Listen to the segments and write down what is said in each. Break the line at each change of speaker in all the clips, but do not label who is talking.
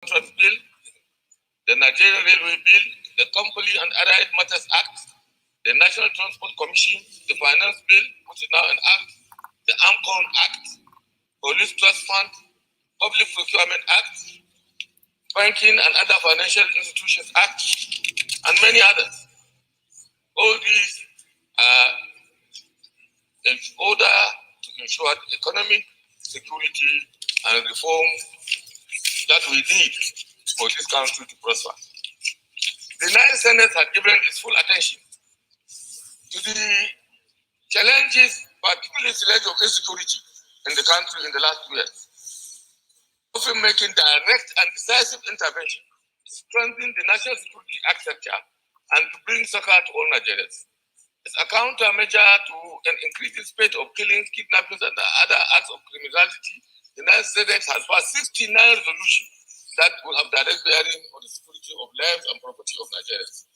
Contract Bill, the Nigerian Railway Bill, the Company and Allied Matters Act, the National Transport Commission, the Finance Bill, which is now an act, the AMCON Act, Police Trust Fund, Public Procurement Act, Banking and Other Financial Institutions Act, and many others. All these are in order to ensure economic security and reform that we need for this country to prosper. The Nine Senate had given its full attention to the challenges, particularly the issue of insecurity in the country in the last 2 years, often making direct and decisive intervention to strengthen the national security architecture and to bring succor to all Nigerians. As a countermeasure to an increasing spate of killings, kidnappings, and other acts of criminality, the United States has passed 69 resolutions that will have direct bearing on the security of lives and property of Nigerians.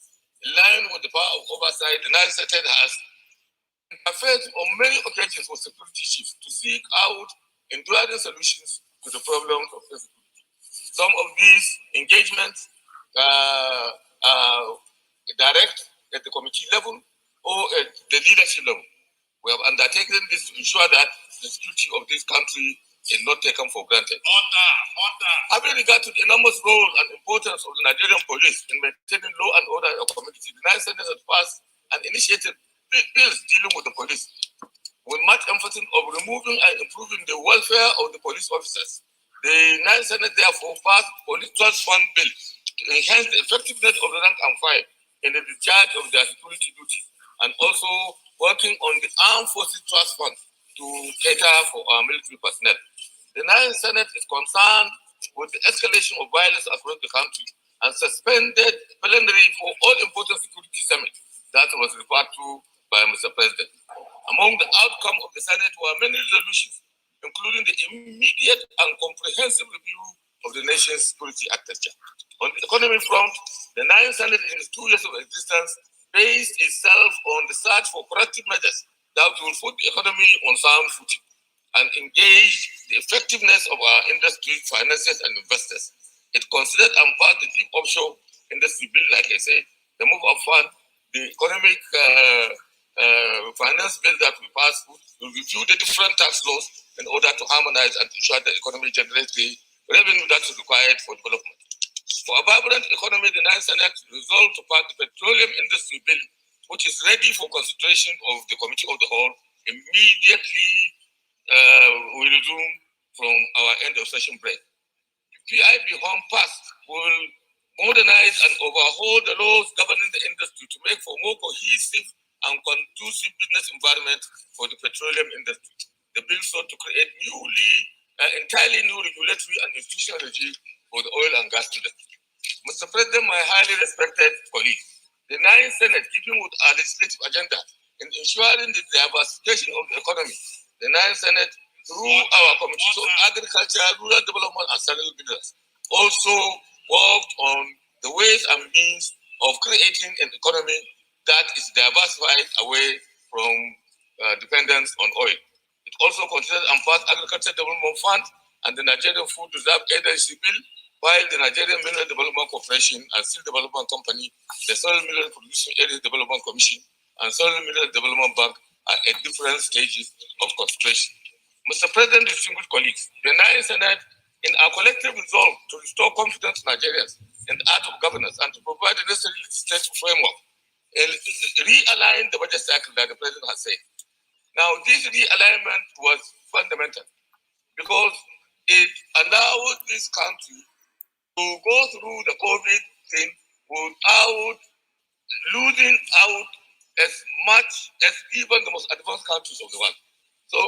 In line with the power of oversight, the United States has interfered on many occasions for security chiefs to seek out enduring solutions to the problems of insecurity. Some of these engagements are direct at the committee level or at the leadership level. We have undertaken this to ensure that the security of this country is not taken for granted. Order. Having regard to the enormous role and importance of the Nigerian police in maintaining law and order in our community, the Nine Senate has passed and initiated bills dealing with the police, with much emphasis of removing and improving the welfare of the police officers. The Nine Senate therefore passed Police Trust Fund Bill to enhance the effectiveness of the rank and file in the discharge of their security duties, and also working on the Armed Forces Trust Fund to cater for our military personnel. The Nine Senate is concerned with the escalation of violence across the country and suspended plenary for all important security summits that was referred to by Mr. President. Among the outcome of the Senate were many resolutions, including the immediate and comprehensive review of the nation's security architecture. On the economy front, the Nine Senate in its 2 years of existence based itself on the search for corrective measures that will put the economy on sound footing and engage the effectiveness of our industry, financiers, and investors. It considered and passed the deep offshore industry bill, like I said, the move up fund, the economic finance bill that we passed, will review the different tax laws in order to harmonize and ensure that the economy generates the revenue that is required for development. For a vibrant economy, the Nine Senate resolved to pass the petroleum industry bill, which is ready for consideration of the Committee of the Whole. Immediately we resume from our end of session break. The PIB Home Pass will modernize and overhaul the laws governing the industry to make for more cohesive and conducive business environment for the petroleum industry. The bill sought to create entirely new regulatory and institutional regime for the oil and gas industry. Mr. President, my highly respected colleagues, the Nine Senate, keeping with our legislative agenda in ensuring the diversification of the economy, the Nine Senate, through our Committees on Agriculture, Rural Development, and Social Business, also worked on the ways and means of creating an economy that is diversified away from dependence on oil. It also considered and passed Agriculture Development Fund and the Nigerian Food Reserve Agency Bill, while the Nigerian Mineral Development Corporation and Steel Development Company, the Soil Mineral Producing Areas Development Commission, and Soil Mineral Development Bank are at different stages of consideration. Mr. President, distinguished colleagues, the Nine Senate, in our collective resolve to restore confidence in Nigerians in the art of governance and to provide the necessary legislative framework, realign the budget cycle that the President has said. Now, this realignment was fundamental because it allowed this country to go through the COVID thing without losing out as much as even the most advanced countries of the world. So,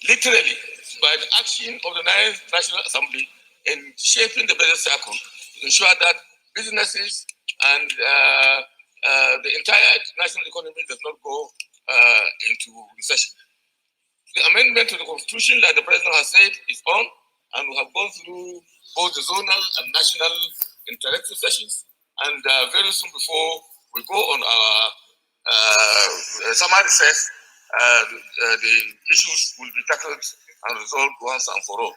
literally, by the action of the 9th National Assembly in shaping the budget cycle to ensure that businesses and the entire national economy does not go into recession. The amendment to the Constitution, like the President has said, is on, and we have gone through both the zonal and national interactive sessions. And very soon before we go on our summer recess, the issues will be tackled and resolved once and for all.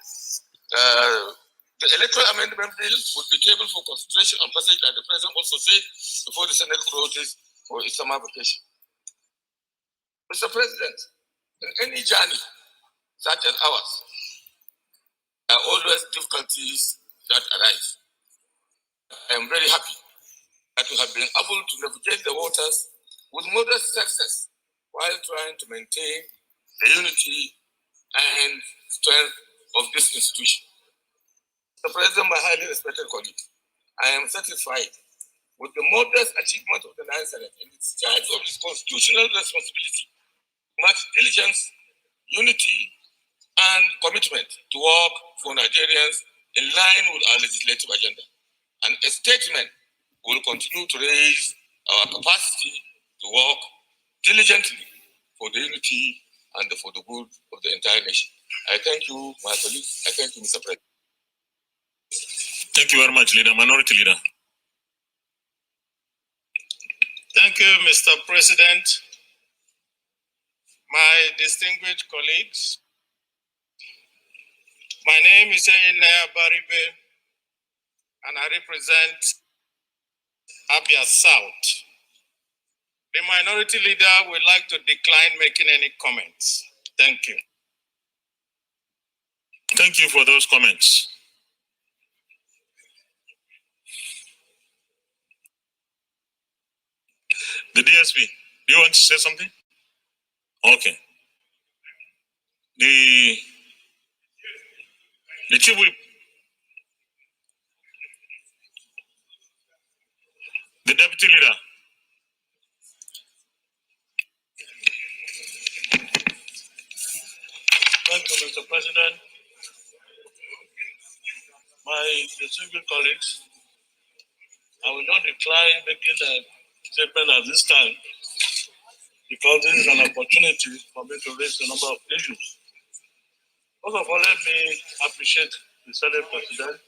The electoral amendment bill would be tabled for consideration and passage, like the President also said, before the Senate closes for its summer vacation. Mr. President, in any journey such as ours, there are always difficulties that arise. I am very happy that we have been able to navigate the waters with modest success while trying to maintain the unity and strength of this institution. Mr. President, my highly respected colleague, I am satisfied with the modest achievement of the Ninth Senate in its charge of its constitutional responsibility, much diligence, unity, and commitment to work for Nigerians in line with our legislative agenda. And a statement will continue to raise our capacity to work diligently for the unity and for the good of the entire nation. I thank you, my colleagues. I thank you, Mr. President.
Thank you very much, Leader. Minority Leader.
Thank you, Mr. President. My distinguished colleagues, my name is Njenje Baribe, and I represent Abia South. The minority leader would like to decline making any comments. Thank you.
Thank you for those comments. The DSP, do you want to say something? Okay. The chief whip, the deputy leader.
Thank you, Mr. President. My distinguished colleagues, I will not decline making a statement at this time because this is an opportunity for me to raise a number of issues. First of all, let me appreciate the Senate President.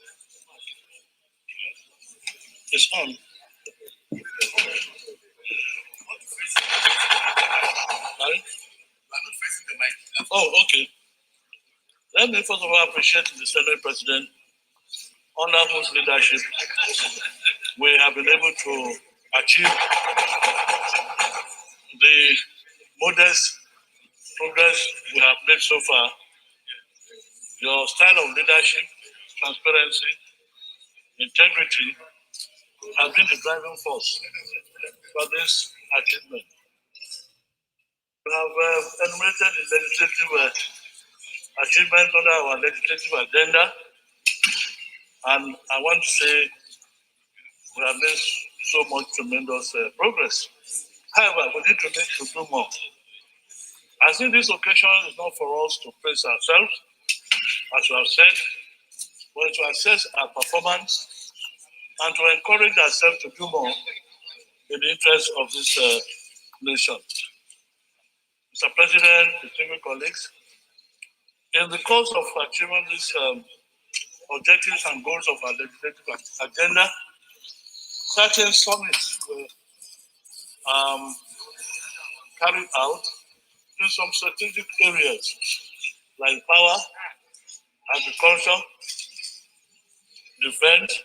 It's on. Sorry? Oh, okay. Let me first of all appreciate the Senate President, under whose leadership we have been able to achieve the modest progress we have made so far. Your style of leadership, transparency, integrity has been the driving force for this achievement. We have enumerated the legislative achievements under our legislative agenda, and I want to say we have made so much tremendous progress. However, we need to do more. I think this occasion is not for us to praise ourselves, as you have said, but to assess our performance and to encourage ourselves to do more in the interest of this nation. Mr. President, distinguished colleagues, in the course of achieving these objectives and goals of our legislative agenda, certain summits were carried out in some strategic areas like power, agriculture, defense,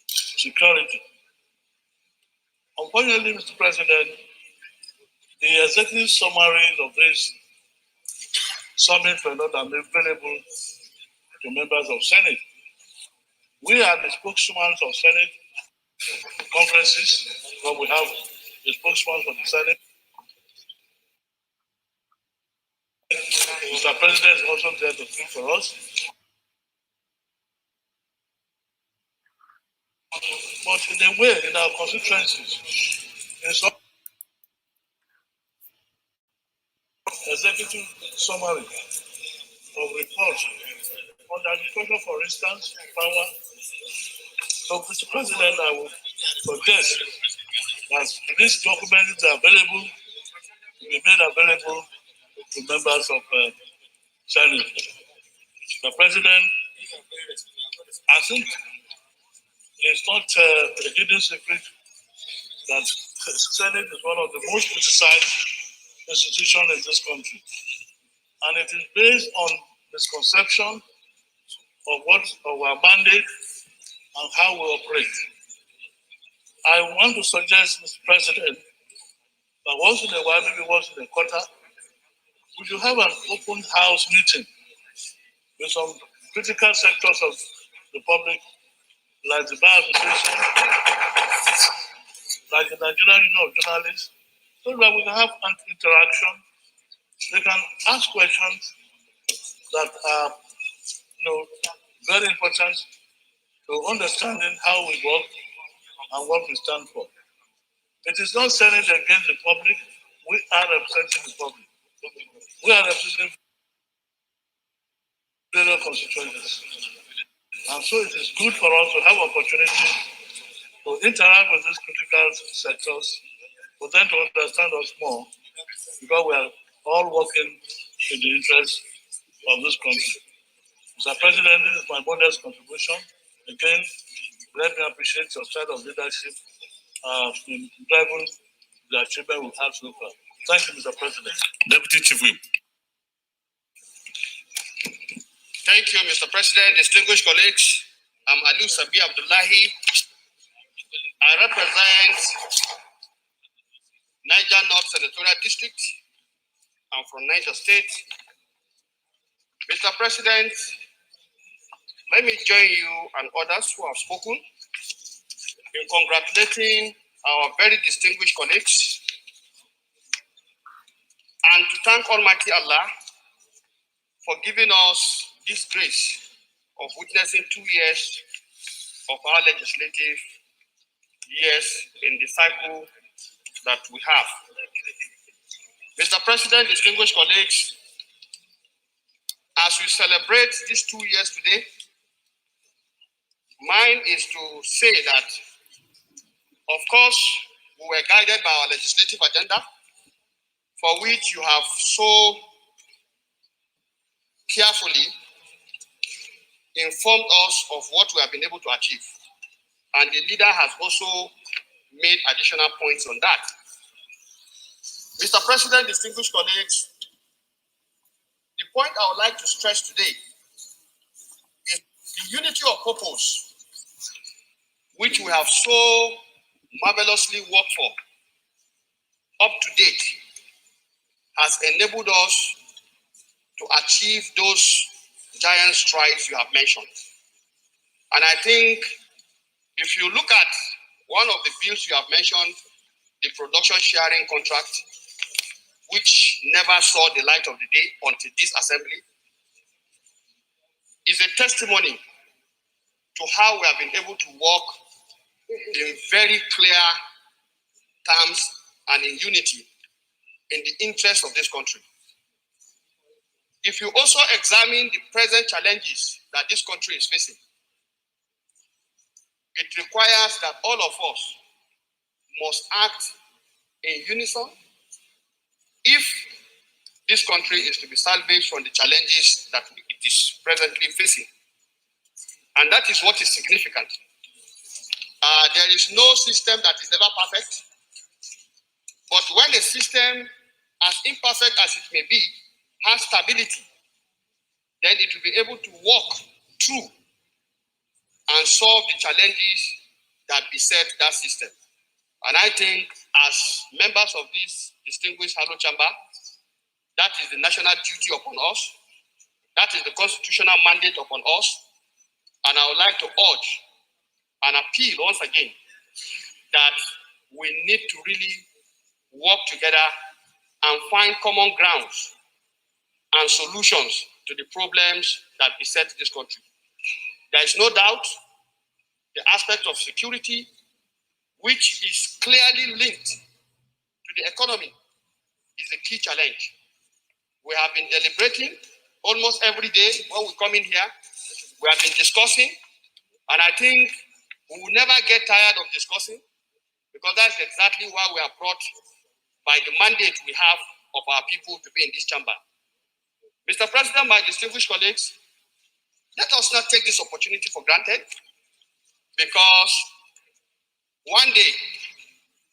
security. Unfortunately, Mr. President, the executive summaries of this summit were not available to members of Senate. We are the spokesmen of Senate conferences, but we have the spokesman for the Senate. Mr. President is also there to speak for us. But in a way, in our constituencies, in some executive summary of reports on agriculture, for instance, power. So, Mr. President, I would suggest that this document is available, to be made available to members of Senate. Mr. President, I think it's not a hidden secret that the Senate is one of the most criticized institutions in this country. And it is based on misconception of our mandate and how we operate. I want to suggest, Mr. President, that once in a while, maybe once in a quarter, we should have an open house meeting with some critical sectors of the public, like the Bar Association, like the Nigerian Union of Journalists, so that we can have an interaction. They can ask questions that are very important to understanding how we work and what we stand for. It is not selling against the public. We are representing the public. We are representing federal constituencies. And so it is good for us to have opportunity to interact with these critical sectors, for them to understand us more, because we are all working in the interest of this country. Mr. President, this is my modest contribution. Again, let me appreciate your style of leadership in driving the achievement we have so far. Thank you, Mr. President.
Deputy Chief Whip.
Thank you, Mr. President, distinguished colleagues. I'm Ali Sabi Abdullahi. I represent Niger North Senatorial District. I'm from Niger State. Mr. President, let me join you and others who have spoken in congratulating our very distinguished colleagues and to thank Almighty Allah for giving us this grace of witnessing 2 years of our legislative years in the cycle that we have. Mr. President, distinguished colleagues, as we celebrate these 2 years today, mine is to say that, of course, we were guided by our legislative agenda, for which you have so carefully informed us of what we have been able to achieve. And the leader has also made additional points on that. Mr. President, distinguished colleagues, the point I would like to stress today is the unity of purpose, which we have so marvelously worked for up to date, has enabled us to achieve those giant strides you have mentioned. And I think if you look at one of the bills you have mentioned, the production sharing contract, which never saw the light of the day until this assembly, is a testimony to how we have been able to work in very clear terms and in unity in the interest of this country. If you also examine the present challenges that this country is facing, it requires that all of us must act in unison if this country is to be salvaged from the challenges that it is presently facing. And that is what is significant. There is no system that is ever perfect, but when a system, as imperfect as it may be, has stability, then it will be able to walk through and solve the challenges that beset that system. And I think as members of this distinguished Halo Chamber, that is the national duty upon us. That is the constitutional mandate upon us. And I would like to urge and appeal once again that we need to really work together and find common grounds and solutions to the problems that beset this country. There is no doubt the aspect of security, which is clearly linked to the economy, is a key challenge. We have been deliberating almost every day when we come in here. We have been discussing, and I think we will never get tired of discussing, because that's exactly why we are brought by the mandate we have of our people to be in this chamber. Mr. President, my distinguished colleagues, let us not take this opportunity for granted, because one day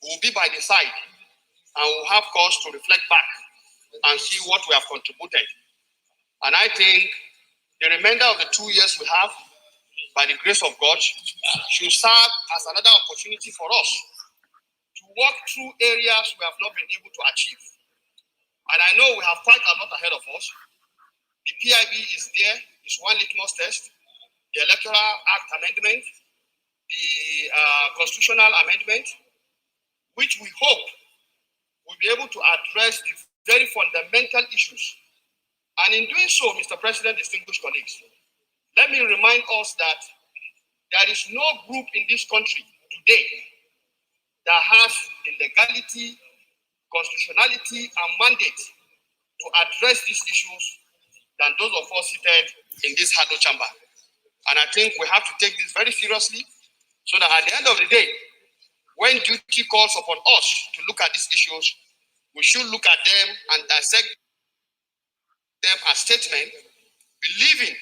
we'll be by the side and we'll have cause to reflect back and see what we have contributed. And I think The remainder of the 2 years we have, by the grace of God, should serve as another opportunity for us to walk through areas we have not been able to achieve. And I know we have quite a lot ahead of us. The PIB is there, it's one litmus test. The Electoral Act amendment, the constitutional amendment, which we hope will be able to address the very fundamental issues. And in doing so, Mr. President, distinguished colleagues, let me remind us that there is no group in this country today that has the legality, constitutionality, and mandate to address these issues than those of us seated in this hollow chamber. And I think we have to take this very seriously so that at the end of the day, when duty calls upon us to look at these issues, we should look at them and dissect them as statements, believing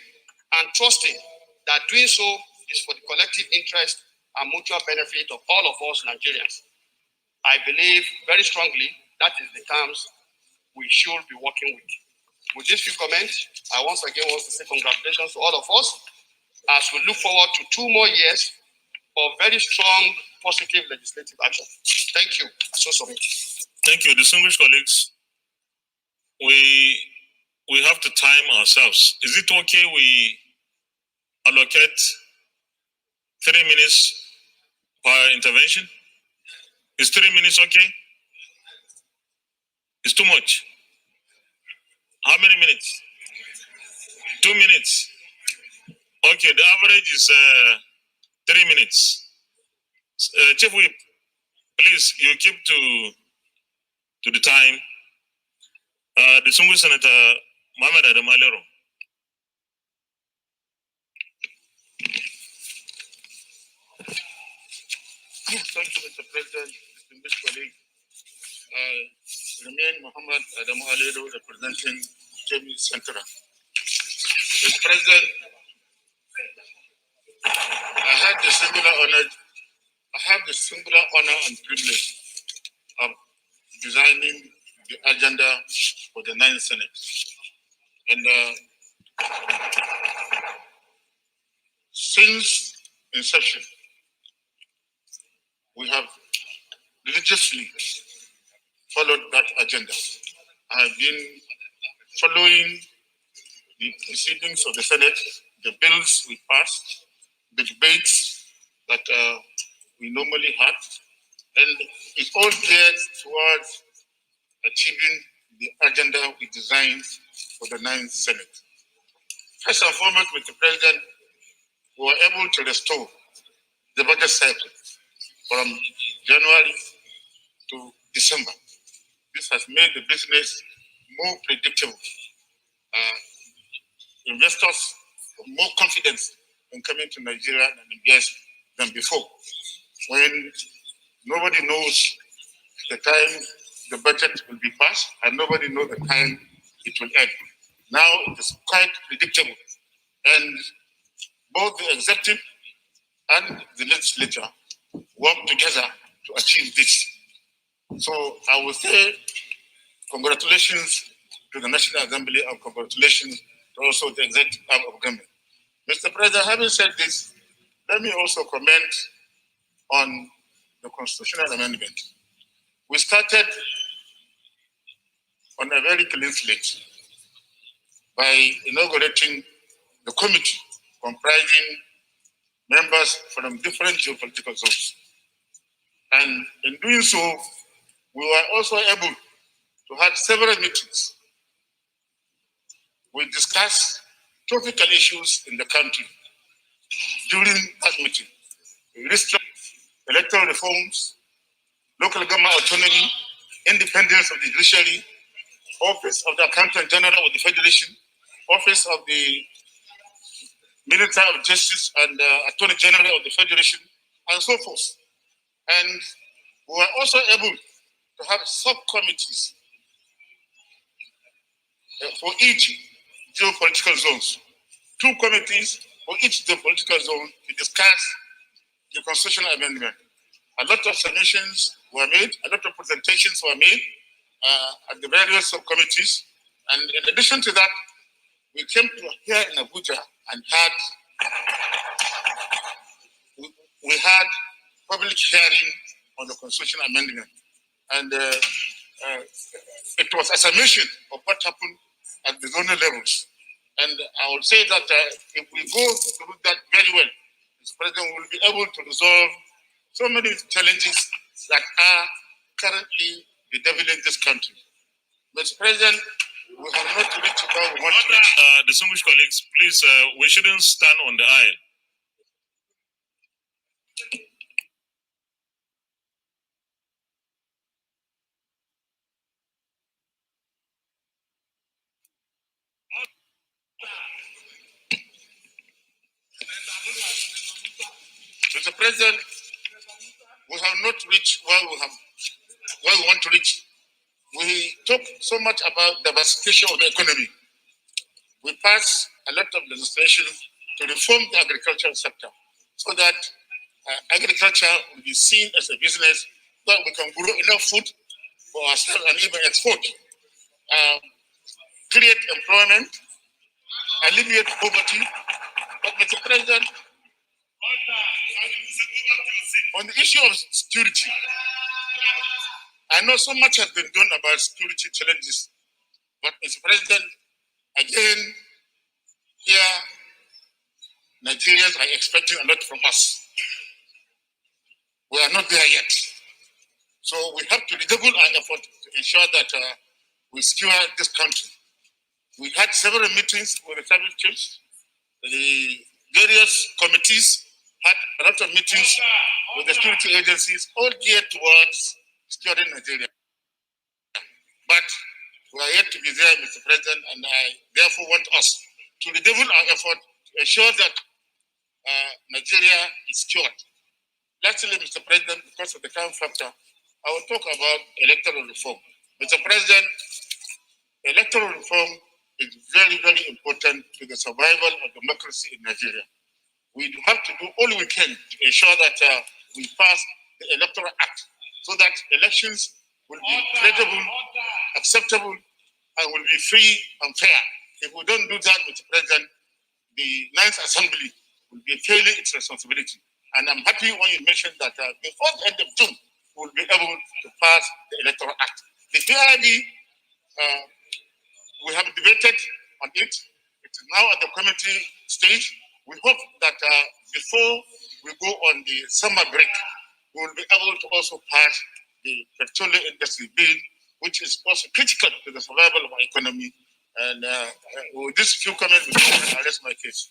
and trusting that doing so is for the collective interest and mutual benefit of all of us Nigerians. I believe very strongly that is the terms we should be working with. With these few comments, I once again want to say congratulations to all of us as we look forward to 2 more years of very strong, positive legislative action. Thank you. So submit.
Thank you, distinguished colleagues. We have to time ourselves. Is it okay we allocate 3 minutes per intervention? Is 3 minutes okay? It's too much. How many minutes? 2 minutes. Okay, the average is 3 minutes. Chief Whip, please, you keep to the time. Distinguished Senator Mohamed Adamalero.
Thank you, Mr. President, distinguished colleague. Remain Mohamed Adamalero, representing Jamie Central. Mr. President, I have the singular honor and privilege of designing the agenda for the 9th Senate. And since inception, we have religiously followed that agenda. I have been following the proceedings of the Senate, the bills we passed, the debates that we normally have, and it's all geared towards achieving the agenda we designed for the 9th Senate. First and foremost, Mr. President, we were able to restore the budget cycle from January to December. This has made the business more predictable. Investors have more confidence in coming to Nigeria and invest than before, when nobody knows the time the budget will be passed and nobody knows the time it will end. Now it is quite predictable, and both the executive and the legislature work together to achieve this. So I will say congratulations to the National Assembly and congratulations to also the executive arm of government. Mr. President, having said this, let me also comment on the constitutional amendment. We started on a very clean slate by inaugurating the committee comprising members from different geopolitical zones. And in doing so, we were also able to have several meetings. We discussed topical issues in the country during that meeting. We listed electoral reforms, local government autonomy, independence of the judiciary, office of the Accountant General of the Federation, office of the Minister of Justice and Attorney General of the Federation, and so forth. And we were also able to have subcommittees for each geopolitical zones. 2 committees for each geopolitical zone to discuss the constitutional amendment. A lot of submissions were made, a lot of presentations were made at the various subcommittees. And in addition to that,
we came to here in Abuja and we had public hearing on the constitutional amendment, and it was a summation of what happened at the zonal levels. And I would say that if we go through that very well, Mr. President will be able to resolve so many challenges that are currently bedeviling this country. Mr. President, we have not reached where we want to reach.
Distinguished colleagues, please, we shouldn't stand on the aisle.
Mr. President, we have not reached where we want to reach. We talk so much about diversification of the economy. We passed a lot of legislation to reform the agricultural sector so that agriculture will be seen as a business that we can grow enough food for ourselves and even export, create employment, alleviate poverty. But Mr. President, on the issue of security, I know so much has been done about security challenges, but Mr. President, again, here, Nigerians are expecting a lot from us. We are not there yet. So we have to redouble our effort to ensure that we secure this country. We had several meetings with the service chiefs. The various committees had a lot of meetings with the security agencies, all geared towards securing Nigeria. But we are yet to be there, Mr. President, and I therefore want us to redouble our effort to ensure that Nigeria is secured. Lastly, Mr. President, because of the time factor, I will talk about electoral reform. Mr. President, electoral reform is very, very important to the survival of democracy in Nigeria. We have to do all we can to ensure that we pass the Electoral Act so that elections will be credible, acceptable, and will be free and fair. If we don't do that, Mr. President, the Ninth Assembly will be failing its responsibility. And I'm happy when you mentioned that before the end of June, we'll be able to pass the Electoral Act. The PLENARY, we have debated on it. It is now at the committee stage. We hope that before we go on the summer break, we will be able to also pass the petroleum industry bill, which is also critical to the survival of our economy. And with these few comments, I rest my case.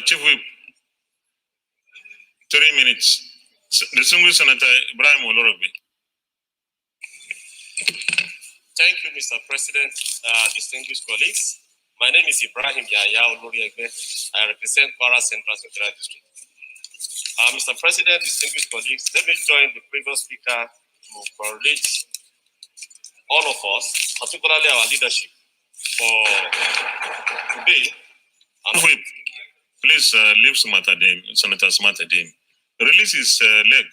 Chief Whip, 3 minutes. Distinguished Senator Ibrahim Olorobi.
Thank you, Mr. President, distinguished colleagues. My name is Ibrahim Yaya Oloriegbe. I represent Kwara Central Secretariat District. Mr. President, distinguished colleagues, let me join the previous speaker to congratulate all of us, particularly our leadership, for today.
Whip, please leave Senator Smartadine. Release his leg.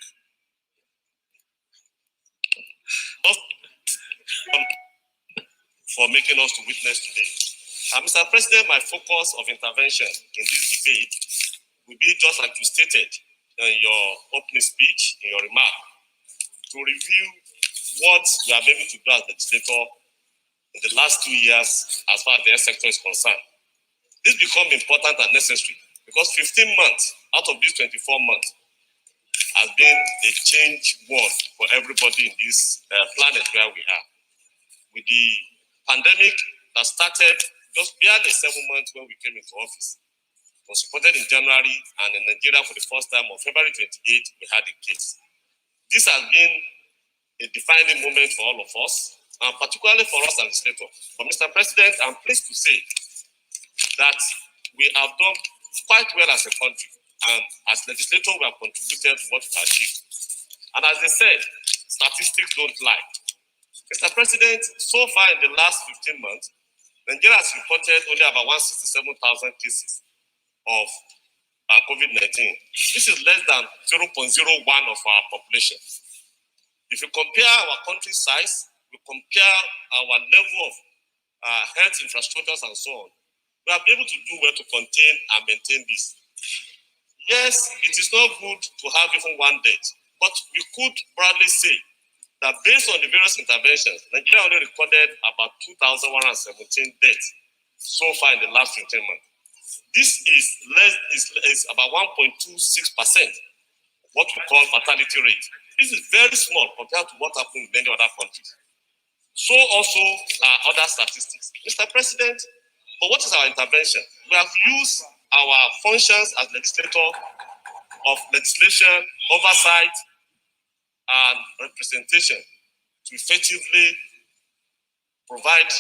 For making us to witness today. Mr. President, my focus of intervention in this debate will be just like you stated in your opening speech, in your remark, to review what we have been able to do as legislator in the last 2 years as far as the health sector is concerned. This becomes important and necessary because 15 months out of these 24 months has been a change world for everybody in this planet where we are. With the pandemic that started just barely 7 months when we came into office. It was reported in January, and in Nigeria for the first time on February 28, we had a case. This has been a defining moment for all of us, and particularly for us as legislators. For Mr. President, I'm pleased to say that we have done quite well as a country, and as legislators, we have contributed to what we have achieved. And as they said, statistics don't lie. Mr. President, so far in the last 15 months, Nigeria has reported only about 167,000 cases of COVID-19. This is less than 0.01 of our population. If you compare our country size, we compare our level of health infrastructures, and so on, we have been able to do well to contain and maintain this. Yes, it is not good to have even one death, but we could proudly say that based on the various interventions, Nigeria only recorded about 2,117 deaths so far in the last 15 months. This is about 1.26%, what we call fatality rate. This is very small compared to what happened in many other countries. So also other statistics. Mr. President, but what is our intervention? We have used our functions as legislator of legislation, oversight, and representation to effectively provide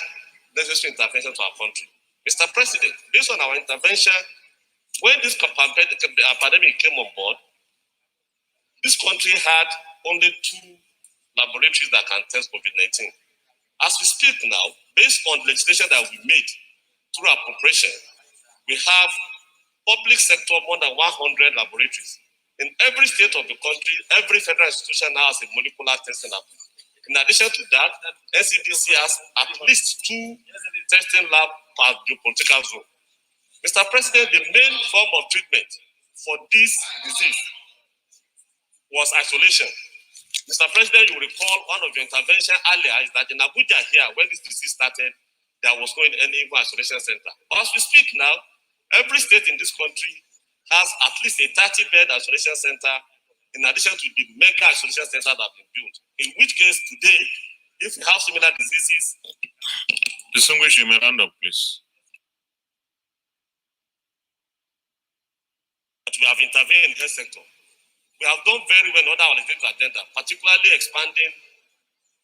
necessary intervention to our country. Mr. President, based on our intervention, when this pandemic came on board, this country had only 2 laboratories that can test COVID-19. As we speak now, based on legislation that we made through appropriation, we have public sector more than 100 laboratories. In every state of the country, every federal institution now has a molecular testing lab. In addition to that, NCDC has at least 2 testing labs per geopolitical zone. Mr. President, the main form of treatment for this disease was isolation. Mr. President, you recall one of your interventions earlier is that in Abuja here, when this disease started, there was no any isolation center. But as we speak now, every state in this country has at least a 30-bed isolation center in addition to the mega isolation centers that have been built. In which case, today, if we have similar diseases...
Distinguished, you may round up, please.
We have intervened in the health sector. We have done very well on our legislative agenda, particularly expanding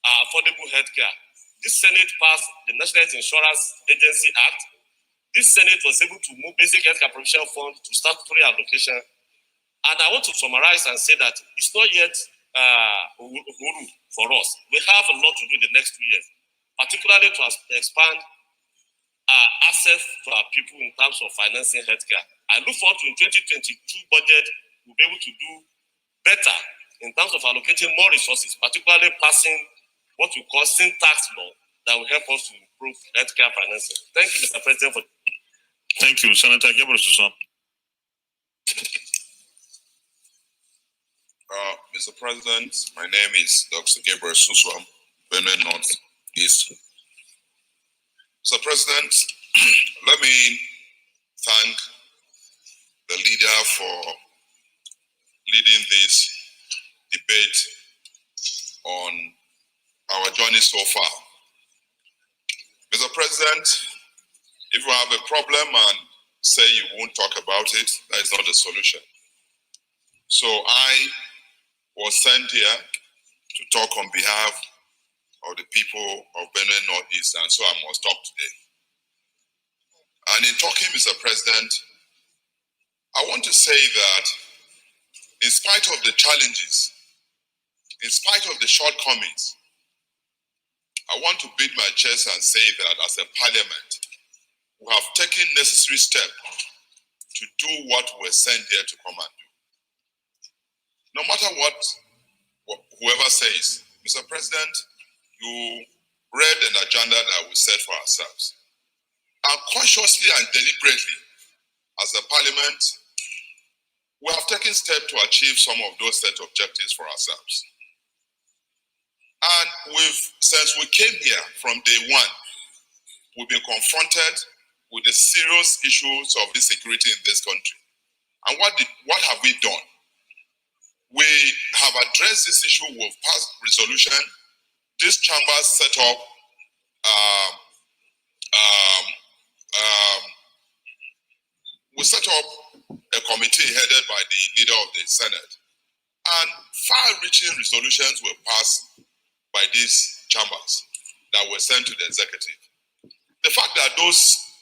affordable healthcare. This Senate passed the National Health Insurance Agency Act. This Senate was able to move basic healthcare provision fund to statutory allocation. And I want to summarize and say that it's not yet for us. We have a lot to do in the next 2 years, particularly to expand access to our people in terms of financing healthcare. I look forward to in 2022 budget, we'll be able to do better in terms of allocating more resources, particularly passing what we call syntax law that will help us to improve healthcare financing. Thank you, Mr. President.
Thank you, Senator Gabriel Susan.
Mr. President, my name is Dr. Gabriel Suswam, Benue North East. Mr. President, let me thank the leader for leading this debate on our journey so far. Mr. President, if you have a problem and say you won't talk about it, that is not the solution. So I was sent here to talk on behalf of the people of Benue Northeast, and so I must talk today. And in talking, Mr. President, I want to say that in spite of the challenges, in spite of the shortcomings, I want to beat my chest and say that as a parliament, we have taken necessary steps to do what we're sent here to come and do. No matter what whoever says, Mr. President, you read an agenda that we set for ourselves. And consciously and deliberately, as a parliament, we have taken steps to achieve some of those set objectives for ourselves. And since we came here from day one, we've been confronted with the serious issues of insecurity in this country. And what have we done? We have addressed this issue with past resolution. This chamber set up we set up a committee headed by the leader of the Senate, and far-reaching resolutions were passed by these chambers that were sent to the executive. The fact that those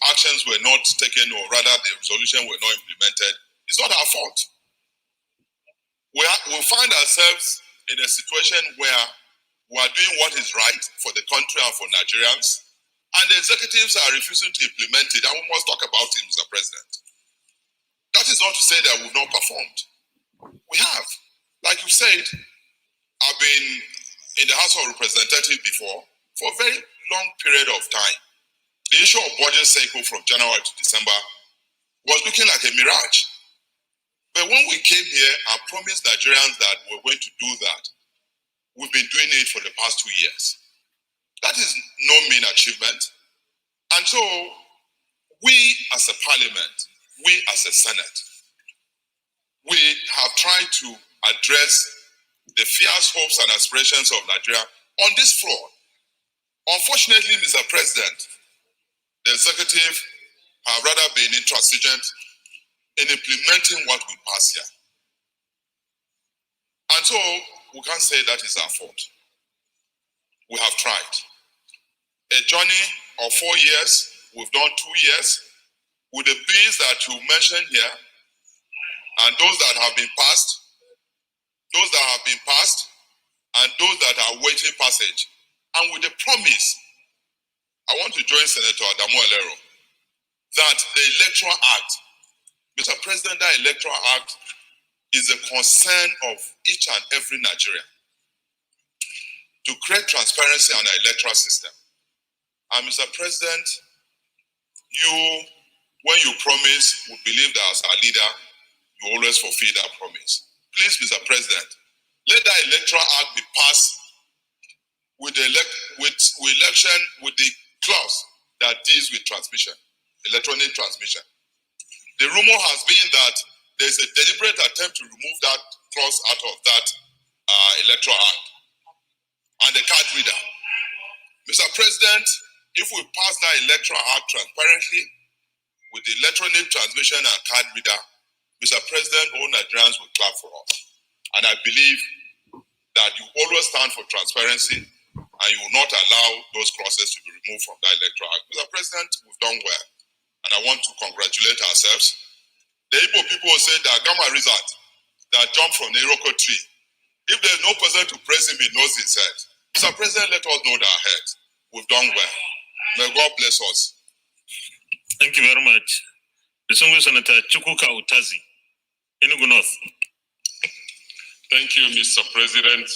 actions were not taken, or rather the resolution were not implemented, is not our fault. We find ourselves in a situation where we are doing what is right for the country and for Nigerians, and the executives are refusing to implement it, and we must talk about it, Mr. President. That is not to say that we've not performed. We have. Like you said, I've been in the House of Representatives before for a very long period of time. the issue of budget cycle from January to December was looking like a mirage. But when we came here and promised Nigerians that we're going to do that, we've been doing it for the past 2 years. That is no mean achievement. And so we as a parliament, we as a Senate, we have tried to address the fierce hopes and aspirations of Nigeria on this floor. Unfortunately, Mr. President, the executive have rather been intransigent in implementing what we pass here. And so we can't say that is our fault. We have tried. A journey of 4 years, we've done 2 years, with the bills that you mentioned here, and those that have been passed, and those that are waiting passage. And with the promise, I want to join Senator Adamu Alero, that the Electoral Act, Mr. President, that Electoral Act is a concern of each and every Nigerian to create transparency on our electoral system. And Mr. President, when you promise, we believe that as our leader, you always fulfill that promise. Please, Mr. President, let that Electoral Act be passed with the election, with the clause that deals with transmission, electronic transmission. The rumor has been that there's a deliberate attempt to remove that clause out of that Electoral Act and the card reader. Mr. President, if we pass that Electoral Act transparently with the electronic transmission and card reader, Mr. President, all Nigerians will clap for us. And I believe that you always stand for transparency and you will not allow those clauses to be removed from that Electoral Act. Mr. President, we've done well. And I want to congratulate ourselves. The Igbo people say that Gama Rizat, that jumped from the Iroko tree. If there's no person to praise him, he knows his head. Mr. President, let us know our head. We've done well. May God bless us.
Thank you very much. Distinguished Senator Chukwuka Utazi, Enugu North.
Thank you, Mr. President.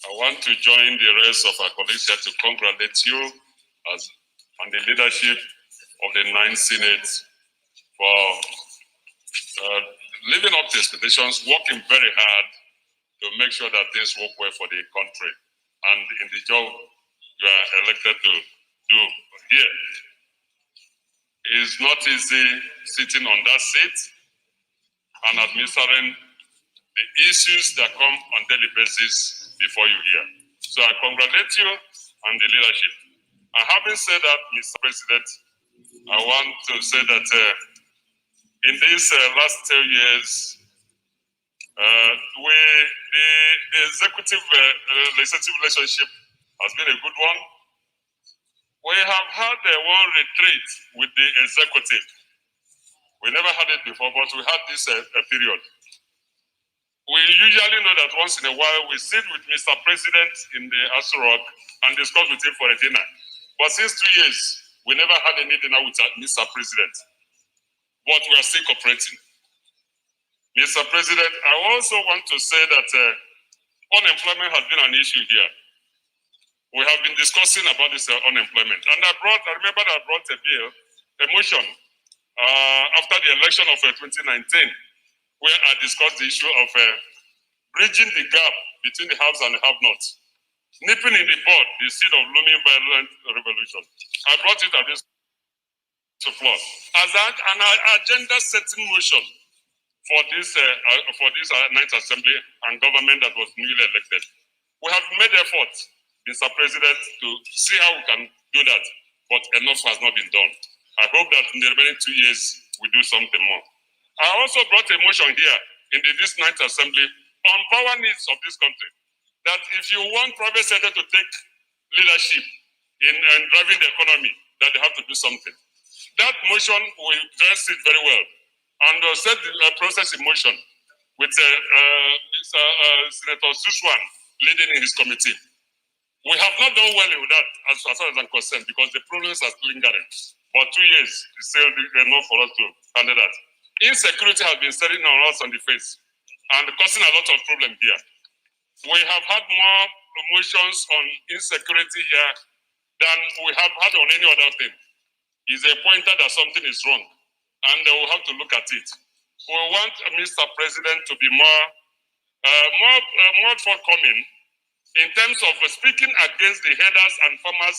I want to join the rest of our colleagues here to congratulate you on the leadership of the 9th Senate for living up to expectations, working very hard to make sure that things work well for the country and in the job you are elected to do here. It is not easy sitting on that seat and administering the issues that come on daily basis before you here. So I congratulate you on the leadership. And having said that, Mr. President, I want to say that in these last 2 years, the executive legislative relationship has been a good one. We have had one retreat with the executive. We never had it before, but we had this period. We usually know that once in a while we sit with Mr. President in the Aso Rock and discuss with him for a dinner. But since 2 years, we never had any dinner with Mr. President. But we are still cooperating. Mr. President, I also want to say that unemployment has been an issue here. We have been discussing about this unemployment. And I remember that I brought a bill, a motion, after the election of 2019, where I discussed the issue of bridging the gap between the haves and the have-nots, nipping in the bud the seed of looming violent revolution. I brought it at this floor as an agenda-setting motion for this 9th Assembly and government that was newly elected. We have made efforts, Mr. President, to see how we can do that, but enough has not been done. I hope that in the remaining 2 years, we do something more. I also brought a motion here in this 9th Assembly on power needs of this country, that if you want private sector to take leadership in driving the economy, that they have to do something. That motion, we addressed it very well and set the process in motion with Senator Suswan leading in his committee. We have not done well with that as far as I'm concerned because the problems are still lingering. But 2 years is still enough for us to handle that. Insecurity has been staring on us on the face and causing a lot of problems here. We have had more motions on insecurity here than we have had on any other thing. Is a pointer that something is wrong, and we'll have to look at it. We want Mr. President to be more forthcoming in terms of speaking against the headers and farmers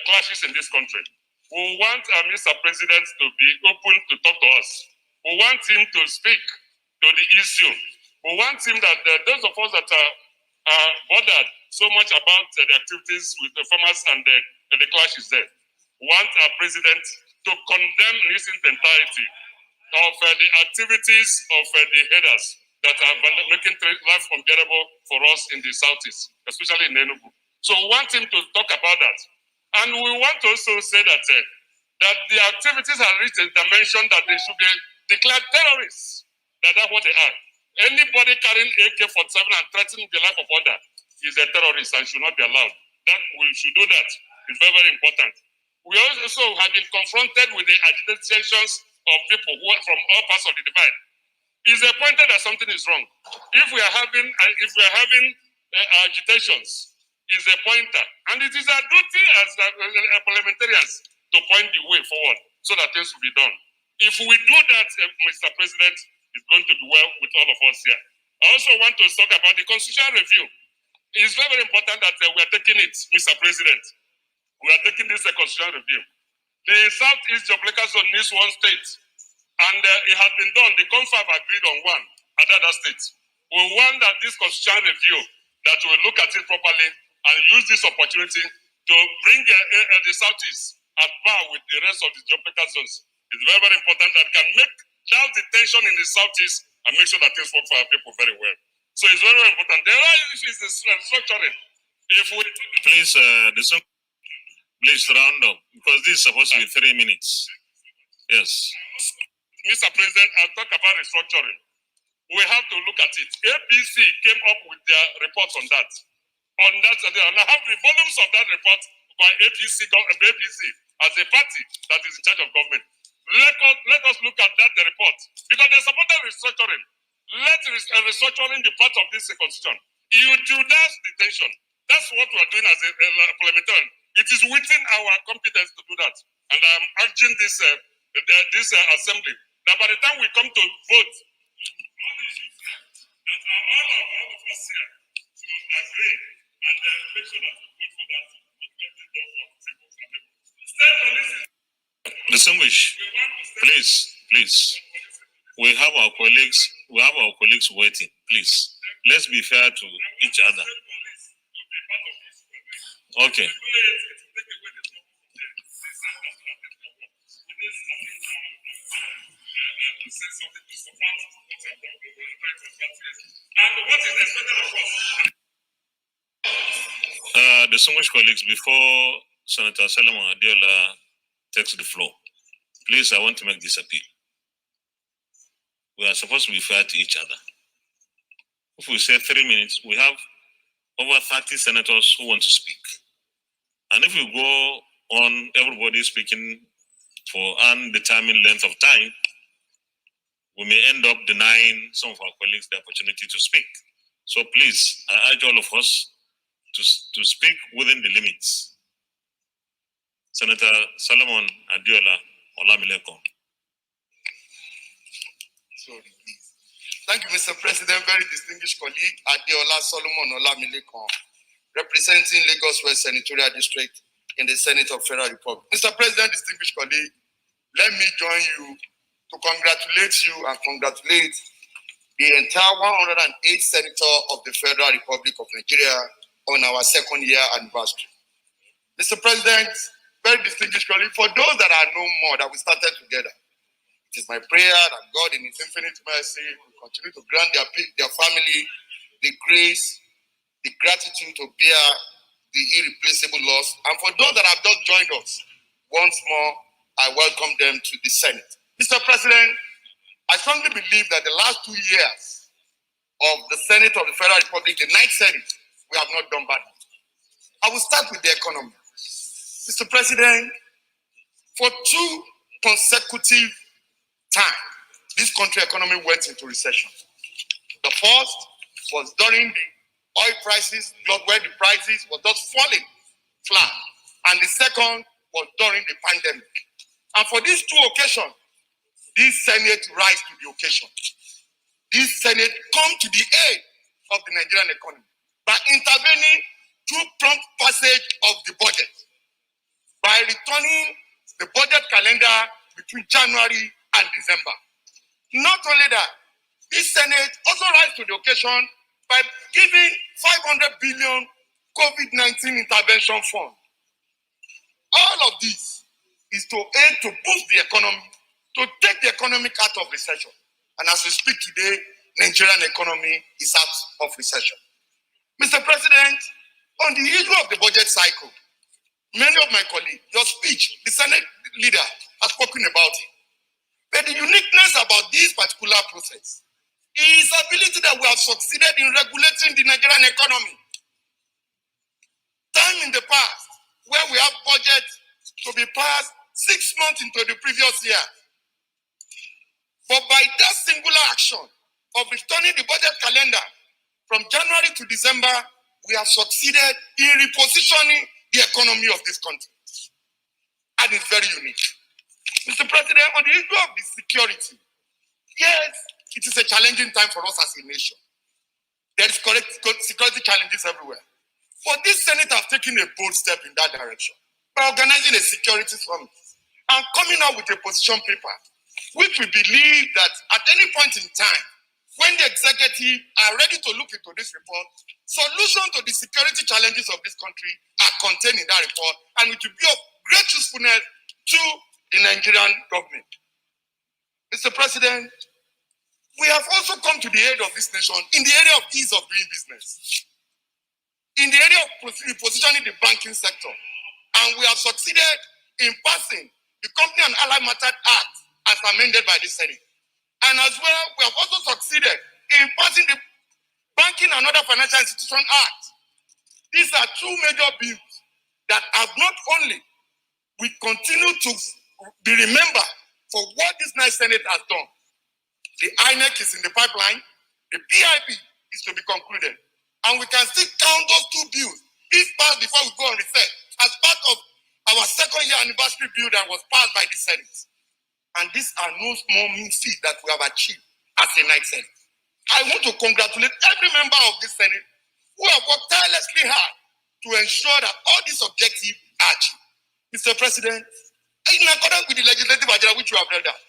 clashes in this country. We want Mr. President to be open to talk to us. We want him to speak to the issue. We want him that those of us that are bothered so much about the activities with the farmers and the clashes there, want our president to condemn in its entirety of the activities of the headers that are making life unbearable for us in the southeast, especially in Enugu. So we want him to talk about that. And we want to also say that that the activities have reached a dimension that they should be declared terrorists. That's what they are. Anybody carrying AK-47 and threatening the life of others is a terrorist and should not be allowed. That we should do that. It's very, very important. We also have been confronted with the agitations of people who are from all parts of the divide. It's a pointer that something is wrong. If we are having agitations, it's a pointer, and it is our duty as parliamentarians to point the way forward so that things will be done. If we do that, Mr. President, it's going to be well with all of us here. I also want to talk about the constitutional review. It's very, very important that we are taking it, Mr. President. We are taking this constitutional review. The Southeast Geopolitical Zone needs one state, and it has been done. The CONFAB agreed on one at other states. We want that this constitutional review, that we look at it properly and use this opportunity to bring the Southeast at par with the rest of the geopolitical zones. It's very, very important that can make down the tension in the Southeast and make sure that things work for our people very well. So it's very, very important. The other issue is the structuring. If we
please round up, because this is supposed to be 3 minutes. Yes.
Mr. President, I'll talk about restructuring. We have to look at it. ABC came up with their report on that. And I have the volumes of that report by APC as a party that is in charge of government. Let us look at that report, because they supported restructuring. Let restructuring be part of this constitution. You do that detention. That's what we are doing as a parliamentarian. It is within our competence to do that. And I'm urging this assembly that by the time we come to vote, that all of us here to agree and make sure that we vote for that.
Distinguished, please. We have our colleagues waiting. Please, let's be fair to each other. Okay. Distinguished colleagues, before Senator Solomon Adiola takes the floor, please, I want to make this appeal. We are supposed to be fair to each other. If we say 3 minutes, we have over 30 senators who want to speak. And if we go on everybody speaking for undetermined length of time, we may end up denying some of our colleagues the opportunity to speak. So please, I urge all of us to speak within the limits. Senator Solomon Adiola Olamileko.
Thank you, Mr. President. Very distinguished colleague, Adiola Solomon Olamileko, representing Lagos West Senatorial District in the Senate of Federal Republic. Mr. President, distinguished colleague, let me join you to congratulate you and congratulate the entire 108 senators of the Federal Republic of Nigeria on our second year anniversary. Mr. President, very distinguished colleague, for those that are no more, that we started together, it is my prayer that God in His infinite mercy will continue to grant their family the grace, the gratitude to bear the irreplaceable loss. And for those that have just joined us, once more, I welcome them to the Senate. Mr. President, I strongly believe that the last 2 years of the Senate of the Federal Republic, the 9th Senate, we have not done bad. I will start with the economy. Mr. President, for 2 consecutive times, this country economy went into recession. The first was during the oil prices, where the prices were just falling flat.
and the second was during the pandemic. And for these two occasions, this Senate rise to the occasion. This Senate come to the aid of the Nigerian economy by intervening through prompt passage of the budget, by returning the budget calendar between January and December. Not only that, this Senate also rise to the occasion by giving 500 billion COVID-19 intervention fund. All of this is to aid to boost the economy, to take the economy out of recession. And as we speak today, Nigerian economy is out of recession. Mr. President, on the issue of the budget cycle, many of my colleagues, your speech, the Senate leader has spoken about it. But the uniqueness about this particular process is ability that we have succeeded in regulating the Nigerian economy. Time in the past, where we have budget to be passed 6 months into the previous year. But by that singular action of returning the budget calendar from January to December, we have succeeded in repositioning the economy of this country. And it's very unique. Mr. President, on the issue of the security, yes, it is a challenging time for us as a nation. There is security challenges everywhere. But this Senate has taken a bold step in that direction by organizing a security summit and coming out with a position paper, which we believe that at any point in time, when the executive are ready to look into this report, solutions to the security challenges of this country are contained in that report, and it will be of great usefulness to the Nigerian government. Mr. President, we have also come to the aid of this nation in the area of ease of doing business, in the area of repositioning the banking sector, and we have succeeded in passing the Company and Allied Matters Act as amended by the Senate. And as well, we have also succeeded in passing the Banking and Other Financial Institution Act. These are two major bills that have not only we continue to be remembered for what this nice Senate has done. The INEC is in the pipeline, the PIP is to be concluded, and we can still count those two bills, if passed before we go on recess, as part of our second year anniversary bill that was passed by the Senate. And these are no small mean feats that we have achieved as a night Senate. I want to congratulate every member of this Senate who have worked tirelessly hard to ensure that all these objectives are achieved. Mr. President, in accordance with the legislative agenda which you have read out,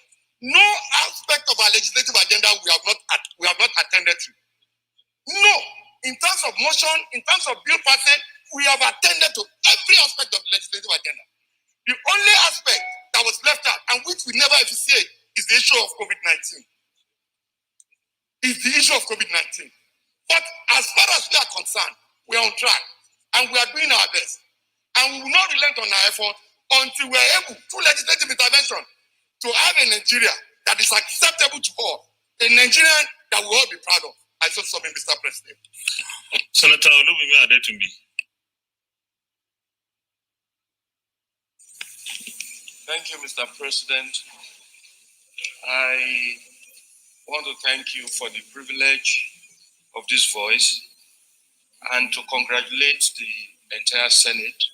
no aspect of our legislative agenda we have not attended to. No, in terms of motion, in terms of bill passing, we have attended to every aspect of the legislative agenda. The only aspect that was left out and which we never appreciate is the issue of COVID-19. Is the issue of COVID-19. But as far as we are concerned, we are on track and we are doing our best. And we will not relent on our effort until we are able, through legislative intervention, to have a Nigeria that is acceptable to all, a Nigerian that we all be proud of. I so submit, Mr. President.
Senator Olubimi Adetumbi.
Thank you, Mr. President. I want to thank you for the privilege of this voice and to congratulate the entire Senate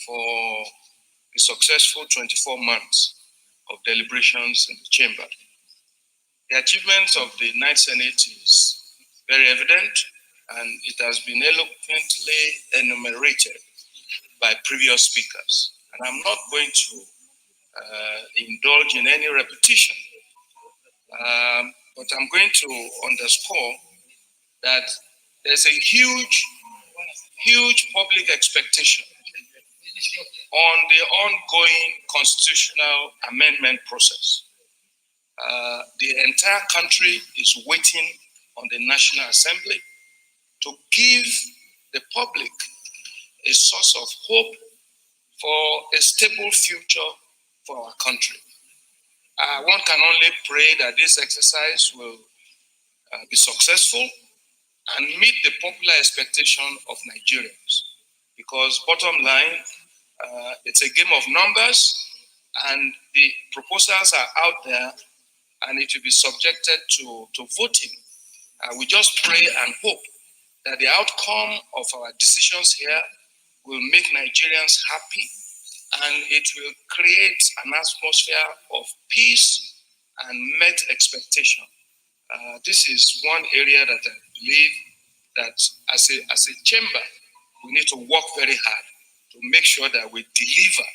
for the successful 24 months of deliberations in the chamber. The achievements of the Ninth Senate is very evident, and it has been eloquently enumerated by previous speakers. And I'm not going to indulge in any repetition, but I'm going to underscore that there's a huge public expectation on the ongoing constitutional amendment process. The entire country is waiting on the National Assembly to give the public a source of hope for a stable future for our country. One can only pray that this exercise will be successful and meet the popular expectation of Nigerians. Because bottom line, it's a game of numbers and the proposals are out there and it will be subjected to voting. We just pray and hope that the outcome of our decisions here will make Nigerians happy, and it will create an atmosphere of peace and met expectation. This is one area that I believe that as a chamber, we need to work very hard to make sure that we deliver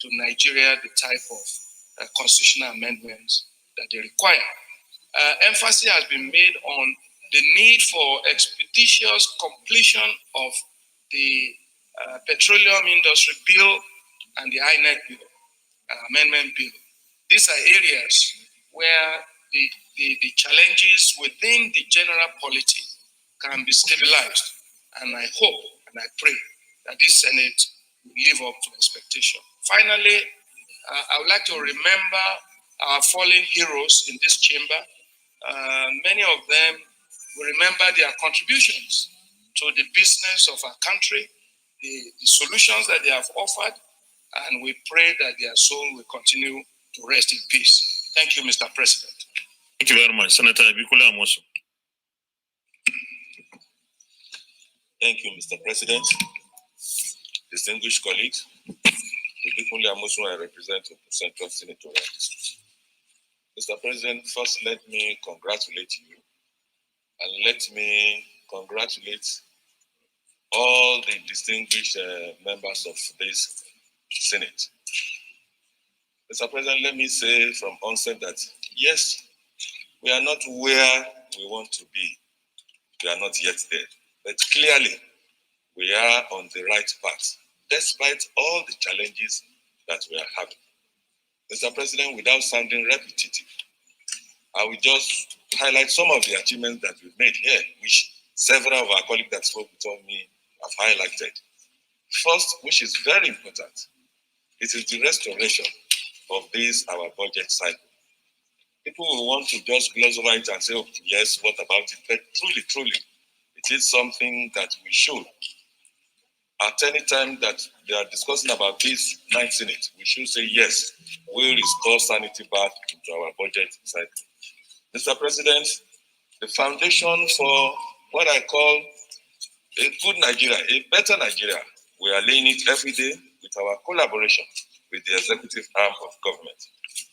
to Nigeria the type of constitutional amendments that they require. Emphasis has been made on the need for expeditious completion of the petroleum industry bill and the INEC bill, amendment bill. These are areas where the challenges within the general polity can be stabilized. And I hope and I pray that this Senate will live up to expectation. Finally, I would like to remember our fallen heroes in this chamber. Many of them will remember their contributions to the business of our country, the solutions that they have offered, and we pray that their soul will continue to rest in peace. Thank you, Mr. President.
Thank you very much, Senator Bikule Amosu.
Thank you, Mr. President. Distinguished colleagues, Bikule Amosu, I represent the Central Senatorial District. Mr. President, first let me congratulate you, and let me congratulate all the distinguished members of this Senate. Mr. President, let me say from onset that yes, we are not where we want to be. We are not yet there. But clearly, we are on the right path, despite all the challenges that we are having. Mr. President, without sounding repetitive, I will just highlight some of the achievements that we've made here, which several of our colleagues that spoke before me have highlighted. First, which is very important, it is the restoration of this, our budget cycle. People will want to just gloss over it and say, oh, yes, what about it? But truly, it is something that we should. At any time that they are discussing about this ninth Senate, we should say, yes, we'll restore sanity back into our budget cycle. Mr. President, the foundation for what I call a good Nigeria, a better Nigeria, we are laying it every day with our collaboration with the executive arm of government.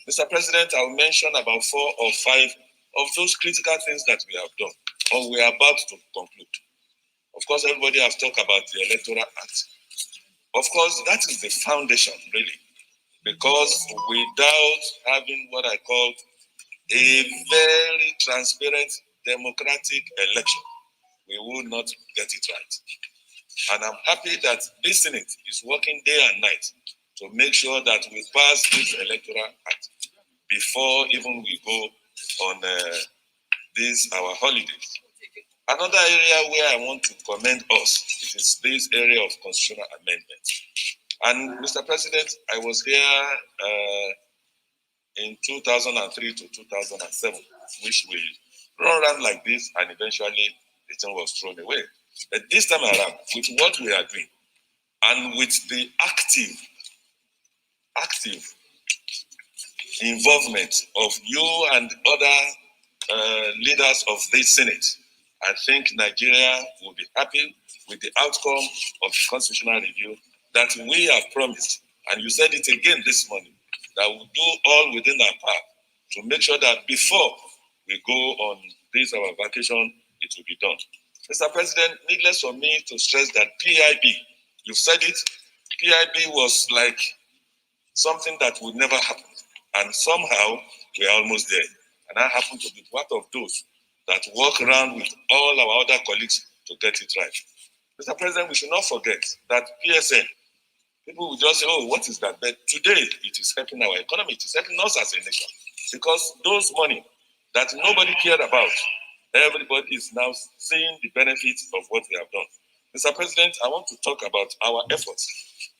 Mr. President, I will mention about 4 or 5 of those critical things that we have done, or we are about to conclude. Of course, everybody has talked about the Electoral Act. Of course, that is the foundation, really, because without having what I call a very transparent, democratic election, we will not get it right. And I'm happy that this Senate is working day and night to make sure that we pass this Electoral Act before even we go on this, our holidays. Another area where I want to commend us is this area of constitutional amendment. And Mr. President, I was here in 2003 to 2007, which we run around like this, and eventually the thing was thrown away. But this time around, with what we are doing, and with the active involvement of you and other leaders of this Senate, I think Nigeria will be happy with the outcome of the constitutional review that we have promised. And you said it again this morning, that we'll do all within our power to make sure that before we go on this, our vacation, it will be done. Mr. President, needless for me to stress that PIB, you've said it, PIB was like something that would never happen. And somehow we are almost there. And I happen to be one of those that work around with all our other colleagues to get it right. Mr. President, we should not forget that PSN, people will just say, oh, what is that? But today, it is helping our economy. It is helping us as a nation. Because those money that nobody cared about, everybody is now seeing the benefits of what we have done. Mr. President, I want to talk about our efforts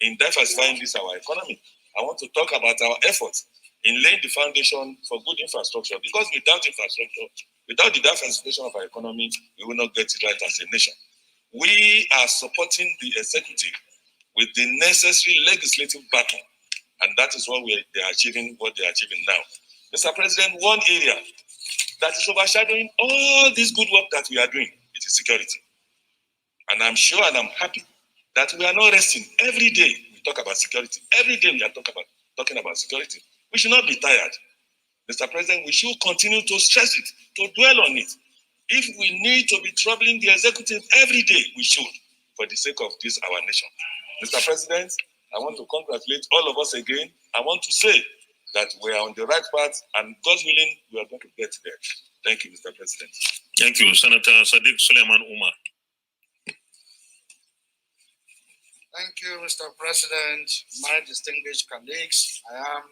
in diversifying this, our economy. I want to talk about our efforts in laying the foundation for good infrastructure. Because without infrastructure, without the diversification of our economy, we will not get it right as a nation. We are supporting the executive with the necessary legislative backing, and that is what they are achieving, what they are achieving now. Mr. President, one area that is overshadowing all this good work that we are doing, it is security. And I'm sure and I'm happy
that we are not resting. Every day we talk about security. Every day we are talking about security. We should not be tired. Mr. President, we should continue to stress it, to dwell on it. If we need to be troubling the executive every day, we should, for the sake of this, our nation. Mr. President, I want to congratulate all of us again. I want to say that we are on the right path, and God willing, we are going to get there. Thank you, Mr. President.
Thank you, Senator Sadiq Suleiman Umar.
Thank you, Mr. President, my distinguished colleagues. I am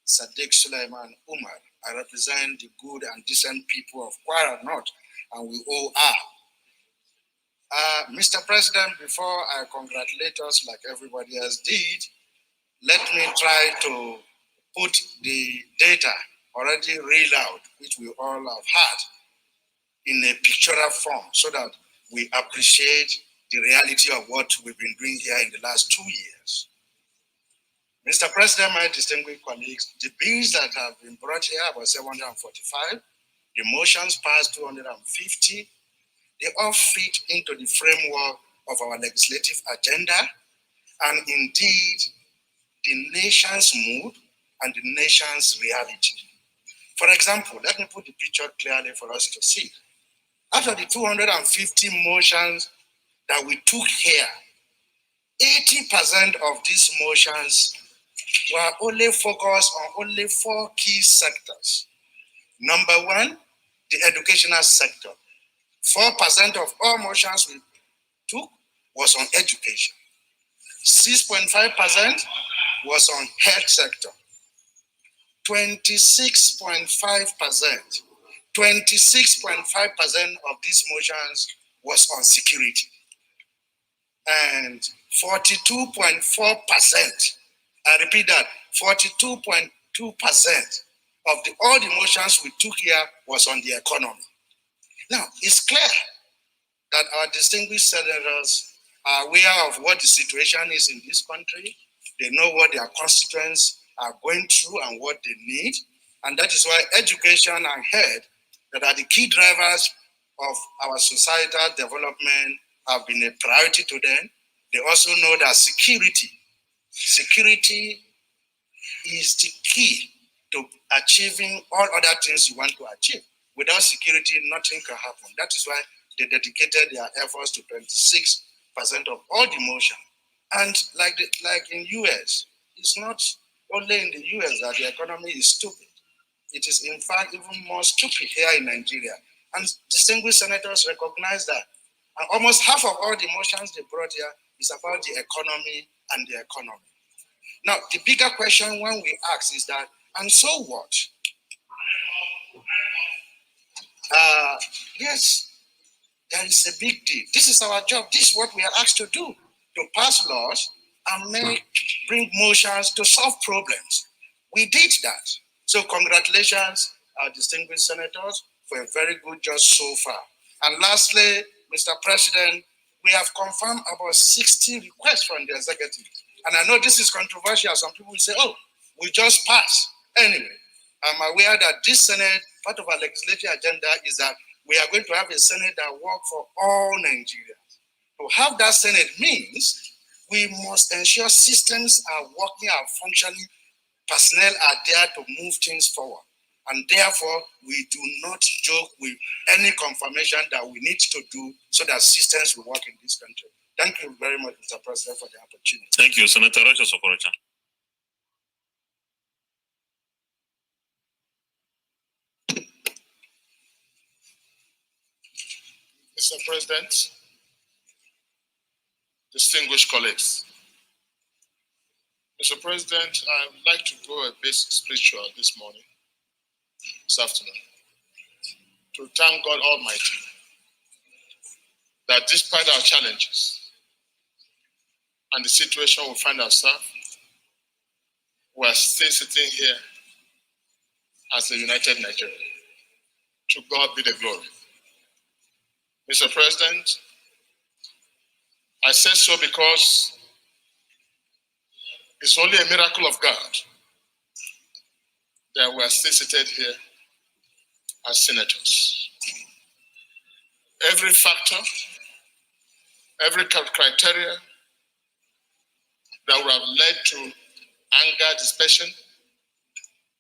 Sadiq Suleiman Umar. I represent the good and decent people of Kwara North, and we all are. Mr. President, before I congratulate us like everybody else did, let me try to put the data already read out, which we all have had, in a pictorial form so that we appreciate the reality of what we've been doing here in the last 2 years. Mr. President, my distinguished colleagues, the bills that have been brought here about 745, the motions passed 250, they all fit into the framework of our legislative agenda and indeed the nation's mood and the nation's reality. For example, let me put the picture clearly for us to see. After the 250 motions that we took here, 80% of these motions were only focused on only 4 key sectors. Number one, the educational sector. 4% of all motions we took was on education. 6.5% was on health sector. 26.5% of these motions was on security. And 42.4%, I repeat that, 42.2% of all the motions we took here was on the economy. Now, it's clear that our distinguished senators are aware of what the situation is in this country. They know what their constituents are going through and what they need. And that is why education and health, that are the key drivers of our societal development, have been a priority to them. They also know that security is the key to achieving all other things you want to achieve. Without security, nothing can happen. That is why they dedicated their efforts to 26% of all the motion. And like in US, it's not only in the US that the economy is stupid. It is in fact even more stupid here in Nigeria. And distinguished senators recognize that. And almost half of all the motions they brought here is about the economy and the economy. Now, the bigger question when we ask is that, and so what? Yes, there is a big deal. This is our job. This is what we are asked to do, to pass laws and bring motions to solve problems. We did that. So congratulations, our distinguished senators, for a very good job so far. And lastly, Mr. President, we have confirmed about 60 requests from the executive. And I know this is controversial. Some people will say, oh, we just passed. Anyway, I'm aware that this Senate, part of our legislative agenda is that we are going to have a Senate that works for all Nigerians. To have that Senate means we must ensure systems are working, are functioning, personnel are there to move things forward. And therefore, we do not joke with any confirmation that we need to do so that systems will work in this country. Thank you very much, Mr. President, for the opportunity.
Thank you, Senator Rocha Sokorocha.
Mr. President, distinguished colleagues. Mr. President, I would like to go a bit spiritual this morning, this afternoon, to thank God Almighty that despite our challenges and the situation we find ourselves, we are still sitting here as a united Nigeria. To God be the glory. Mr. President, I say so because it's only a miracle of God that we are still seated here as senators. Every factor, every criteria that would have led to anger, dispersion,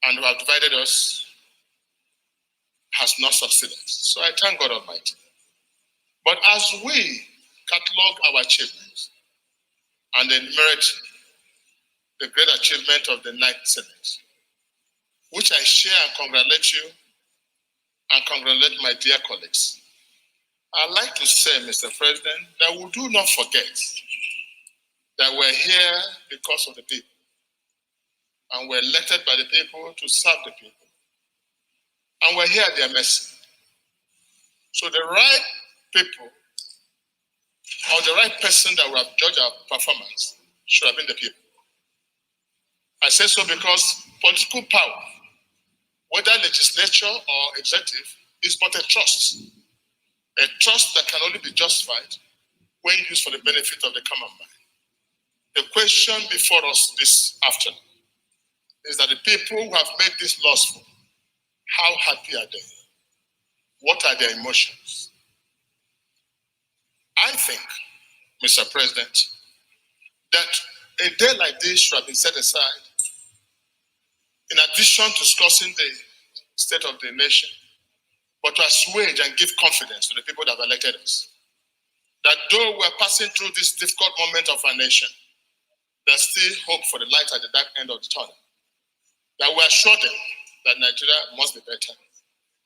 and would have divided us has not succeeded. So I thank God Almighty. But as we catalog our achievements and enumerate the great achievement of the Ninth Senate, which I share and congratulate you and congratulate my dear colleagues, I'd like to say, Mr. President, that we do not forget that we're here because of the people, and we're elected by the people to serve the people, and we're here at their mercy. So the right people or the right person that will have judged our performance should have been the people. I say so because political power, whether legislature or executive, is but a trust that can only be justified when used for the benefit of the common man. The question before us this afternoon is that the people who have made these laws for, how happy are they? What are their emotions? I think, Mr. President, that a day like this should have been set aside in addition to discussing the state of the nation, but to assuage and give confidence to the people that have elected us. That though we're passing through this difficult moment of our nation, there's still hope for the light at the dark end of the tunnel. That we assure them that Nigeria must be better,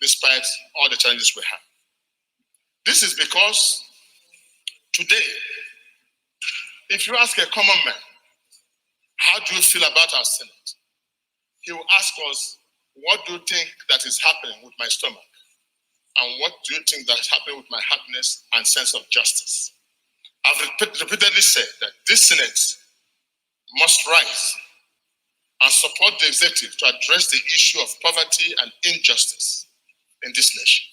despite all the challenges we have. This is because today, if you ask a common man, how do you feel about our Senate? He will ask us, what do you think that is happening with my stomach? And what do you think that is happening with my happiness and sense of justice? I've repeatedly said that this Senate must rise and support the executive to address the issue of poverty and injustice in this nation.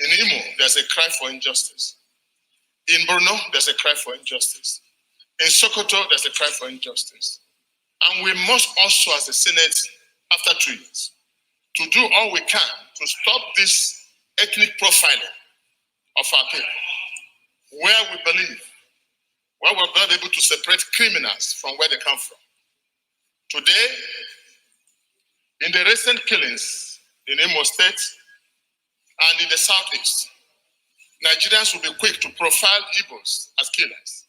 In Imo, there's a cry for injustice. In Barrow, there's a cry for injustice. In Sokoto, there's a cry for injustice. And we must also, as a Senate, after 2 years, to do all we can to stop this ethnic profiling of our people, where we believe, where we're not able to separate criminals from where they come from. Today, in the recent killings in Imo State and in the Southeast, Nigerians will be quick to profile Igbos as killers,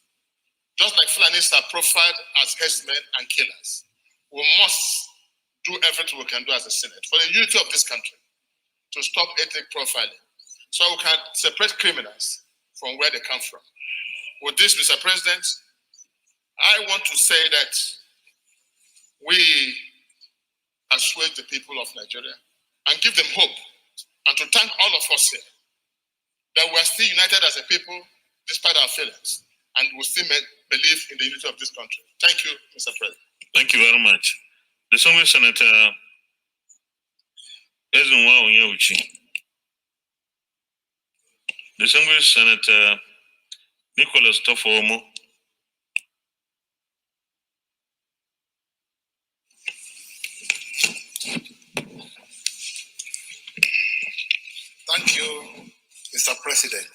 just like Fulanis are profiled as herdsmen and killers. We must do everything we can do as a Senate for the unity of this country to stop ethnic profiling, so we can separate criminals from where they come from. With this, Mr. President, I want to say that we assuage the people of Nigeria and give them hope, and to thank all of us here that we are still united as a people despite our failings, and we still believe in the unity of this country. Thank you, Mr. President.
Thank you very much. Distinguished Senator Ezinwa Onyewuchi. Distinguished Senator Nicholas Tofomo.
Thank you, Mr. President.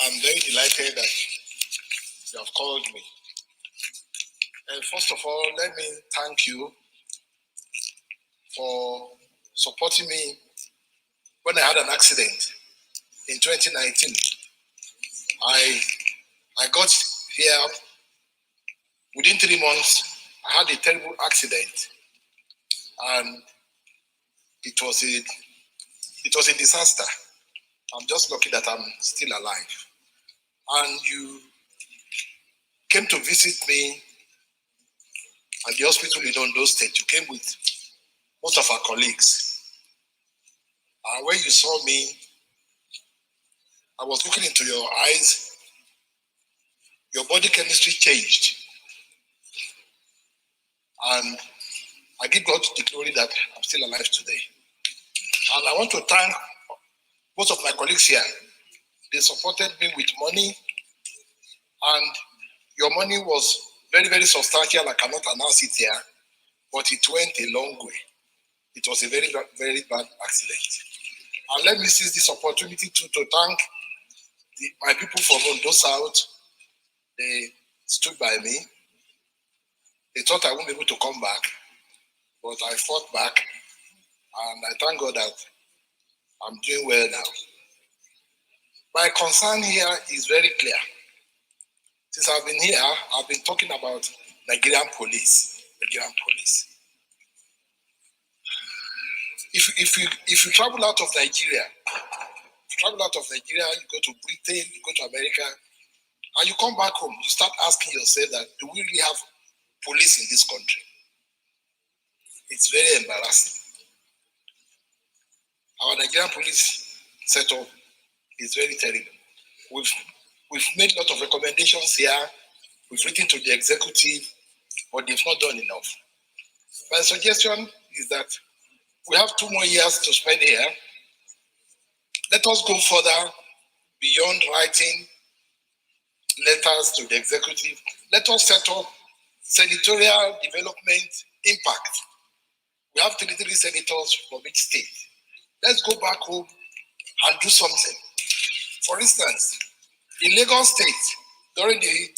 I'm very delighted that you have called me. And first of all, let me thank you for supporting me when I had an accident in 2019. I got here within 3 months. I had a terrible accident, and it was a disaster. I'm just lucky that I'm still alive. And you came to visit me at the hospital in Ondo State. You came with most of our colleagues. And when you saw me, I was looking into your eyes. Your body chemistry changed. And I give God the glory that I'm still alive today. And I want to thank most of my colleagues here. They supported me with money, and your money was very, very substantial. I cannot announce it here, but it went a long way. It was a very, very bad accident. And let me seize this opportunity to thank my people from Ondo South, the stood by me. They thought I wouldn't be able to come back, but I fought back, and I thank God that I'm doing well now. My concern here is very clear. Since I've been here, I've been talking about Nigerian police. If you travel out of Nigeria, you go to Britain, you go to America, and you come back home, you start asking yourself that, do we really have police in this country? It's very embarrassing. Our Nigerian police setup is very terrible. We've made a lot of recommendations here. We've written to the executive, but they've not done enough. My suggestion is that we have 2 more years to spend here. Let us go further beyond writing letters to the executive. Let us set up senatorial development impact. We have 33 senators from each state. Let's go back home and do something. For instance, in Lagos State, during the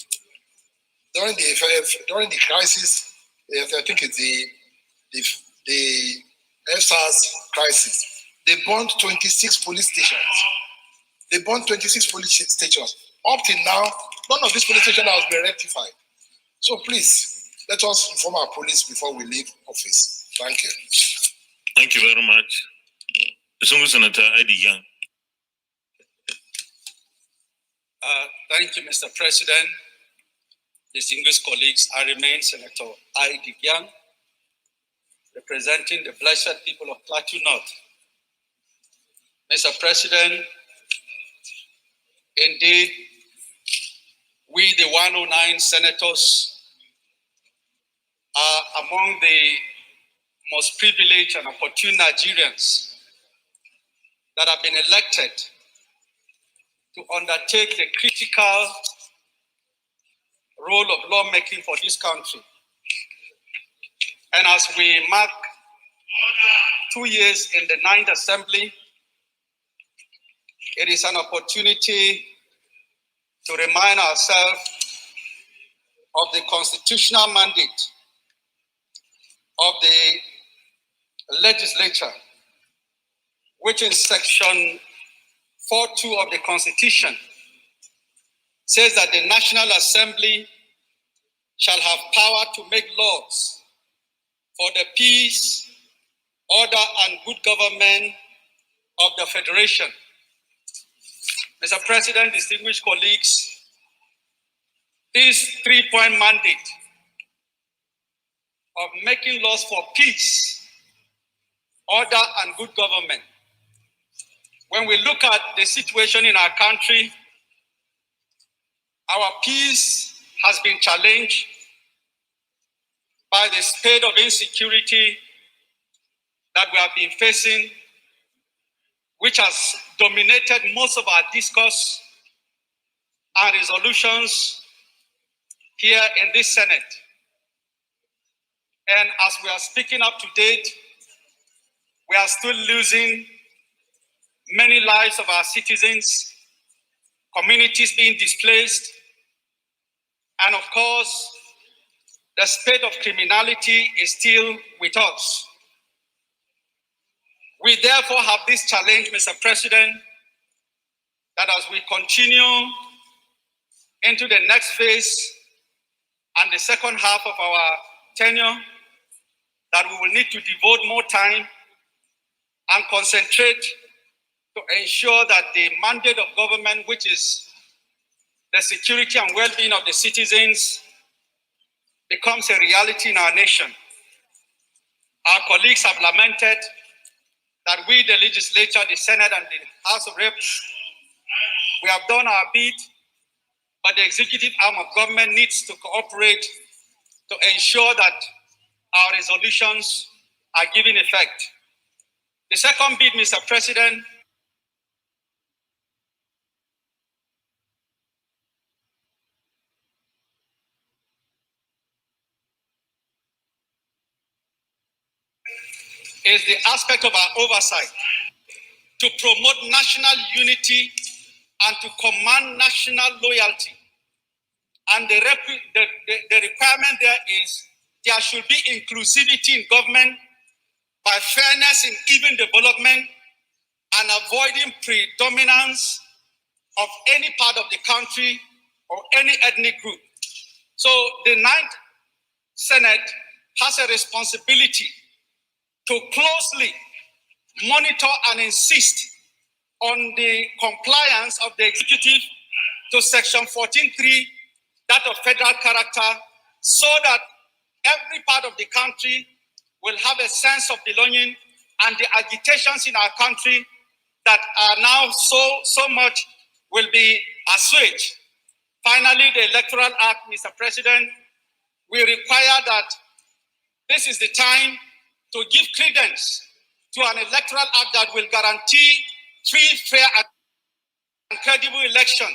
crisis, I think it's the FSARS crisis, they burned 26 police stations. Up till now, none of these police stations has been rectified. So please, let us inform our police before we leave office. Thank you.
Thank you very much. Senator Adi Young.
Thank you, Mr. President. Distinguished colleagues, I remain Senator Adi Young, representing the blessed people of Plateau North. Mr. President, indeed, we, the 109 senators, are among the most privileged and opportune Nigerians that have been elected to undertake the critical role of lawmaking for this country. And as we mark 2 years in the 9th Assembly, it is an opportunity to remind ourselves of the constitutional mandate of the legislature, which in section 4.2 of the Constitution says that the National Assembly shall have power to make laws for the peace, order, and good government of the Federation. Mr. President, distinguished colleagues, this 3-point mandate of making laws for peace, order, and good government, when we look at the situation in our country, our peace has been challenged by the spate of insecurity that we have been facing, which has dominated most of our discourse and resolutions here in this Senate. And as we are speaking up to date, we are still losing many lives of our citizens, communities being displaced, and of course, the spate of criminality is still with us. We therefore have this challenge, Mr. President, that as we continue into the next phase and the second half of our tenure, that we will need to devote more time and concentrate to ensure that the mandate of government, which is the security and well-being of the citizens, becomes a reality in our nation. Our colleagues have lamented that we, the legislature, the Senate, and the House of Reps, we have done our bit, but the executive arm of government needs to cooperate to ensure that our resolutions are given effect. The second bit, Mr. President, is the aspect of our oversight to promote national unity and to command national loyalty And the requirement there is there should be inclusivity in government by fairness in even development and avoiding predominance of any part of the country or any ethnic group. So the Ninth Senate has a responsibility to closely monitor and insist on the compliance of the executive to Section 14.3, that of federal character, so that every part of the country will have a sense of belonging, and the agitations in our country that are now so much will be assuaged. Finally, the Electoral Act, Mr. President, we require that this is the time to give credence to an electoral act that will guarantee free, fair, and credible election.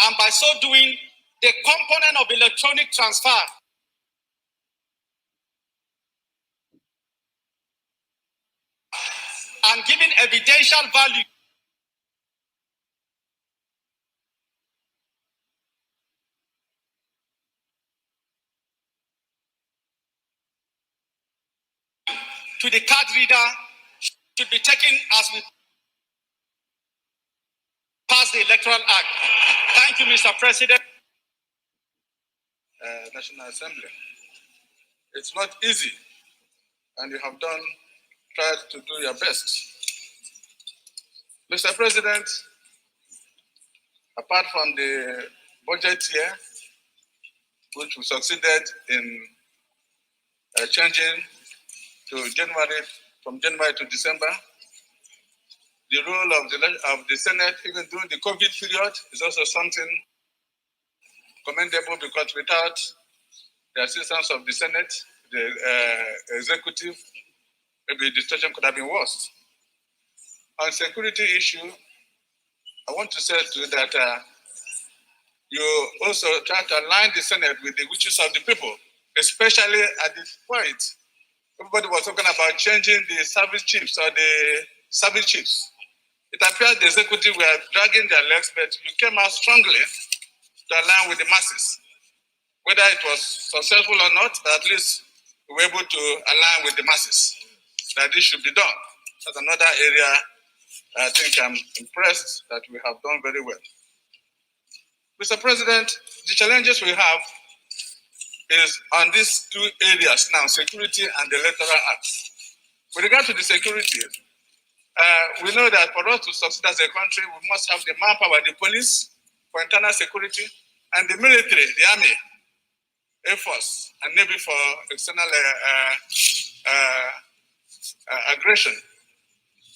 And by so doing, the component of electronic transfer and giving evidential value to the card reader should be taken as we pass the Electoral Act. Thank you, Mr. President.
National Assembly. It's not easy, and you have tried to do your best. Mr. President, apart from the budget year, which we succeeded in changing to January, from January to December, the role of the Senate, even during the COVID period, is also something commendable, because without the assistance of the Senate, the executive, maybe the situation could have been worse. On security issue, I want to say to you that you also try to align the Senate with the wishes of the people, especially at this point. Everybody was talking about changing the service chiefs or the service chiefs. It appears the executive were dragging their legs, but you came out strongly to align with the masses. Whether it was successful or not, at least we were able to align with the masses that this should be done. That's another area I think I'm impressed that we have done very well. Mr. President, the challenges we have is on these two areas now, security and the Electoral Act. With regard to the security, we know that for us to succeed as a country, we must have the manpower, the police for internal security, and the military, the army, Air Force, and Navy for external aggression.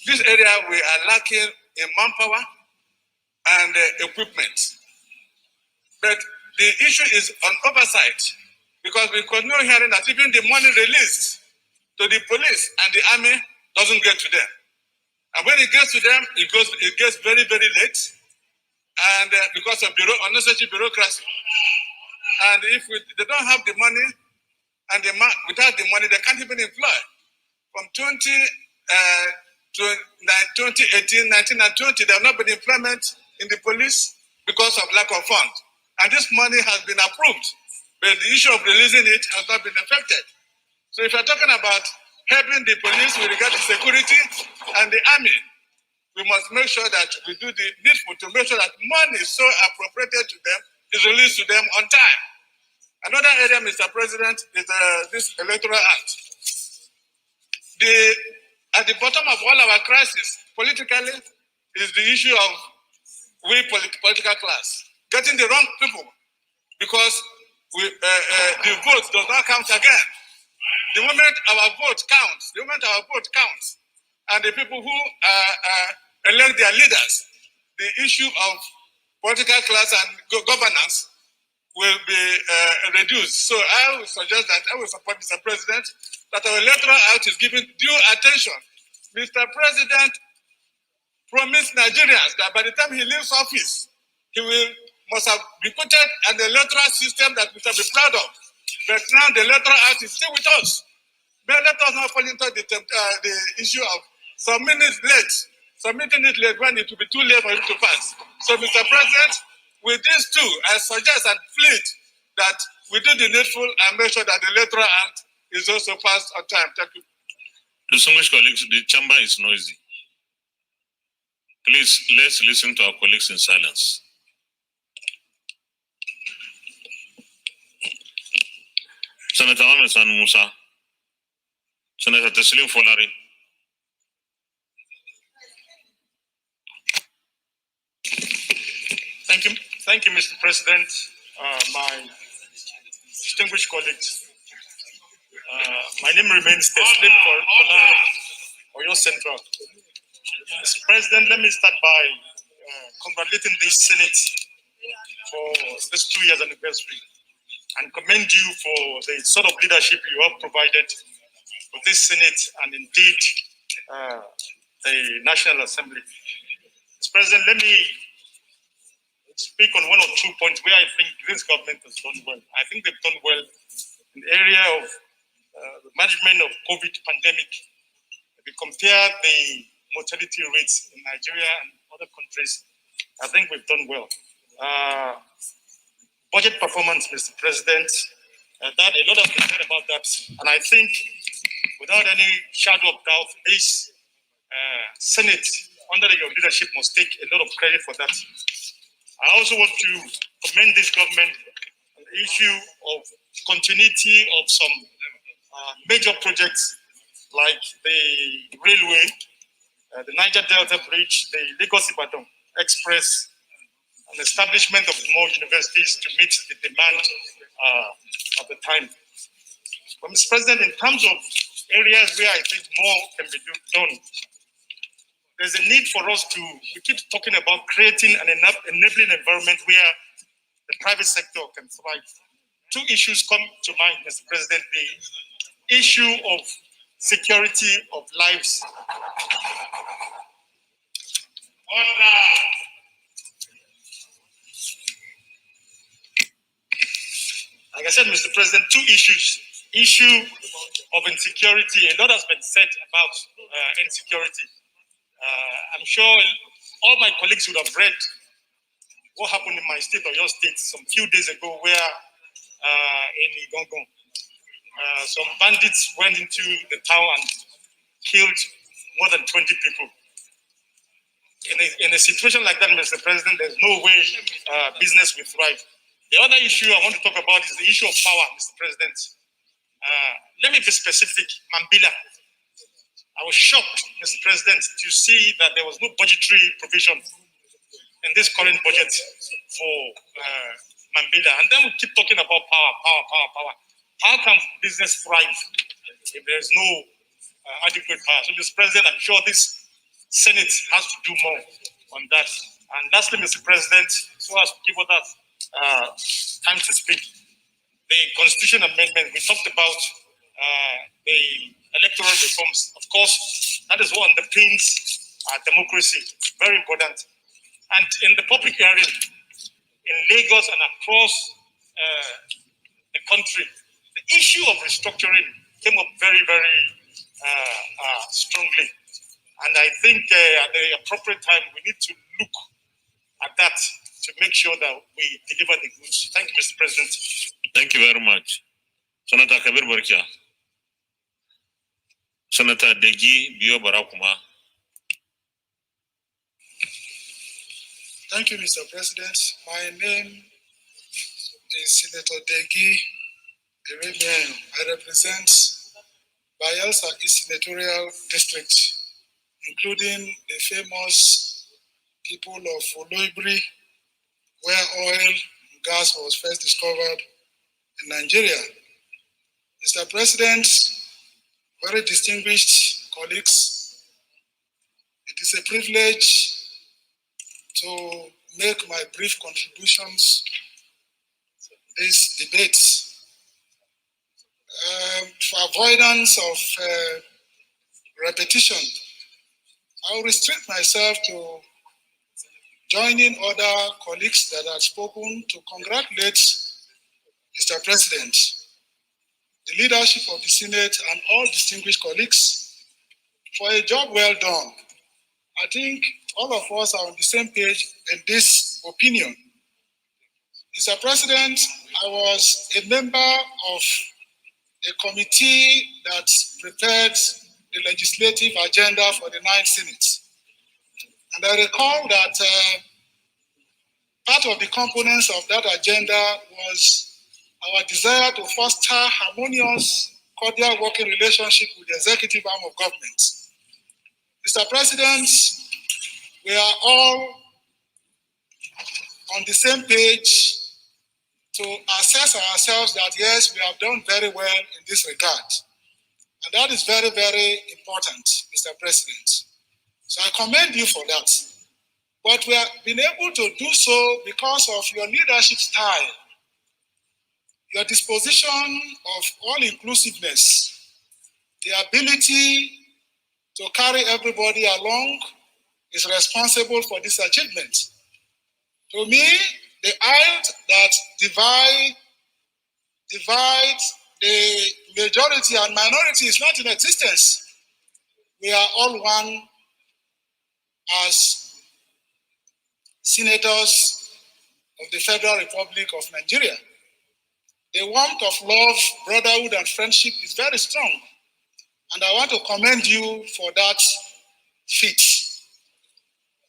This area we are lacking in manpower and equipment. But the issue is on oversight, because we continue hearing that even the money released to the police and the army doesn't get to them. And when it gets to them, it gets very, very late, and because of unnecessary bureaucracy. And if they don't have the money, and without the money, they can't even employ. From 2018, 19, and 20, there have not been employment in the police because of lack of funds. And this money has been approved, but the issue of releasing it has not been effected. So if you're talking about helping the police with regard to security and the army, we must make sure that we do the needful to make sure that money so appropriated to them is released to them on time. Another area, Mr. President, is this Electoral Act. At the bottom of all our crisis, politically, is the issue of we political class getting the wrong people, because the vote does not count again. The moment our vote counts, and the people who elect their leaders, the issue of political class and governance will be reduced. So I would suggest that I will support Mr. President that our Electoral Act is given due attention. Mr. President promised Nigerians that by the time he leaves office, he must have recruited an electoral system that we shall be proud of. But now the Electoral Act is still with us. But let us not fall into the issue of submitting it late when it will be too late for him to pass. So, Mr. President, with these two, I suggest and plead
that we do the needful and make sure that the Electoral Act is also passed on time. Thank you.
Distinguished colleagues, the chamber is noisy. Please, let's listen to our colleagues in silence. Senator Ahmed San Musa, Senator Teslim Folari.
Thank you, Mr. President. My distinguished colleagues, my name remains Teslim Folari, Oyo Central. Mr. President, let me start by congratulating the Senate for this 2 years anniversary and commend you for the sort of leadership you have provided for this Senate and indeed the National Assembly. Mr. President, let me speak on one or 2 points where I think this government has done well. I think they've done well in the area of the management of COVID pandemic. If we compare the mortality rates in Nigeria and other countries, I think we've done well. Budget performance, Mr. President, that a lot has been said about that. And I think without any shadow of doubt, this Senate under your leadership must take a lot of credit for that. I also want to commend this government on the issue of continuity of some major projects like the railway, the Niger Delta Bridge, the Lagos-Ibadan Express, and establishment of more universities to meet the demand of the time. But Mr. President, in terms of areas where I think more can be done, there's a need for us to, we keep talking about creating an enabling environment where the private sector can thrive. 2 issues come to mind, Mr. President. The issue of security of lives. Like I said, Mr. President, 2 issues. Issue of insecurity. A lot has been said about insecurity. I'm sure all my colleagues would have read what happened in my state or your state some few days ago where in Igongon, some bandits went into the town and killed more than 20 people. In a situation like that, Mr. President, there's no way business will thrive. The other issue I want to talk about is the issue of power, Mr. President. Let me be specific, Mambila. I was shocked, Mr. President, to see that there was no budgetary provision in this current budget for Mambila. And then we keep talking about power. How can business thrive if there's no adequate power? So, Mr. President, I'm sure this Senate has to do more on that. And lastly, Mr. President, so as to give us time to speak, the Constitution Amendment, we talked about the electoral reforms. Of course, that is what underpins democracy. Very important. And in the public hearing in Lagos and across the country, the issue of restructuring came up very, very strongly. And I think at the appropriate time, we need to look at that to make sure that we deliver the goods. Thank you, Mr. President.
Thank you very much. Senator Kabir Barkia. Senator Degi Bio Barakuma.
Thank you, Mr. President. My name is Senator Degi Iremian. I represent Bayelsa East Senatorial District, including the famous people of Oloibri, where oil and gas was first discovered in Nigeria. Mr. President, very distinguished colleagues, it is a privilege to make my brief contributions to this debate. For avoidance of repetition, I will restrict myself to joining other colleagues that have spoken to congratulate Mr. President, the leadership of the Senate, and all distinguished colleagues for a job well done. I think all of us are on the same page in this opinion. Mr. President, I was a member of a committee that prepared the legislative agenda for the 9th Senate. And I recall that part of the components of that agenda was our desire to foster harmonious, cordial working relationship with the executive arm of government. Mr. President, we are all on the same page to assess ourselves that yes, we have done very well in this regard. And that is very, very important, Mr. President. So I commend you for that. But we have been able to do so because of your leadership style, your disposition of all-inclusiveness, the ability to carry everybody along is responsible for this achievement. To me, the aisle that divides the majority and minority is not in existence. We are all one as senators of the Federal Republic of Nigeria. The warmth of love, brotherhood, and friendship is very strong. And I want to commend you for that feat.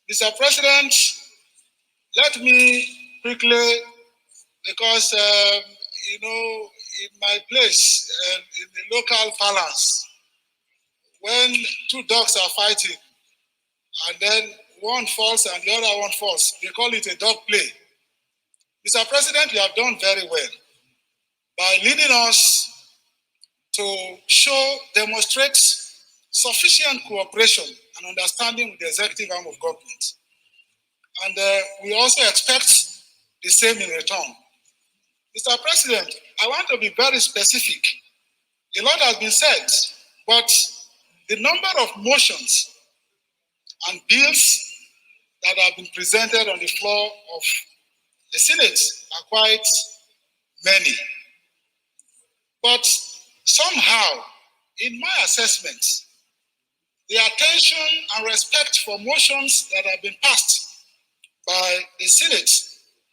Mr. President, let me quickly, because, in my place, in the local parlance, when two dogs are fighting, and then one falls and the other one falls, they call it a dog play. Mr. President, you have done very well by leading us to demonstrate sufficient cooperation and understanding with the executive arm of government. And we also expect the same in return. Mr. President, I want to be very specific. A lot has been said, but the number of motions and bills that have been presented on the floor of the Senate are quite many. But somehow, in my assessment, the attention and respect for motions that have been passed by the Senate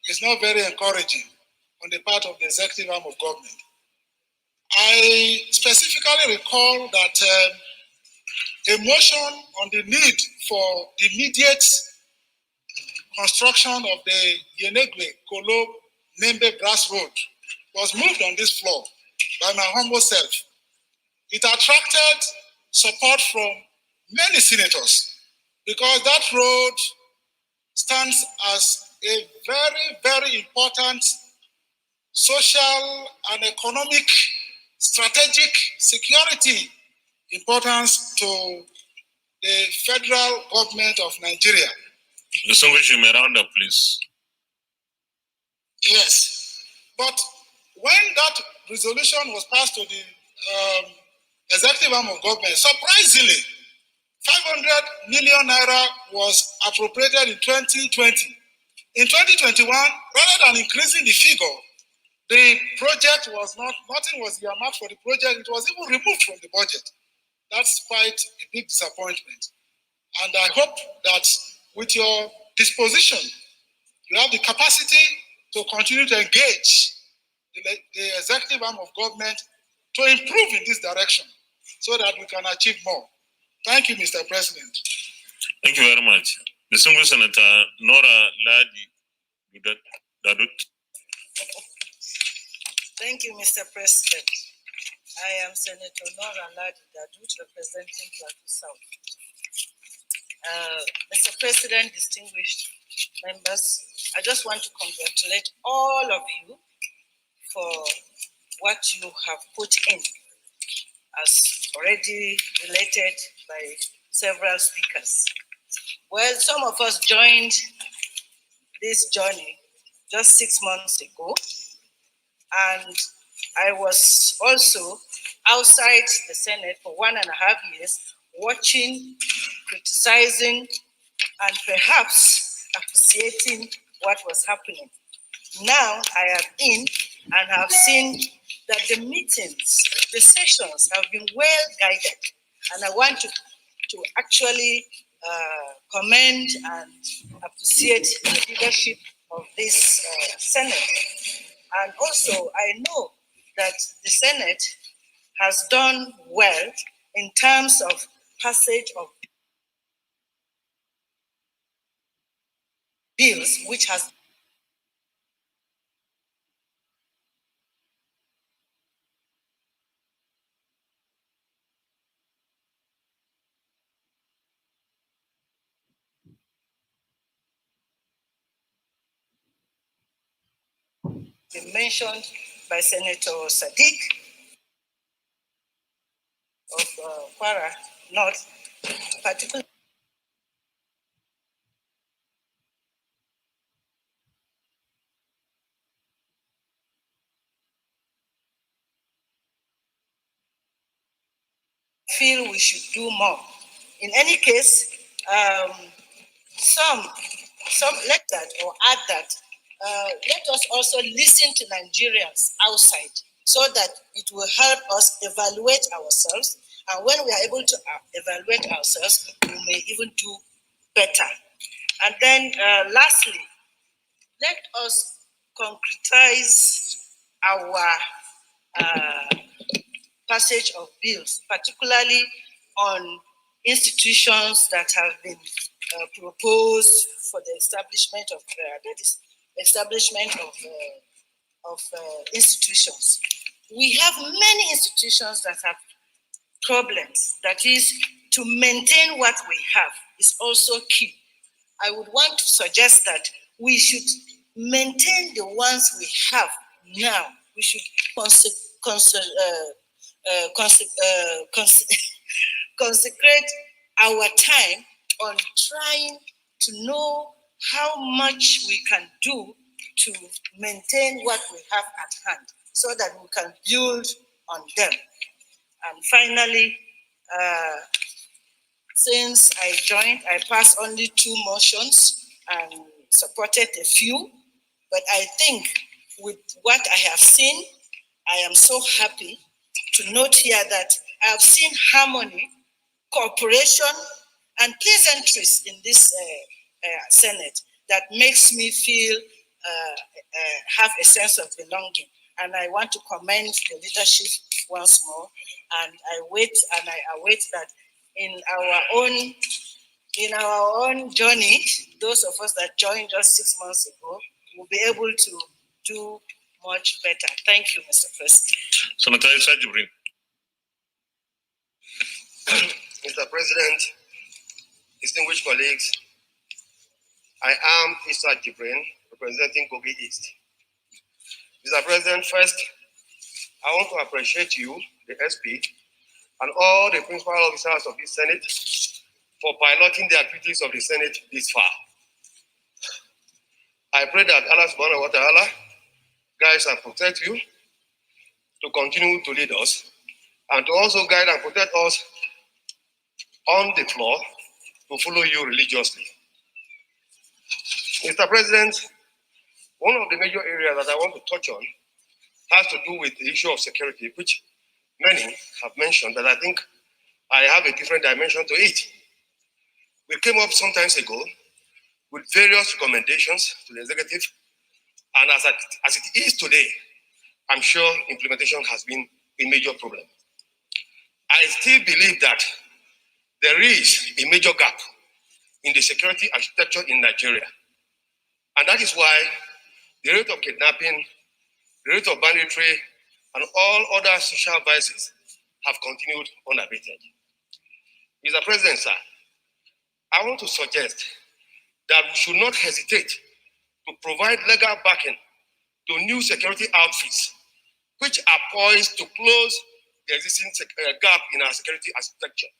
is not very encouraging on the part of the executive arm of government. I specifically recall that a motion on the need for the immediate construction of the Yenegwe Kolo Nembe Brass Road was moved on this floor by my humble self. It attracted support from many senators because that road stands as a very, very important social and economic strategic security importance to the federal government of Nigeria.
Distinguished, you may round up, please.
Yes, but when that resolution was passed to the executive arm of government, surprisingly, 500 million naira was appropriated in 2020. In 2021, rather than increasing the figure, the project was nothing was earmarked for the project. It was even removed from the budget. That's quite a big disappointment. And I hope that with your disposition, you have the capacity to continue to engage the executive arm of government to improve in this direction so that we can achieve more. Thank you, Mr. President.
Thank you very much. Distinguished Senator Nora Ladi Dadut.
Thank you, Mr. President. I am Senator Nora Ladi Dadut, representing Plateau South. Mr. President, distinguished members, I just want to congratulate all of you for what you have put in, as already related by several speakers. Well, some of us joined this journey just 6 months ago, and I was also outside the Senate for 1.5 years, watching, criticizing, and perhaps appreciating what was happening. Now I am in and have seen that the meetings, the sessions have been well guided. And I want to actually commend and appreciate the leadership of this Senate. And also, I know that the Senate has done well in terms of passage of bills, which has been mentioned by Senator Sadiq of Kwara North, particularly feel we should do more. In any case, some let that or add that. Let us also listen to Nigerians outside so that it will help us evaluate ourselves. And when we are able to evaluate ourselves, we may even do better. And then lastly, let us concretize our passage of bills, particularly on institutions that have been proposed for the establishment of institutions. We have many institutions that have problems. That is, to maintain what we have is also key. I would want to suggest that we should maintain the ones we have now. We should consecrate our time on trying to know how much we can do to maintain what we have at hand so that we can build on them. And finally, since I joined, I passed only 2 motions and supported a few, but I think with what I have seen, I am so happy to note here that I have seen harmony, cooperation, and pleasantries in this Senate that makes me feel have a sense of belonging. And I want to commend the leadership once more. And I await that in our own journey, those of us that joined us 6 months ago will be able to do much better. Thank you, Mr. President.
Senator Isa Jibrin.
Mr. President, distinguished colleagues, I am Isa Jibrin, representing Kogi East. Mr. President, first, I want to appreciate you, the SP, and all the principal officers of this Senate for piloting the activities of the Senate this far. I pray that Allah subhanahu wa ta'ala guides and protect you to continue to lead us and to also guide and protect us on the floor to follow you religiously. Mr. President, one of the major areas that I want to touch on has to do with the issue of security, which many have mentioned, but I think I have a different dimension to it. We came up some time ago with various recommendations to the executive, and as it is today, I'm sure implementation has been a major problem. I still believe that there is a major gap in the security architecture in Nigeria. And that is why the rate of kidnapping, the rate of banditry, and all other social vices have continued unabated. Mr. President, sir, I want to suggest that we should not hesitate to provide legal backing to new security outfits which are poised to close the existing gap in our security architecture.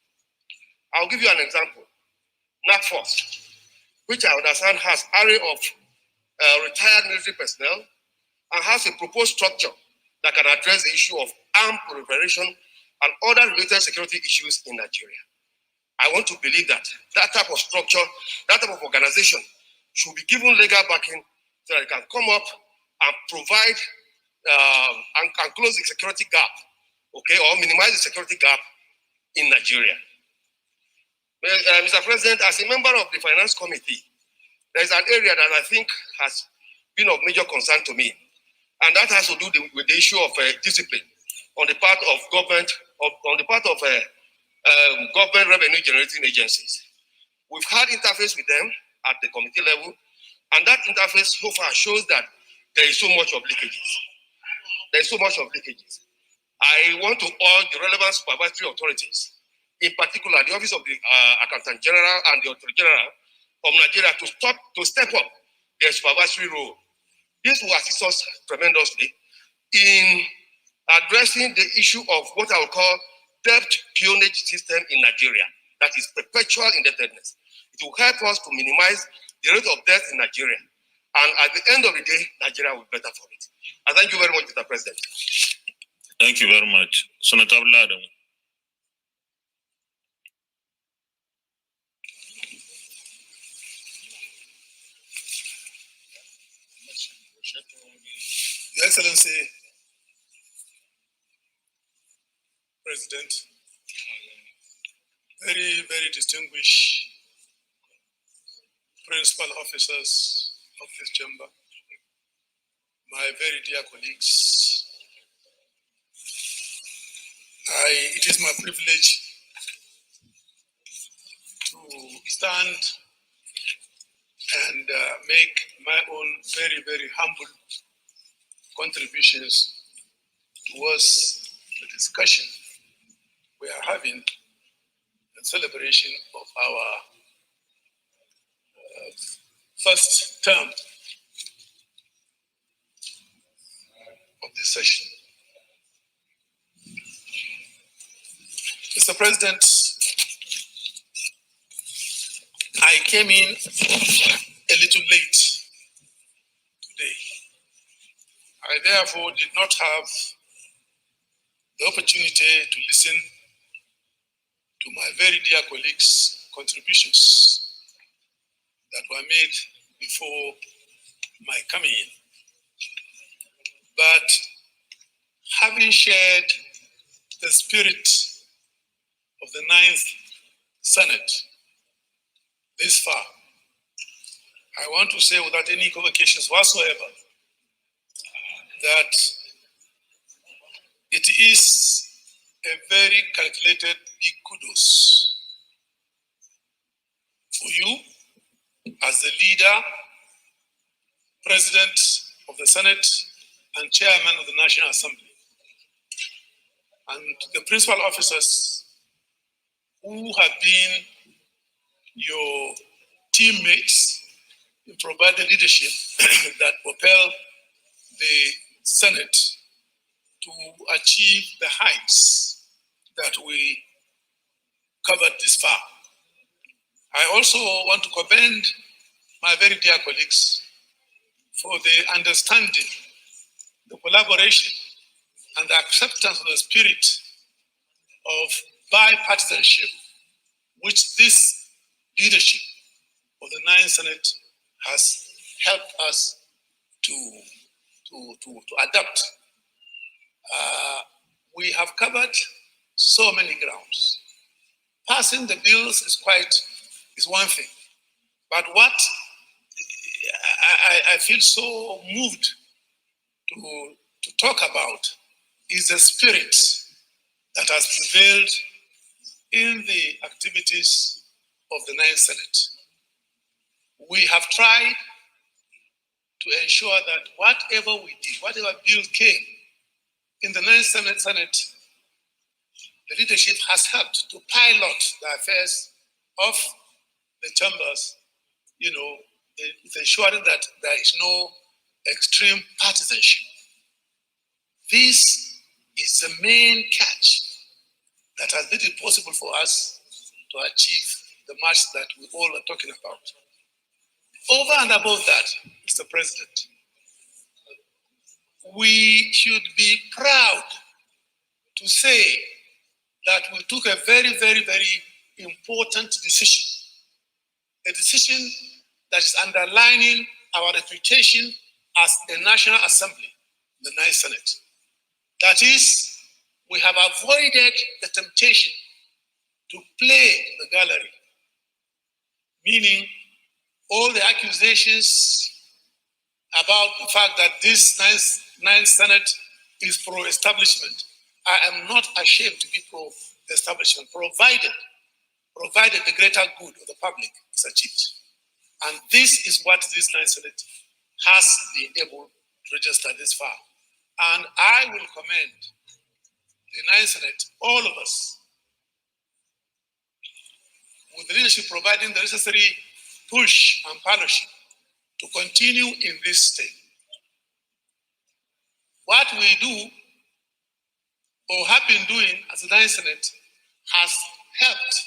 I'll give you an example. NACFOS, which I understand has an array of retired military personnel and has a proposed structure that can address the issue of armed proliferation and other related security issues in Nigeria. I want to believe that that type of structure, that type of organization should be given legal backing so that it can come up and provide and close the security gap, okay, or minimize the security gap in Nigeria. Mr. President, as a member of the Finance Committee, there is an area that I think has been of major concern to me, And that has to do with the issue of discipline on the part of government, on the part of government revenue generating agencies. We've had interface with them at the committee level, and that interface so far shows that there is so much of leakages. There is so much of leakages. I want to urge the relevant supervisory authorities, in particular the Office of the Accountant General and the Auditor General of Nigeria, to step up their supervisory role. This will assist us tremendously in addressing the issue of what I will call debt peonage system in Nigeria, that is perpetual indebtedness. It will help us to minimize the rate of debt in Nigeria. And at the end of the day, Nigeria will be better for it. I thank you very much, Mr. President.
Thank you very much. Senator Bladam.
Your Excellency, President, very, very distinguished principal officers of this chamber, my very dear colleagues, it is my privilege to stand and make my own very, very humble contributions towards the discussion we are having in celebration of our first term of this session. Mr. President, I came in a little late today. I therefore did not have the opportunity to listen to my very dear colleagues' contributions that were made before my coming in. But having shared the spirit of the 9th Senate this far, I want to say without any equivocations whatsoever that it is a very calculated big kudos for you as the leader, President of the Senate, and Chairman of the National Assembly, and the principal officers who have been your teammates in providing leadership that propel the Senate to achieve the heights that we covered this far. I also want to commend my very dear colleagues for the understanding, the collaboration, and the acceptance of the spirit of bipartisanship, which this leadership of the 9th Senate has helped us to adapt. We have covered so many grounds. Passing the bills is one thing, but what I feel so moved to talk about is the spirit that has prevailed in the activities of the 9th Senate. We have tried to ensure that whatever we did, whatever bill came in the 9th Senate, the leadership has helped to pilot the affairs of the chambers, with ensuring that there is no extreme partisanship. This is the main catch that has made it possible for us to achieve the march that we all are talking about. Over and above that, Mr. President, we should be proud to say that we took a very, very, very important decision, a decision that is underlining our reputation as a National Assembly, the 9th Senate. That is, we have avoided the temptation to play the gallery, meaning all the accusations about the fact that this Ninth Senate is pro-establishment. I am not ashamed to be pro-establishment, provided the greater good of the public is achieved. And this is what this Ninth Senate has been able to register this far. And I will commend the Ninth Senate, all of us, with the leadership providing the necessary push and partnership to continue in this state. What we do or have been doing as the Ninth Senate has helped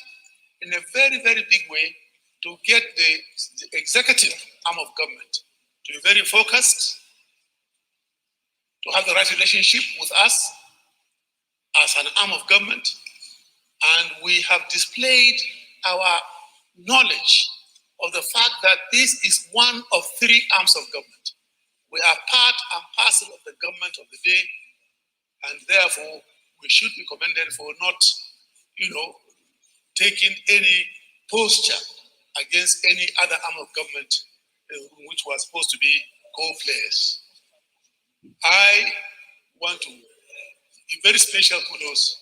in a very, very big way to get the executive arm of government to be very focused, to have the right relationship with us as an arm of government. And we have displayed our knowledge of the fact that this is one of three arms of government. We are part and parcel of the government of the day, and therefore we should be commended for not, taking any posture against any other arm of government which was supposed to be co-players. I want to give very special kudos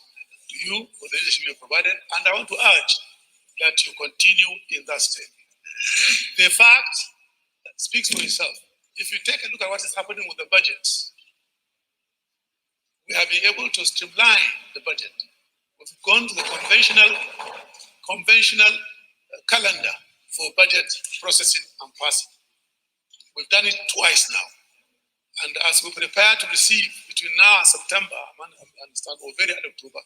to you for the leadership you provided, and I want to urge that you continue in that state. The fact speaks for itself. If you take a look at what is happening with the budgets, we have been able to streamline the budget. We've gone to the conventional calendar for budget processing and passing. We've done it twice now. And as we prepare to receive between now and September, or very early October,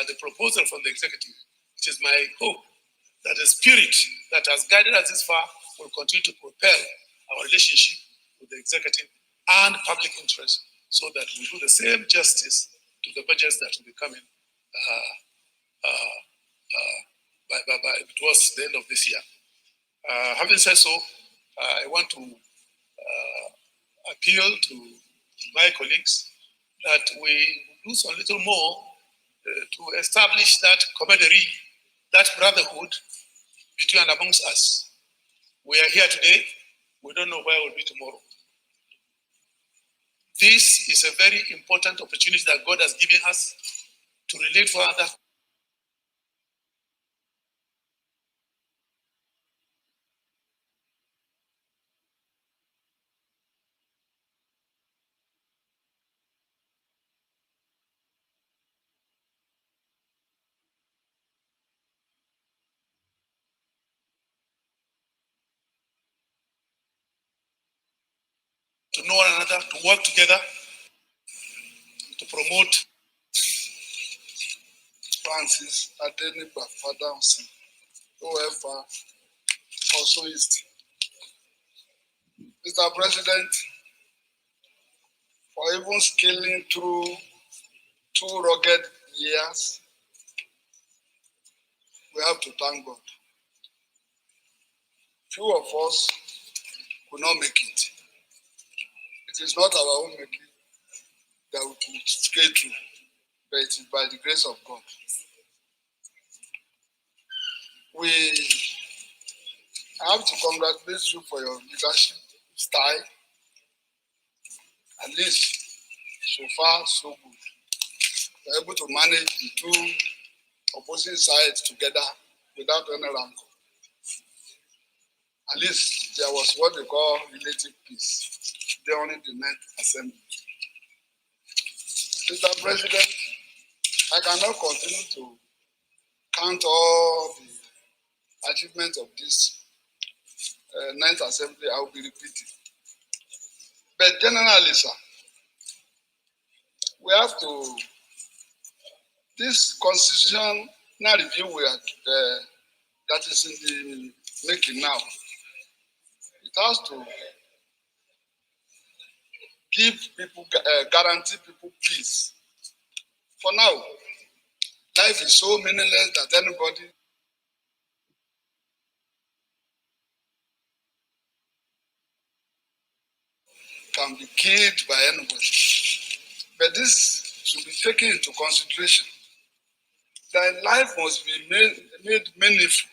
the proposal from the executive, it is my hope that the spirit that has guided us this far will continue to propel our relationship with the executive and public interest, so that we do the same justice to the budgets that will be coming towards the end of this year. Having said so, I want to appeal to my colleagues that we do some little more to establish that camaraderie, that brotherhood between and amongst us. We are here today. We don't know where we'll be tomorrow. This is a very important opportunity that God has given us to relate to others. To know one another, to work together, to promote.
Francis Adenipa Fadamson, whoever also is. Mr. President, for even scaling through 2 rugged years, we have to thank God. Few of us could not make it. It is not our own making that we could scale through, but it is by the grace of God. We have to congratulate you for your leadership style. At least, so far, so good. You're able to manage the two opposing sides together without any rancor. At least there was what they call relative peace during the 9th Assembly. Mr. President, I cannot continue to count all the achievements of this 9th Assembly. I will be repeating. But generally, sir, we have to, this constitutional review we are, that is in the making now, it has to give people, guarantee people peace. For now, life is so meaningless that anybody can be killed by anybody. But this should be taken into consideration. That life must be made meaningful,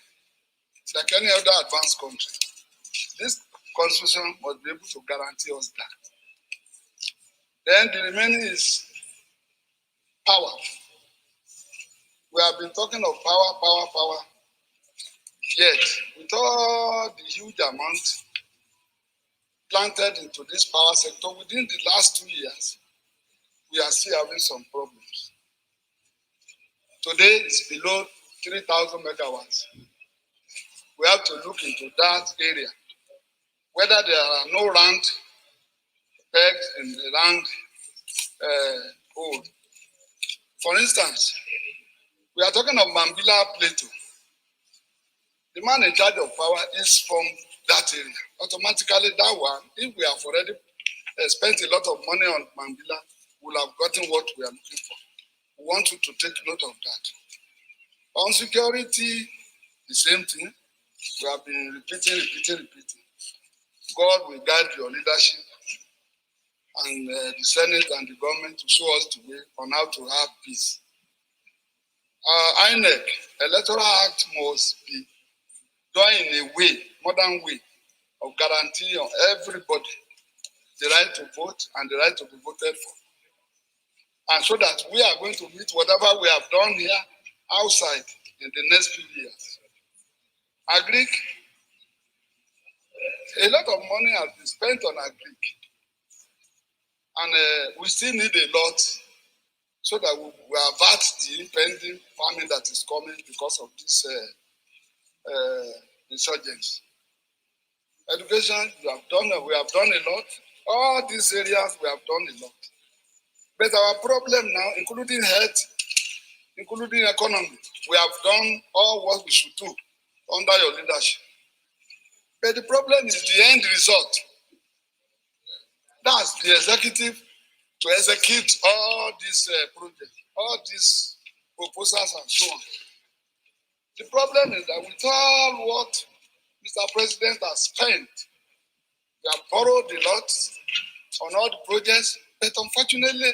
like any other advanced country. This constitution must be able to guarantee us that. Then the remaining is power. We have been talking of power. Yet, with all the huge amount planted into this power sector within the last 2 years, we are still having some problems. Today it's below 3,000 megawatts. We have to look into that area, whether there are no round pegs in the round hole. For instance, we are talking of Mambila Plateau. The man in charge of power is from that area. Automatically, that one, if we have already spent a lot of money on Mambila, we'll have gotten what we are looking for. We want you to take note of that. On security, the same thing. We have been repeating. God will guide your leadership and the Senate and the government to show us the way on how to have peace. INEC, Electoral Act must be done in a way, modern way, of guaranteeing on everybody the right to vote and the right to be voted for. And so that we are going to meet whatever we have done here outside in the next few years. Agric, a lot of money has been spent on agric. And we still need a lot so that we avert the impending famine that is coming because of this insurgency. Education, we have done a lot. All these areas, we have done a lot. But our problem now, including health, including economy, we have done all what we should do under your leadership. But the problem is the end result. That's the executive to execute all these projects, all these proposals and so on. The problem is that with all what Mr. President has spent, we have borrowed a lot on all the projects, but unfortunately,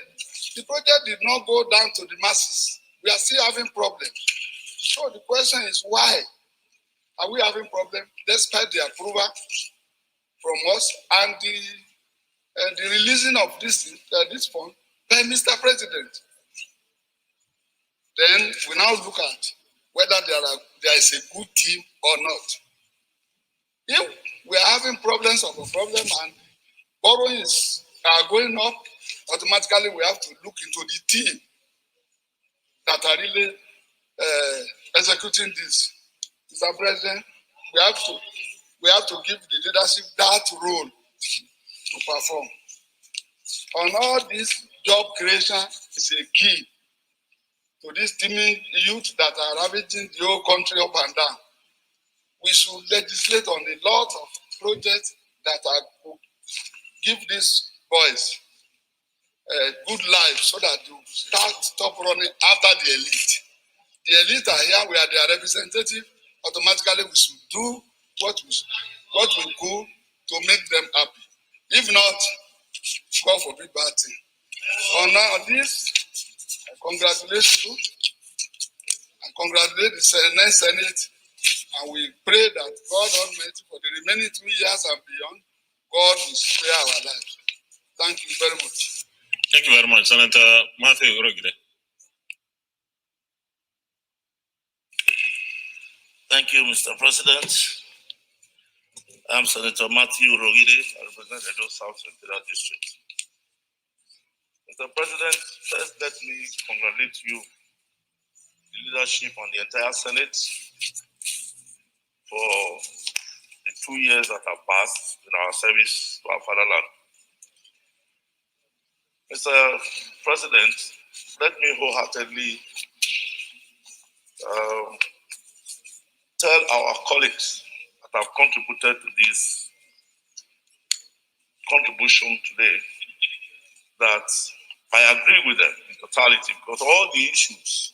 the project did not go down to the masses. We are still having problems. So the question is, why are we having problems despite the approval from us and the releasing of this fund by Mr. President? Then we now look at whether there is a good team or not. If we are having problems of a problem and borrowings are going up, automatically we have to look into the team that are really executing this. Mr. President, we have to give the leadership that role to perform. On all this, job creation is a key to this teeming youth that are ravaging the whole country up and down. We should legislate on a lot of projects that are give these boys a good life so that they stop running after the elite. The elite are here, we are their representative. Automatically, we should do what we could to make them happy. If not, God forbid bad thing. On this, I congratulate you. I congratulate the Senate. And we pray that God Almighty, for the remaining 2 years and beyond, God will spare our lives. Thank you very much.
Thank you very much, Senator Matthew Urogide.
Thank you, Mr. President. I'm Senator Matthew Urogide. I represent the South Central District. Mr. President, first let me congratulate you, the leadership and the entire Senate, for the 2 years that have passed in our service to our fatherland. Mr. President, let me wholeheartedly tell our colleagues that have contributed to this contribution today that I agree with them in totality, because all the issues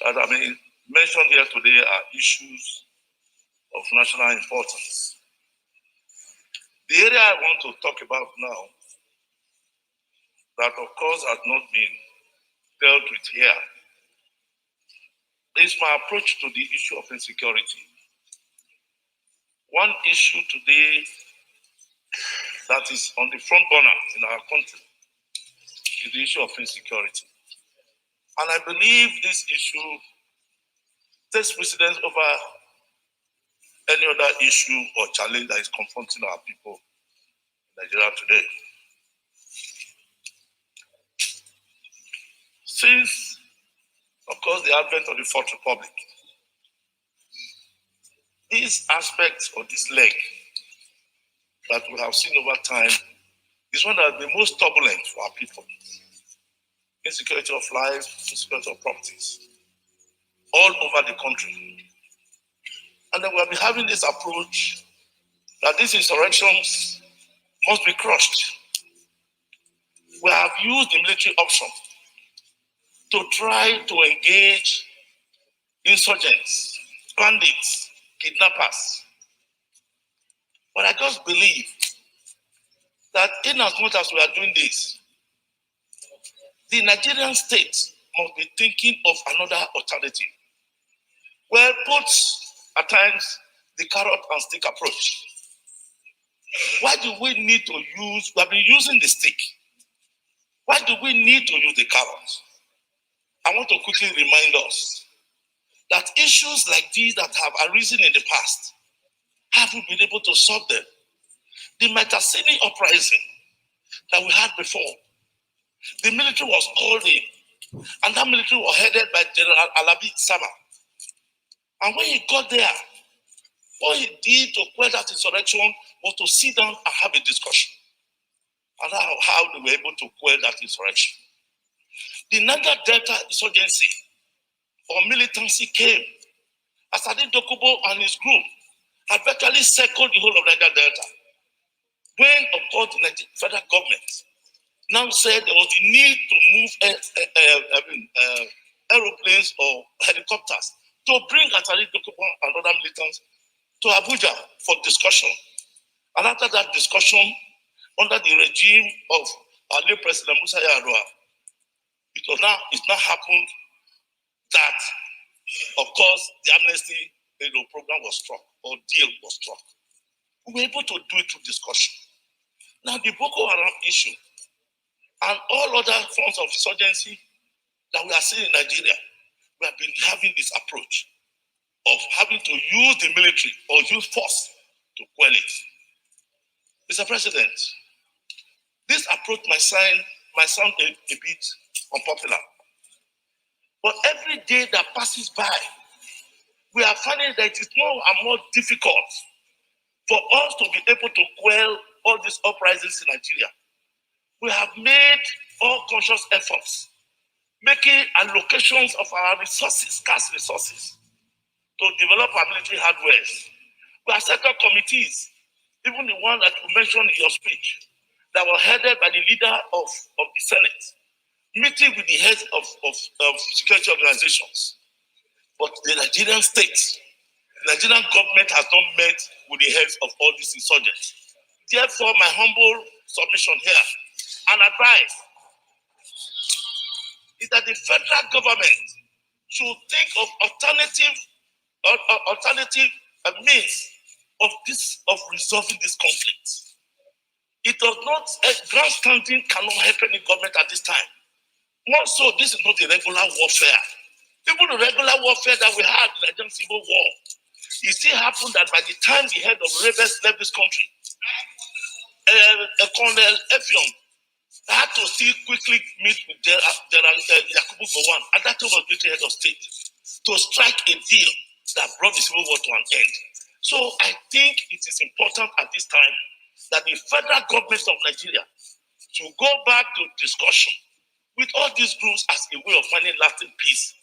that have been mentioned here today are issues of national importance. The area I want to talk about now, that of course has not been dealt with here, is my approach to the issue of insecurity. One issue today that is on the front burner in our country is the issue of insecurity. And I believe this issue takes precedence over any other issue or challenge that is confronting our people in Nigeria today. Since, of course, the advent of the Fourth Republic, this aspect or this leg that we have seen over time is one that is the most turbulent for our people. Insecurity of life, insecurity of properties, all over the country. And then we'll be having this approach that these insurrections must be crushed. We have used the military option to try to engage insurgents, bandits, kidnappers. But I just believe that in as much as we are doing this, the Nigerian state must be thinking of another alternative. Well, put at times the carrot and stick approach. Why do we need to use, we have been using the stick. Why do we need to use the carrot? I want to quickly remind us that issues like these that have arisen in the past, have we been able to solve them? The Matasini uprising that we had before, the military was called in, and that military was headed by General Alabi Sama. And when he got there, what he did to quell that insurrection was to sit down and have a discussion. And how they were able to quell that insurrection. The Niger Delta insurgency or militancy came as Adi Dokubo and his group had virtually circled the whole of Niger Delta. When, of course, the federal government now said there was the need to move aeroplanes or helicopters to bring Adi Dokubo and other militants to Abuja for discussion. And after that discussion, under the regime of our late President Musa Yar'Adua, it's now happened that, of course, the amnesty program was struck, or deal was struck. We were able to do it through discussion. Now, the Boko Haram issue and all other forms of insurgency that we are seeing in Nigeria, we have been having this approach of having to use the military or use force to quell it. Mr. President, this approach might sound a bit unpopular, but every day that passes by, we are finding that it is more and more difficult for us to be able to quell all these uprisings in Nigeria. We have made all conscious efforts, making allocations of our resources, scarce resources, to develop our military hardware. We have set up committees, even the one that you mentioned in your speech, that were headed by the leader of the Senate, meeting with the heads of security organizations. But the Nigerian state, the Nigerian government has not met with the heads of all these insurgents. Therefore, my humble submission here and advice is that the federal government should think of alternative means of resolving this conflict. It does not, grandstanding cannot help any government at this time. More so, this is not a regular warfare. Even the regular warfare that we had in the Nigerian Civil War, it still happened that by the time the head of rebels left this country, Colonel Effiong had to still quickly meet with General Yakubu Gowon, and that was military head of state, to strike a deal that brought the Civil War to an end. So I think it is important at this time that the federal government of Nigeria should go back to discussion with all these groups as a way of finding lasting peace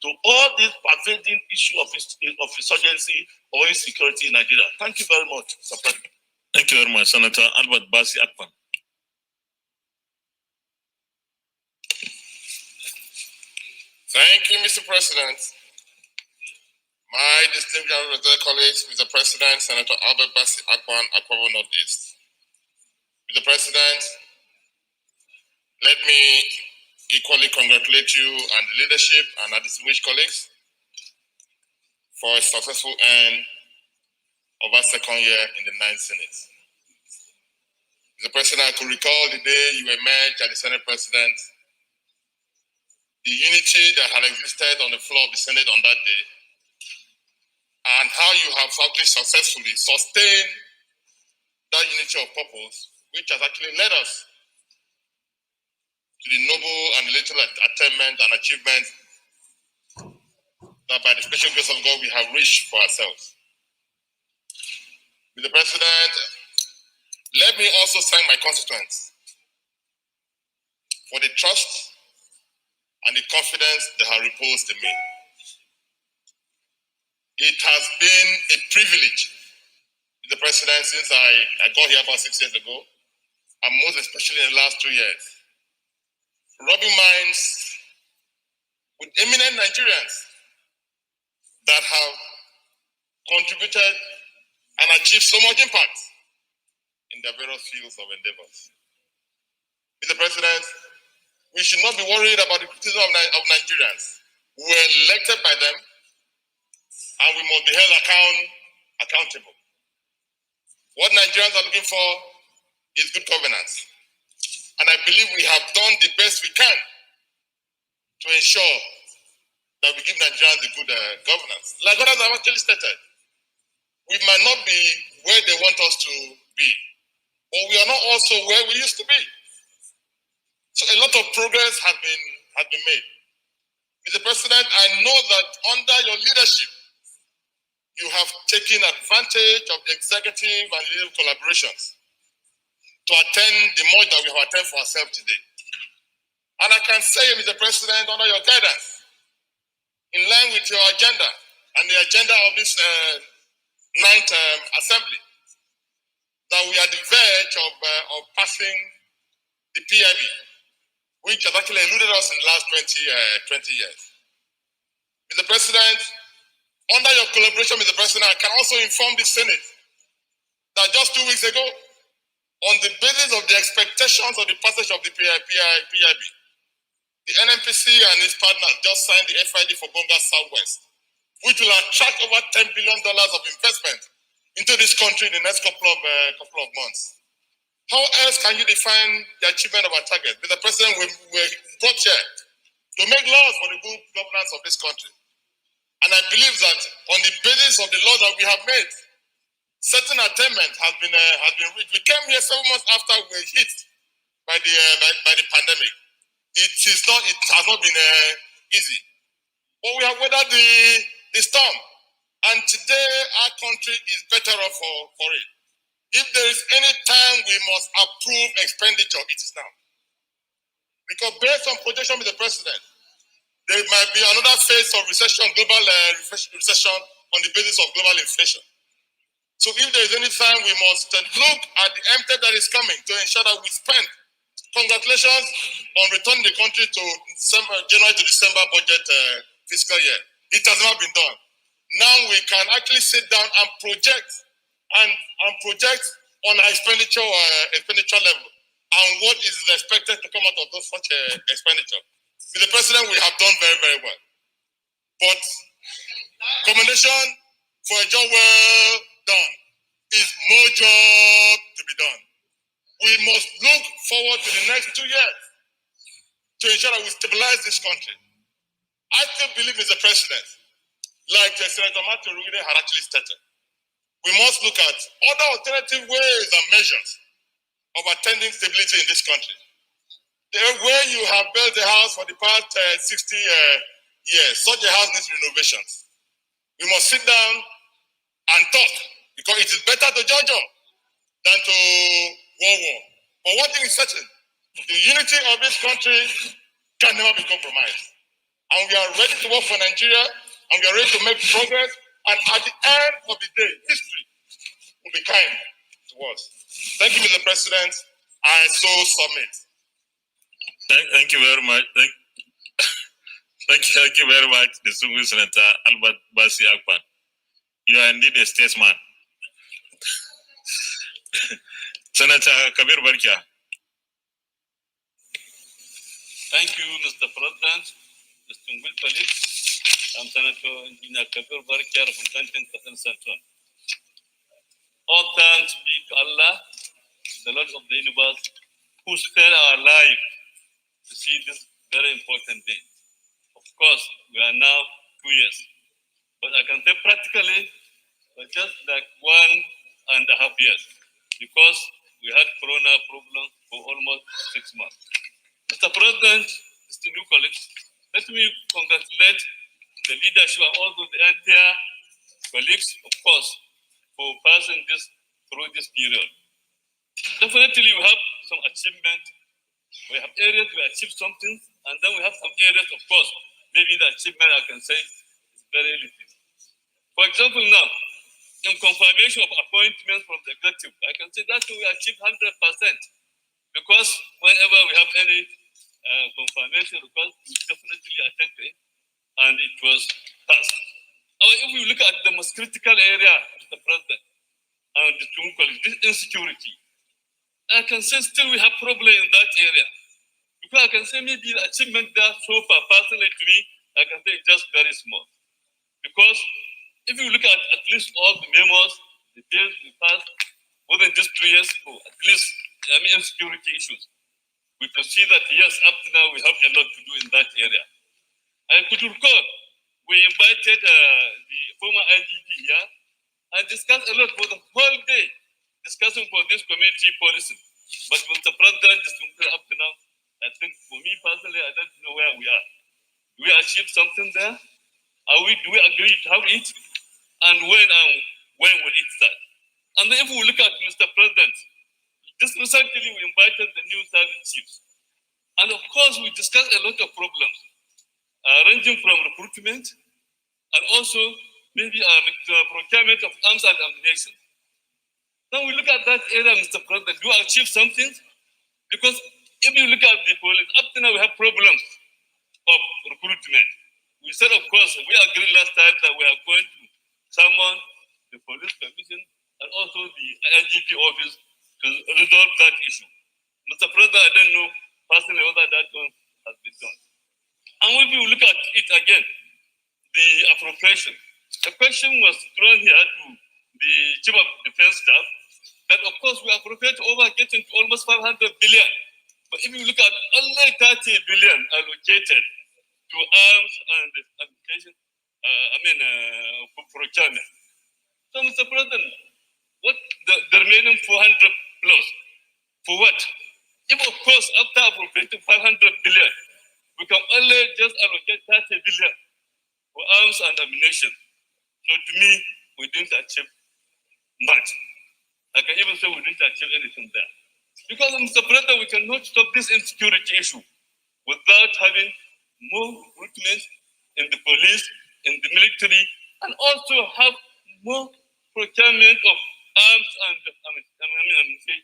to all this pervading issue of insurgency or insecurity in Nigeria. Thank you very much, Mr. President.
Thank you very much, Senator Albert Basi Akpan.
Thank you, Mr. President. My distinguished colleagues, Mr. President, Senator Albert Basi Akpan, Akwa Northeast. Mr. President, let me equally congratulate you and the leadership and our distinguished colleagues for a successful end of our second year in the 9th Senate. Mr. President, I could recall the day you emerged as the Senate President, the unity that had existed on the floor of the Senate on that day, and how you have actually successfully sustained that unity of purpose, which has actually led us to the noble and little attainment and achievement that by the special grace of God we have reached for ourselves. Mr. President, let me also thank my constituents for the trust and the confidence they have reposed in me. It has been a privilege, Mr. President, since I got here about 6 years ago, and most especially in the last 2 years, rubbing minds with eminent Nigerians that have contributed and achieved so much impact in their various fields of endeavors. Mr. President, we should not be worried about the criticism of Nigerians. We were elected by them, and we must be held accountable. What Nigerians are looking for is good governance. And I believe we have done the best we can to ensure that we give Nigerians the good governance. Like others have actually stated, we might not be where they want us to be, but we are not also where we used to be. So a lot of progress has been made. Mr. President, I know that under your leadership, you have taken advantage of the executive and leadership collaborations to attend the much that we have attended for ourselves today. And I can say, Mr. President, under your guidance, in line with your agenda and the agenda of this 9th Assembly, that we are at the verge of passing the PIB, which has actually eluded us in the last 20 years. Mr. President, under your collaboration, Mr. President, I can also inform the Senate that just 2 weeks ago, on the basis of the expectations of the passage of the PIB, the NNPC and its partners just signed the FID for Bonga Southwest, which will attract over $10 billion of investment into this country in the next couple of months. How else can you define the achievement of our target? Mr. President, we were brought here to make laws for the good governance of this country. And I believe that on the basis of the laws that we have made, certain attainment has been reached. We came here 7 months after we were hit by the pandemic. It has not been easy. But we have weathered the storm. And today our country is better off for it. If there is any time we must approve expenditure, it is now. Because based on projection with the president, there might be another phase of recession, global recession on the basis of global inflation. So if there is any time, we must look at the MTEP that is coming to ensure that we spend. Congratulations on returning the country to January to December budget fiscal year. It has not been done. Now we can actually sit down and project on our expenditure level and what is expected to come out of such expenditure. With the president, we have done very, very well. But commendation for a job well done is more job to be done. We must look forward to the next 2 years to ensure that we stabilize this country. I still believe, Mr. President, like Senator Matthew Rugide had actually stated, we must look at other alternative ways and measures of attending stability in this country. The way you have built a house for the past 60 years, such a house needs renovations. We must sit down and talk, because it is better to judge than to war. But one thing is certain, the unity of this country can never be compromised. And we are ready to work for Nigeria, and we are ready to make progress, and at the end of the day, history will be kind to us. Thank you, Mr. President. I so submit.
Thank you very much. Thank you very much, distinguished Senator Albert Basi Akpan. You are indeed a statesman. Senator Kabir Barkia.
Thank you, Mr. President, distinguished colleagues. I'm Senator Njenje Kabir Barkia representing Southern Central. All thanks be to Allah,
the Lord of the universe, who spare our life to see this very important day. Of course, we are now 2 years, but I can say practically, just like 1.5 years, because we had corona problem for almost 6 months. Mr. President, Mr. New colleagues, let me congratulate the leadership and also the entire colleagues, of course, for passing this through this period. Definitely, we have some achievement. We have areas we achieved something, and then we have some areas, of course, maybe the achievement I can say is very little. For example, now, in confirmation of appointments from the executive, I can say that we achieved 100%, because whenever we have any confirmation request, we definitely attend it, and it was passed. Now, if we look at the most critical area, Mr. President, and the two colleagues, this insecurity, I can say still we have problem in that area. Because I can say maybe the achievement there so far, personally to me, I can say it's just very small. Because if you look at least all the memos, the bills we passed within just 2 years for at least insecurity issues, we can see that yes, up to now we have a lot to do in that area. I could recall we invited the former IGP here and discussed a lot for the whole day, discussing for this community policy. But Mr. President, just up to now, I think for me personally, I don't know where we are. Do we achieve something there? Do we agree to have it? And when will it start? And then if we look at Mr. President, just recently we invited the new service chiefs. And of course, we discussed a lot of problems, ranging from recruitment and also maybe procurement of arms and ammunition. Now we look at that area, Mr. President, do we achieve something? Because if you look at the police, up to now we have problems of recruitment. We said, of course, we agreed last time that we are going to summon the police commission and also the IGP office to resolve that issue. Mr. President, I don't know personally whether that one has been done. And if you look at it again, the appropriation, the question was thrown here to the Chief of Defense Staff that, of course, we appropriate over getting to almost 500 billion. But if you look at only 30 billion allocated to arms and application, procurement. So, Mr. President, what the remaining 400 plus, for what? If, of course, after appropriating 500 billion, we can only just allocate 30 billion for arms and ammunition. So, to me, we didn't achieve much. I can even say we didn't achieve anything there. Because, Mr. President, we cannot stop this insecurity issue without having more recruitment in the police, in the military, and also have more procurement of arms and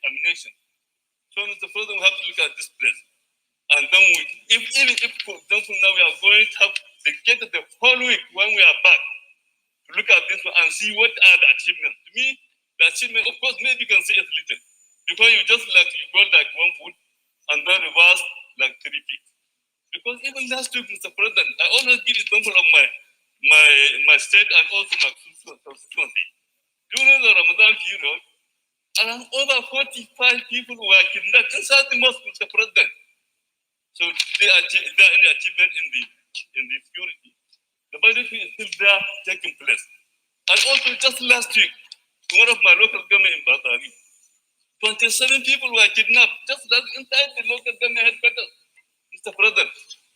ammunition. So, Mr. President, we have to look at this place. And then if, for example, now we are going to have to get the whole week when we are back to look at this one and see what are the achievements. To me, the achievement, of course, maybe you can say it's little. Because you just you go like one foot and then reverse like 3 feet. Because even last week, Mr. President, I always give example of my state and also my constituency. During the Ramadan period, around over 45 people were kidnapped inside the mosque, Mr. President. So there are any achievement in the security. The budget is still there taking place. And also just last week, one of my local government in Barrow, 27 people were kidnapped just inside the local government headquarters, Mr. President.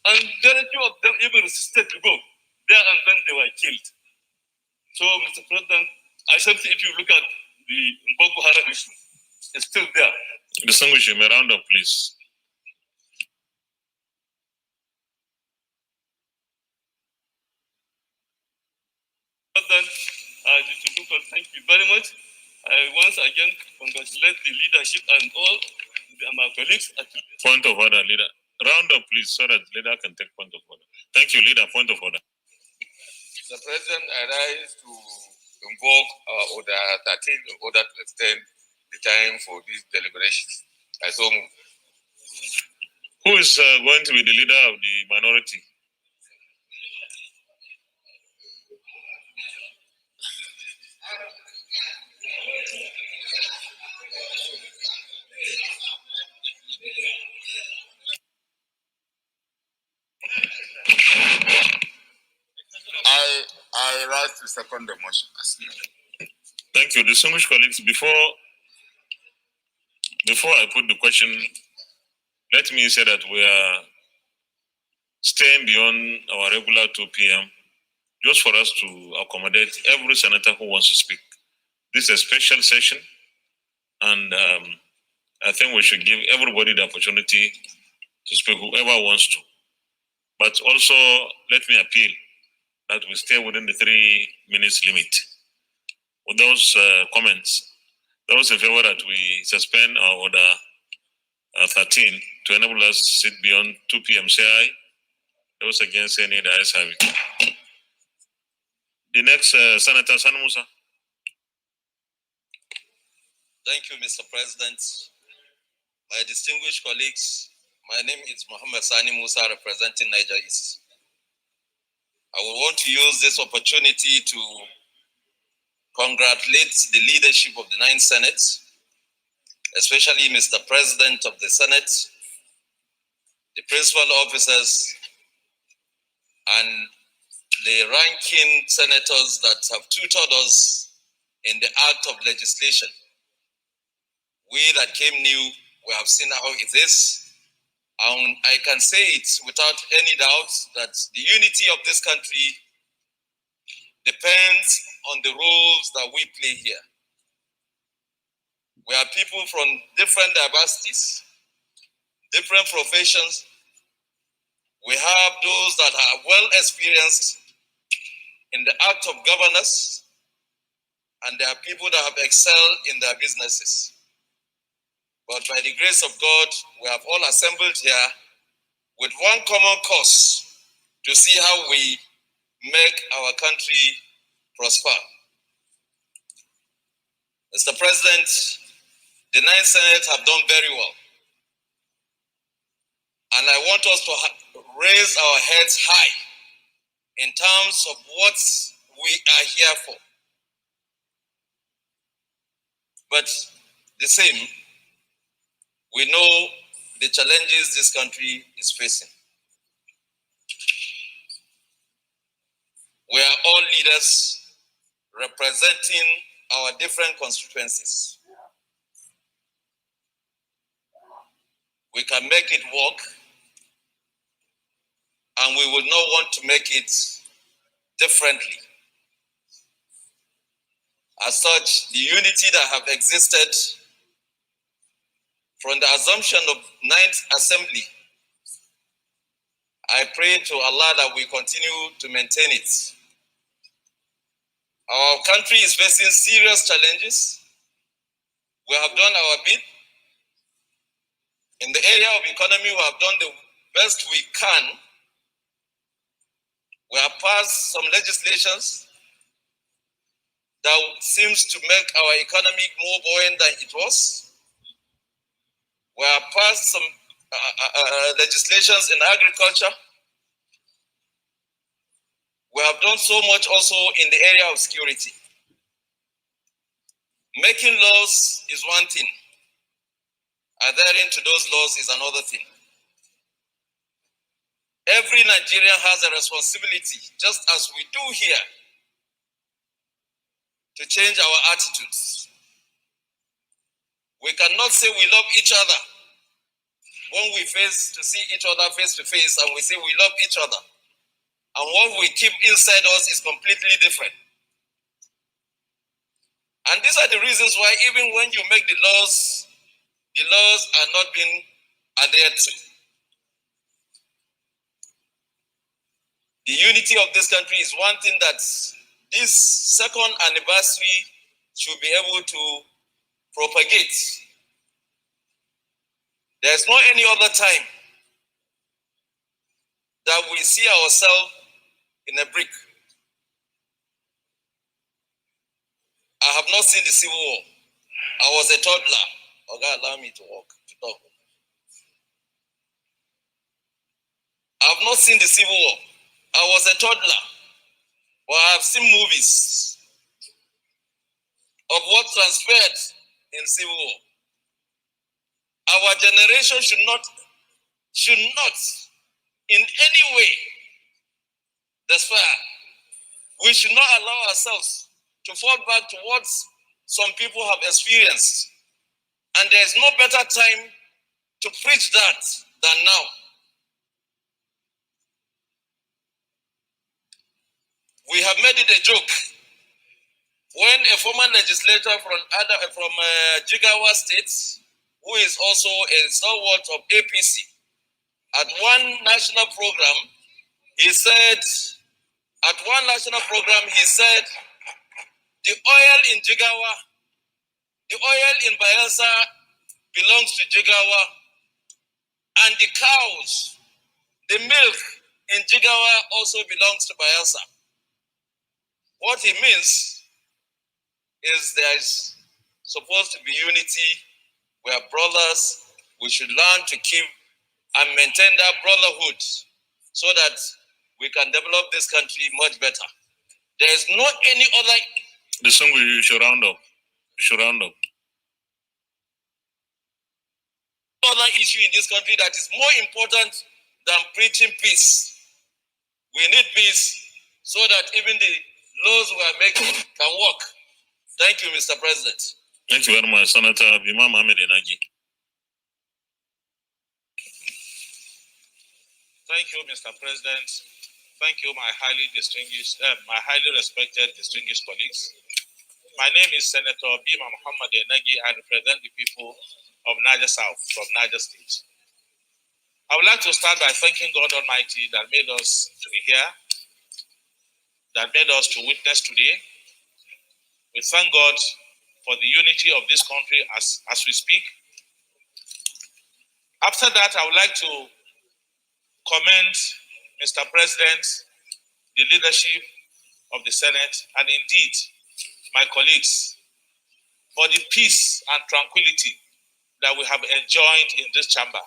And very few of them even resisted to go there, and then they were killed. So, Mr. President, I think if you look at the Boko Haram issue, it's still there.
Distinguished, you may round up, please.
President, thank you very much. I once again congratulate the leadership and all my colleagues.
Point of order, leader. Round up, please, so that leader can take point of order. Thank you, leader. Point of order.
Mr. President, I rise to invoke our order 13 in order to extend the time for these deliberations. I so move.
Who is going to be the leader of the minority?
second the motion as needed.
Thank you, distinguished colleagues. Before I put the question, let me say that we are staying beyond our regular 2 p.m. just for us to accommodate every senator who wants to speak. This is a special session, and I think we should give everybody the opportunity to speak, whoever wants to. But also, let me appeal that we stay within the 3 minutes limit. With those comments, those in favor that we suspend our order 13 to enable us to sit beyond 2 p.m. say aye. Those against say nay, the ayes have it. The next, Senator Sani Musa.
Thank you, Mr. President. My distinguished colleagues, my name is Mohammed Sani Musa, representing Niger East. I will want to use this opportunity to congratulate the leadership of the 9th Senate, especially Mr. President of the Senate, the principal officers, and the ranking senators that have tutored us in the act of legislation. We that came new, we have seen how it is. I can say it without any doubt that the unity of this country depends on the roles that we play here. We are people from different diversities, different professions. We have those that are well experienced in the act of governance, and there are people that have excelled in their businesses. But by the grace of God, we have all assembled here with one common cause to see how we make our country prosper. Mr. President, the 9th Senate have done very well. And I want us to raise our heads high in terms of what we are here for. But the same, we know the challenges this country is facing. We are all leaders representing our different constituencies. We can make it work, and we will not want to make it differently. As such, the unity that have existed from the assumption of 9th Assembly, I pray to Allah that we continue to maintain it. Our country is facing serious challenges. We have done our bit. In the area of economy, we have done the best we can. We have passed some legislations that seems to make our economy more buoyant than it was. We have passed some legislations in agriculture. We have done so much also in the area of security. Making laws is one thing. Adhering to those laws is another thing. Every Nigerian has a responsibility, just as we do here, to change our attitudes. We cannot say we love each other when we see each other face to face, and we say we love each other. And what we keep inside us is completely different. And these are the reasons why even when you make the laws are not being adhered to. The unity of this country is one thing that this second anniversary should be able to propagate. There's no any other time that we see ourselves in a brick. I have not seen the Civil War. I was a toddler. Okay, allow me to talk. I have not seen the Civil War. I was a toddler. But I have seen movies of what transpired in Civil War. Our generation should not in any way despair We should not allow ourselves to fall back to what some people have experienced. And there is no better time to preach that than now. We have made it a joke when a former legislator from Jigawa State, who is also a stalwart of APC, at one national program, he said, the oil in Jigawa, the oil in Bayelsa belongs to Jigawa, and the cows, the milk in Jigawa also belongs to Bayelsa. What he means is there is supposed to be unity. We are brothers. We should learn to keep and maintain that brotherhood so that we can develop this country much better. There is no any other.
The song we should round up.
Other issue in this country that is more important than preaching peace. We need peace so that even the laws we are making can work. Thank you, Mr. President.
Thank you very much, Senator Bima Mohamed Enagi.
Thank you, Mr. President. Thank you, my highly respected, distinguished colleagues. My name is Senator Bima Mohamed Enagi. I represent the people of Niger South from Niger State. I would like to start by thanking God Almighty that made us to be here, that made us to witness today. We thank God for the unity of this country as we speak. After that, I would like to commend Mr. President, the leadership of the Senate, and indeed my colleagues for the peace and tranquility that we have enjoyed in this chamber.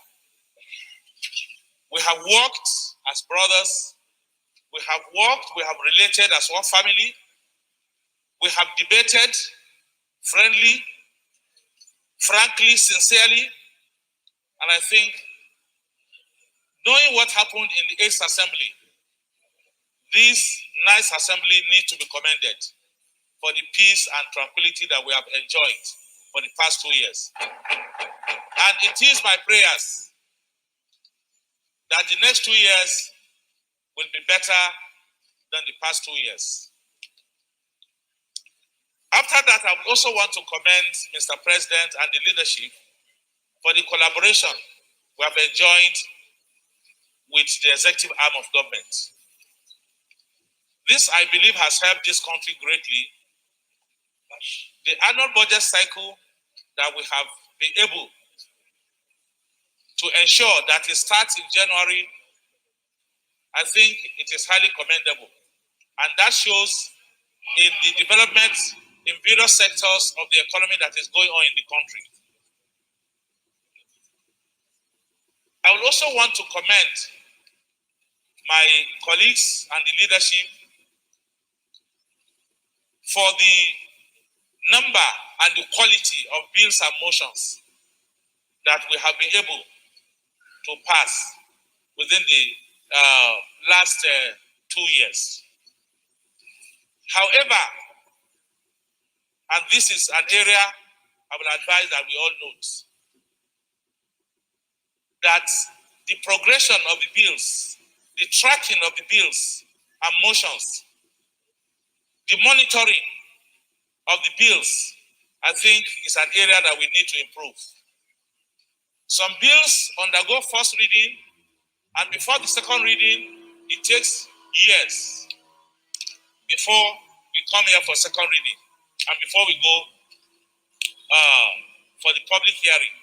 We have worked as brothers. We have related as one family. We have debated friendly, frankly, sincerely, and I think knowing what happened in the 8th Assembly, this nice assembly needs to be commended for the peace and tranquility that we have enjoyed for the past 2 years. And it is my prayers that the next 2 years will be better than the past 2 years. After that, I would also want to commend Mr. President and the leadership for the collaboration we have enjoyed with the executive arm of government. This, I believe, has helped this country greatly. The annual budget cycle that we have been able to ensure that it starts in January, I think it is highly commendable. And that shows in the development in various sectors of the economy that is going on in the country. I would also want to commend my colleagues and the leadership for the number and the quality of bills and motions that we have been able to pass within the last 2 years. However, and this is an area I will advise that we all note, that the progression of the bills, the tracking of the bills and motions, the monitoring of the bills, I think is an area that we need to improve. Some bills undergo first reading, and before the second reading, it takes years before we come here for second reading and before we go for the public hearing.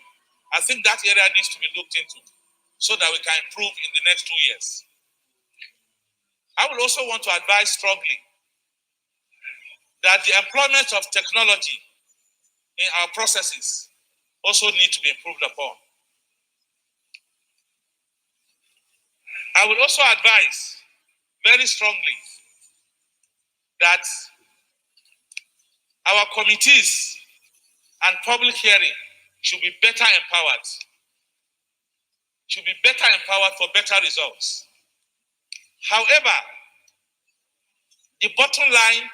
I think that area needs to be looked into so that we can improve in the next 2 years. I will also want to advise strongly that the employment of technology in our processes also need to be improved upon. I will also advise very strongly that our committees and public hearing should be better empowered, for better results. However, The bottom line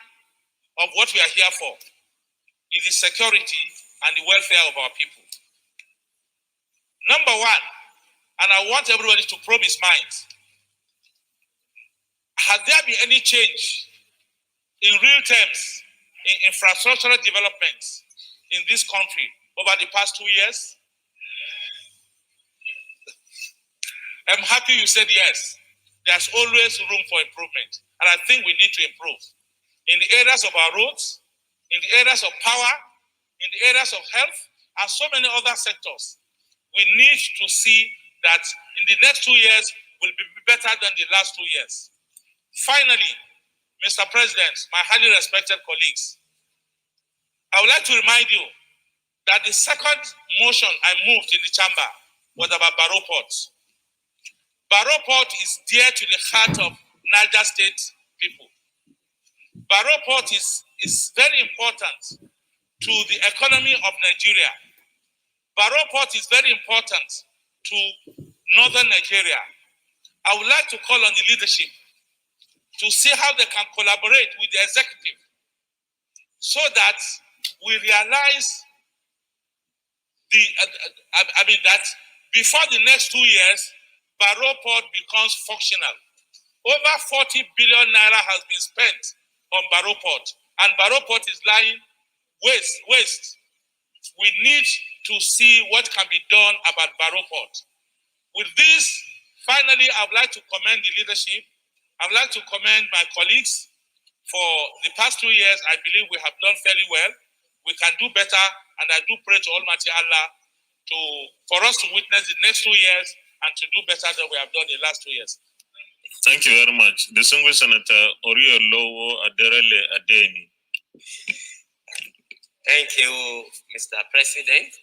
of what we are here for is the security and the welfare of our people. Number one, and I want everybody to probe his minds, has there been any change in real terms in infrastructural developments in this country over the past 2 years? I'm happy you said yes. There's always room for improvement, and I think we need to improve in the areas of our roads, in the areas of power, in the areas of health, and so many other sectors. We need to see that in the next 2 years will be better than the last 2 years. Finally, Mr. President, my highly respected colleagues, I would like to remind you that the second motion I moved in the chamber was about Barrow Port. Barrow Port is dear to the heart of Niger State people. Barrow Port is very important to the economy of Nigeria. Barrow Port is very important to northern Nigeria. I would like to call on the leadership to see how they can collaborate with the executive so that we realize that before the next 2 years, Barrow Port becomes functional. Over 40 billion naira has been spent on Barrow Port, and Barrow Port is lying waste. We need to see what can be done about Barrow Port. With this, finally, I would like to commend the leadership. I would like to commend my colleagues. For the past 2 years, I believe we have done fairly well. We can do better, and I do pray to Almighty Allah for us to witness the next 2 years and to do better than we have done in the last 2 years.
Thank you very much. Distinguished Senator Oriolowo Aderele Adeni.
Thank you, Mr. President.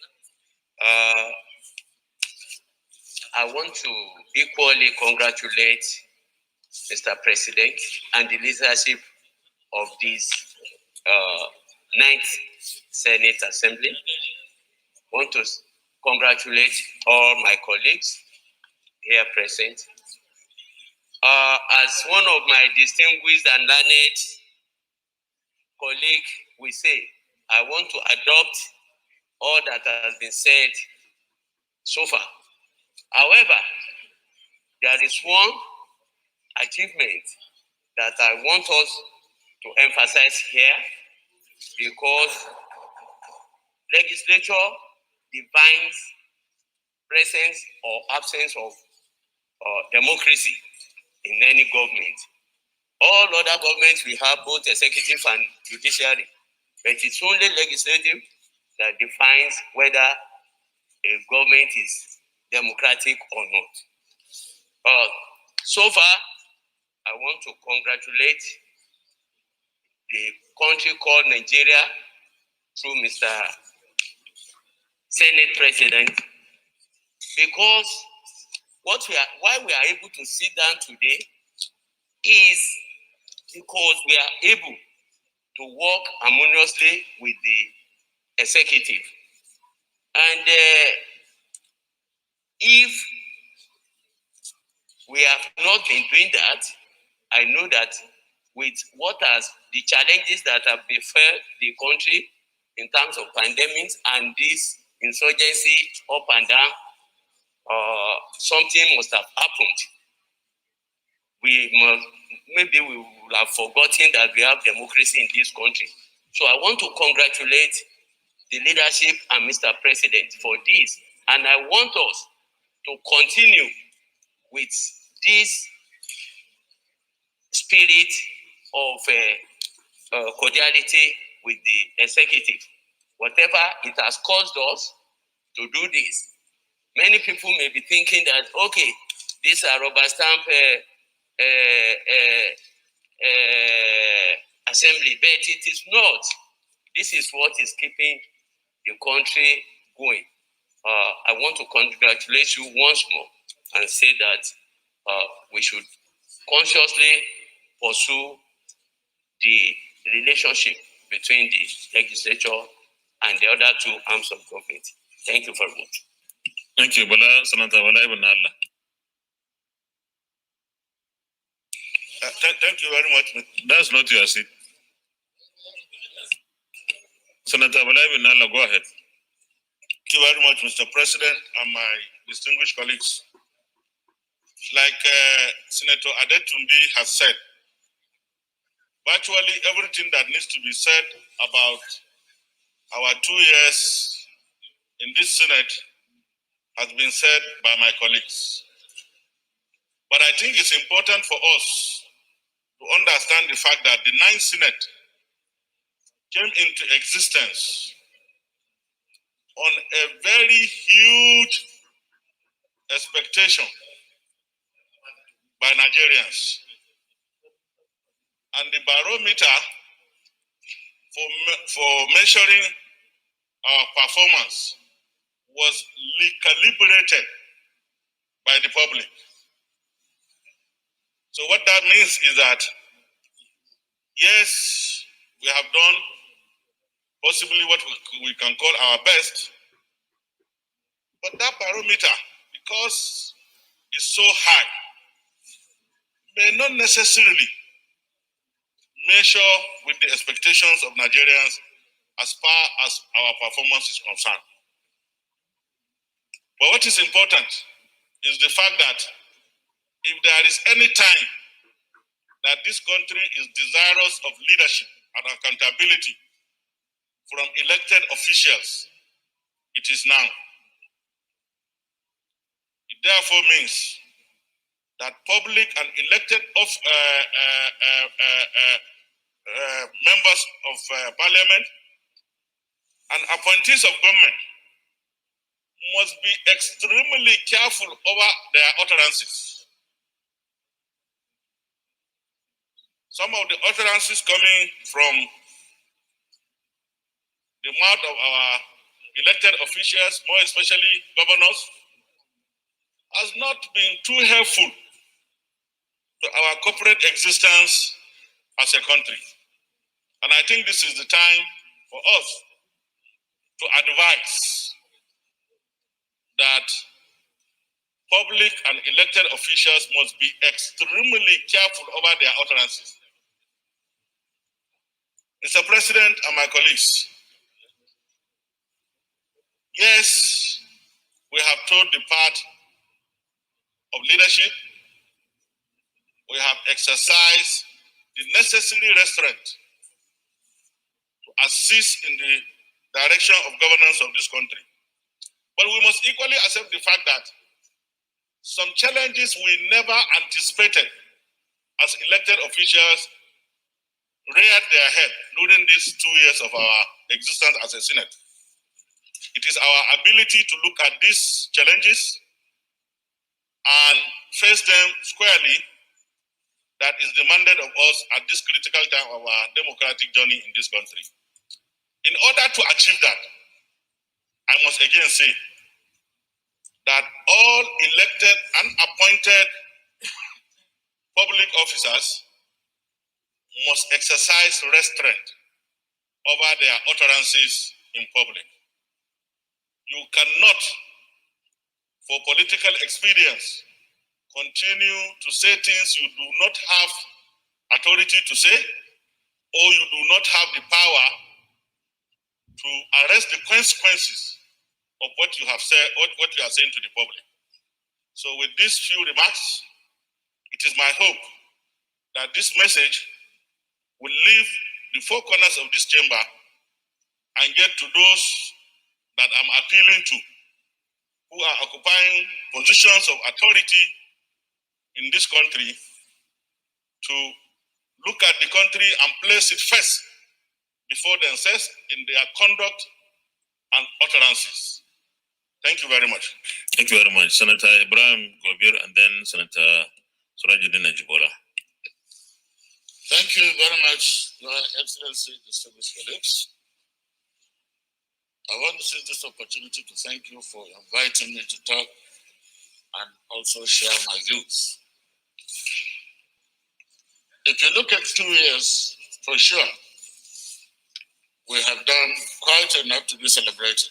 I want to equally congratulate Mr. President and the leadership of this 9th Senate Assembly. I want to congratulate all my colleagues here present. As one of my distinguished and learned colleagues will say, I want to adopt all that has been said so far. However, there is one achievement that I want us to emphasize here, because legislature defines presence or absence of democracy in any government. All other governments, we have both executive and judiciary, but it's only legislative that defines whether a government is democratic or not. So far, I want to congratulate the country called Nigeria through Mr. Senate President, because why we are able to sit down today is because we are able to work harmoniously with the executive. And if we have not been doing that, I know that with the challenges that have befell the country in terms of pandemics and this insurgency up and down, something must have happened. Maybe we will have forgotten that we have democracy in this country. So I want to congratulate the leadership and Mr. President for this. And I want us to continue with this spirit of cordiality with the executive. Whatever it has caused us to do this, many people may be thinking that, okay, these are rubber stamp assembly, but it is not. This is what is keeping the country going. I want to congratulate you once more and say that we should consciously pursue the relationship between the legislature and the other two arms of government. Thank you very much.
Thank you, Senator Bala Ibn Allah. Thank you very much. That's not your seat. Senator Balai Nala, go ahead.
Thank you very much, Mr. President, and my distinguished colleagues. Like Senator Adetumbi has said, virtually everything that needs to be said about our 2 years in this Senate has been said by my colleagues. But I think it's important for us to understand the fact that the 9th Senate came into existence on a very huge expectation by Nigerians. And the barometer for measuring our performance was recalibrated by the public. So what that means is that, yes, we have done possibly what we can call our best, but that barometer, because it's so high, may not necessarily measure with the expectations of Nigerians as far as our performance is concerned. But what is important is the fact that if there is any time that this country is desirous of leadership and accountability from elected officials, it is now. It therefore means that public and elected members of parliament and appointees of government must be extremely careful over their utterances. Some of the utterances coming from the mouth of our elected officials, more especially governors, has not been too helpful to our corporate existence as a country. And I think this is the time for us to advise that public and elected officials must be extremely careful over their utterances. Mr. President and my colleagues, yes, we have told the part of leadership, we have exercised the necessary restraint to assist in the direction of governance of this country. But we must equally accept the fact that some challenges we never anticipated as elected officials reared their head during these 2 years of our existence as a Senate. It is our ability to look at these challenges and face them squarely that is demanded of us at this critical time of our democratic journey in this country. In order to achieve that, I must again say that all elected and appointed public officers must exercise restraint over their utterances in public. You cannot, for political expedience, continue to say things you do not have authority to say, or you do not have the power to arrest the consequences of what you have said, what you are saying to the public. So with these few remarks, it is my hope that this message will leave the four corners of this chamber and get to those that I'm appealing to, who are occupying positions of authority in this country, to look at the country and place it first before themselves in their conduct and utterances. Thank you very much.
Thank you very much. Senator Ibrahim Gobir and then Senator Surajuddin Ajibola.
Thank you very much, Your Excellency, distinguished colleagues. I want to seize this opportunity to thank you for inviting me to talk and also share my views. If you look at 2 years, for sure, we have done quite enough to be celebrated.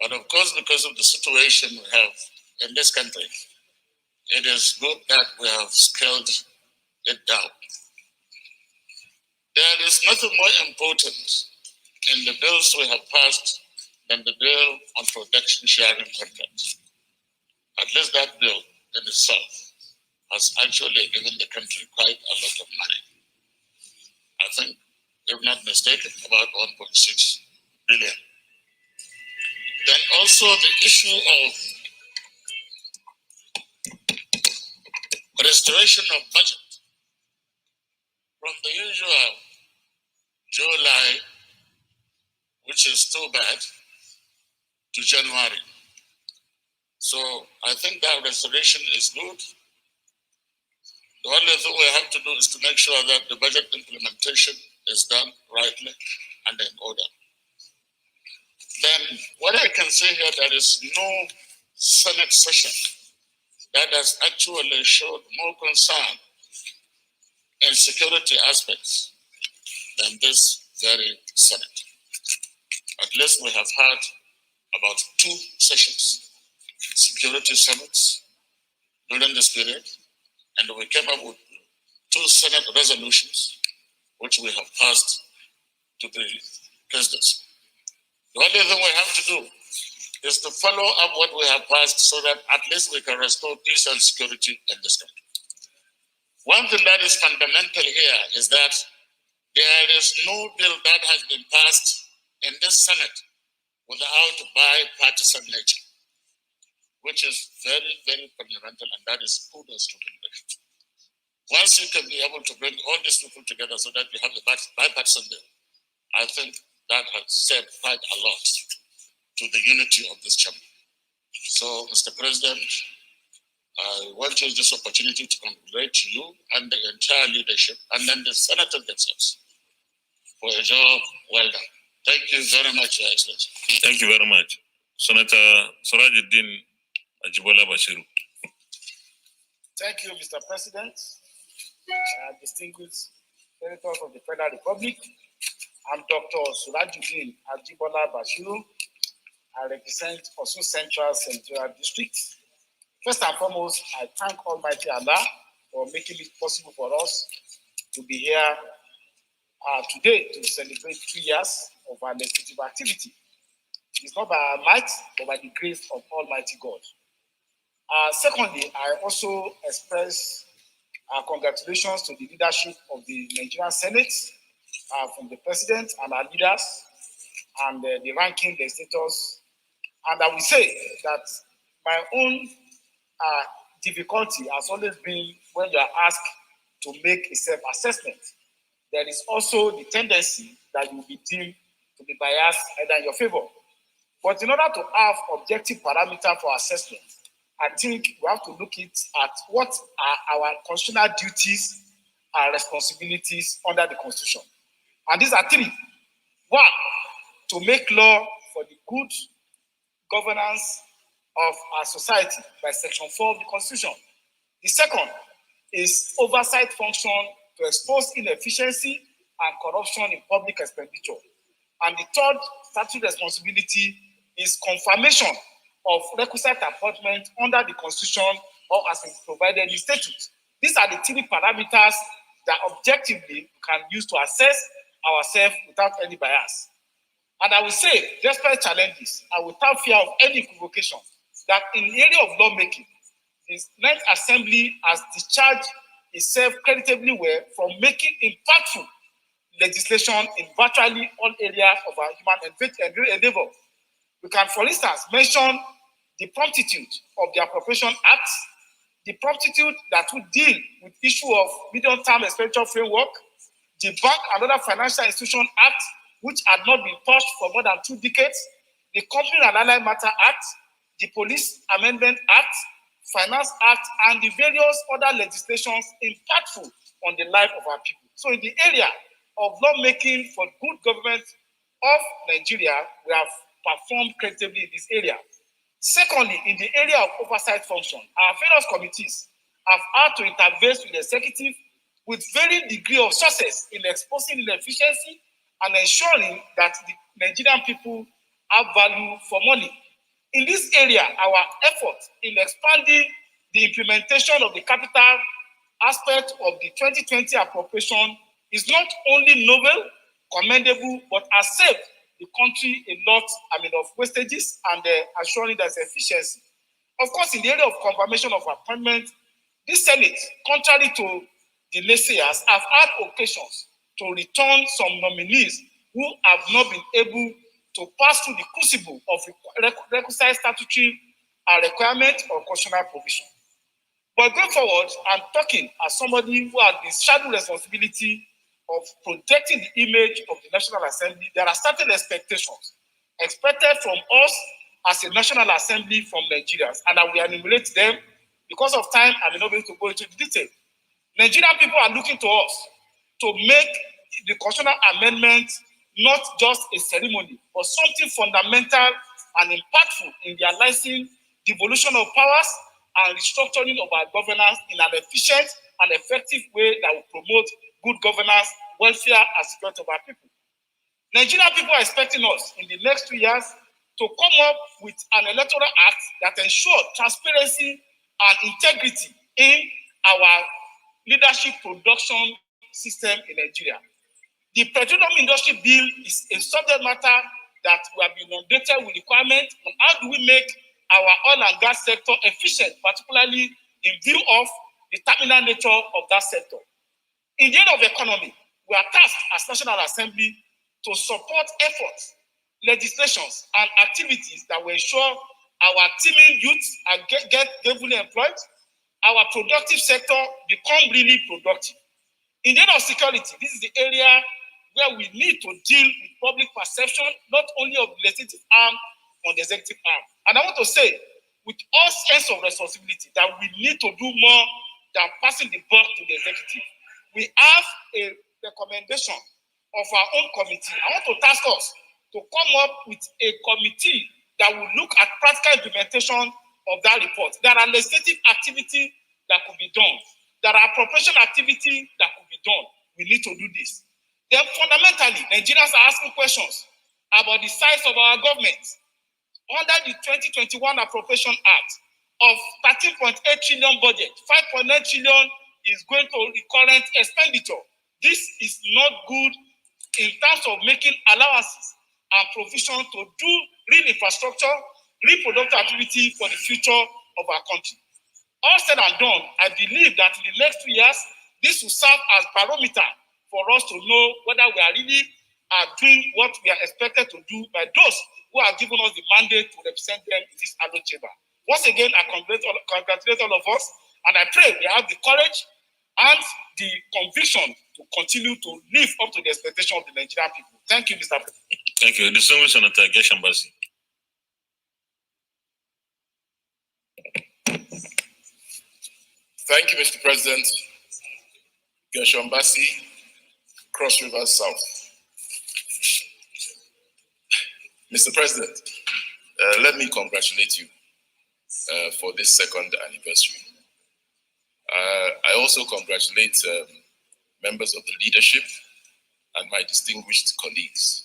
But of course, because of the situation we have in this country, it is good that we have scaled
it down. There is nothing more important in the bills we have passed than the bill on production sharing contracts. At least that bill in itself has actually given the country quite a lot of money. I think, if not mistaken, about 1.6 billion. Then also the issue of restoration of budget from the usual July, which is too bad, to January. So I think that restoration is good. The only thing we have to do is to make sure that the budget implementation is done rightly and in order. Then what I can say here, there is no Senate session that has actually showed more concern in security aspects than this very Senate. At least we have had about 2 sessions, security summits during this period, and we came up with 2 Senate resolutions, which we have passed to the presidency. The only thing we have to do is to follow up what we have passed so that at least we can restore peace and security in this country. One thing that is fundamental here is that there is no bill that has been passed in this Senate without bipartisan nature, which is very, very fundamental, and that is kudos to the leadership. Once you can be able to bring all these people together so that we have a bipartisan bill, I think that has said quite a lot to the unity of this chamber. So, Mr. President, I want to use this opportunity to congratulate you and the entire leadership, and then the senators themselves, for a job well done. Thank you very much, Your Excellency.
Thank you very much. Senator Surajuddin Ajibola Bashiru.
Thank you, Mr. President. Distinguished senators of the Federal Republic, I'm Dr. Surajuddin Ajibola Bashiru. I represent Osun Central Senatorial District. First and foremost, I thank Almighty Allah for making it possible for us to be here today to celebrate 2 years of our legislative activity. It's not by our might, but by the grace of Almighty God. Secondly, I also express congratulations to the leadership of the Nigerian Senate, from the President and our leaders, and the ranking legislators. And I will say that my own difficulty has always been when you are asked to make a self-assessment. There is also the tendency that you will be deemed to be biased either in your favor. But in order to have objective parameter for assessment, I think we have to look at what are our constitutional duties and responsibilities under the Constitution. And these are 3. 1, to make law for the good governance of our society by Section 4 of the Constitution. The second is oversight function to expose inefficiency and corruption in public expenditure. And the third statutory responsibility is confirmation of requisite appointment under the Constitution or as provided in statute. These are the 3 parameters that objectively we can use to assess ourselves without any bias. And I will say, despite challenges and without fear of any equivocation, that in the area of lawmaking, the 9th Assembly has discharged itself creditably well from making impactful legislation in virtually all areas of our human endeavor. We can, for instance, mention the promptitude of the Appropriation Act, the promptitude that would deal with the issue of medium-term expenditure framework, the Bank and Other Financial Institution Act, which had not been touched for more than 2 decades, the Company and Allied Matter Act, the Police Amendment Act, Finance Act, and the various other legislations impactful on the life of our people. So in the area of lawmaking for good government of Nigeria, we have performed creditably in this area. Secondly, in the area of oversight function, our various committees have had to intervene with the executive with varying degree of success in exposing inefficiency and ensuring that the Nigerian people have value for money. In this area, our effort in expanding the implementation of the capital
aspect of the 2020 appropriation is not only novel, commendable, but has saved the country a lot, of wastages and assuring there's efficiency. Of course, in the area of confirmation of appointment, this Senate, contrary to the naysayers, have had occasions to return some nominees who have not been able to pass through the crucible of requisite statutory requirement or constitutional provision. But going forward, I'm talking as somebody who has the shadow responsibility of protecting the image of the National Assembly. There are certain expectations expected from us as a National Assembly from Nigerians, and I will enumerate them. Because of time, I may not be able to go into the detail. Nigerian people are looking to us to make the constitutional amendment not just a ceremony, but something fundamental and impactful in realizing devolution of powers and restructuring of our governance in an efficient and effective way that will promote good governance, welfare, and security of our people. Nigerian people are expecting us in the next 2 years to come up with an electoral act that ensures transparency and integrity in our leadership production system in Nigeria. The petroleum industry bill is a subject matter that we have been inundated with requirements on how do we make our oil and gas sector efficient, particularly in view of the terminal nature of that sector. In the area of economy, we are tasked as National Assembly to support efforts, legislations, and activities that will ensure our teeming youth are get gainfully employed, our productive sector become really productive. In the area of security, this is the area where we need to deal with public perception, not only of the legislative arm, on the executive arm. And I want to say, with all sense of responsibility, that we need to do more than passing the buck to the executive. We have a recommendation of our own committee. I want to task us to come up with a committee that will look at practical implementation of that report. There are legislative activity that could be done. There are appropriation activity that could be done. We need to do this. Then fundamentally, Nigerians are asking questions about the size of our government. Under the 2021 Appropriation Act of 13.8 trillion budget, 5.9 trillion is going to recurrent expenditure. This is not good in terms of making allowances and provision to do real infrastructure, reproductive activity for the future of our country. All said and done, I believe that in the next 2 years, this will serve as barometer for us to know whether we are really doing what we are expected to do by those who have given us the mandate to represent them in this annual chamber. Once again, I congratulate all of us, and I pray we have the courage and the conviction to continue to live up to the expectation of the Nigerian people. Thank you, Mr. President.
Thank you. Distinguished Senator Geshambasi.
Thank you, Mr. President. Geshambasi, Cross River South. Mr. President, let me congratulate you for this second anniversary. I also congratulate members of the leadership and my distinguished colleagues.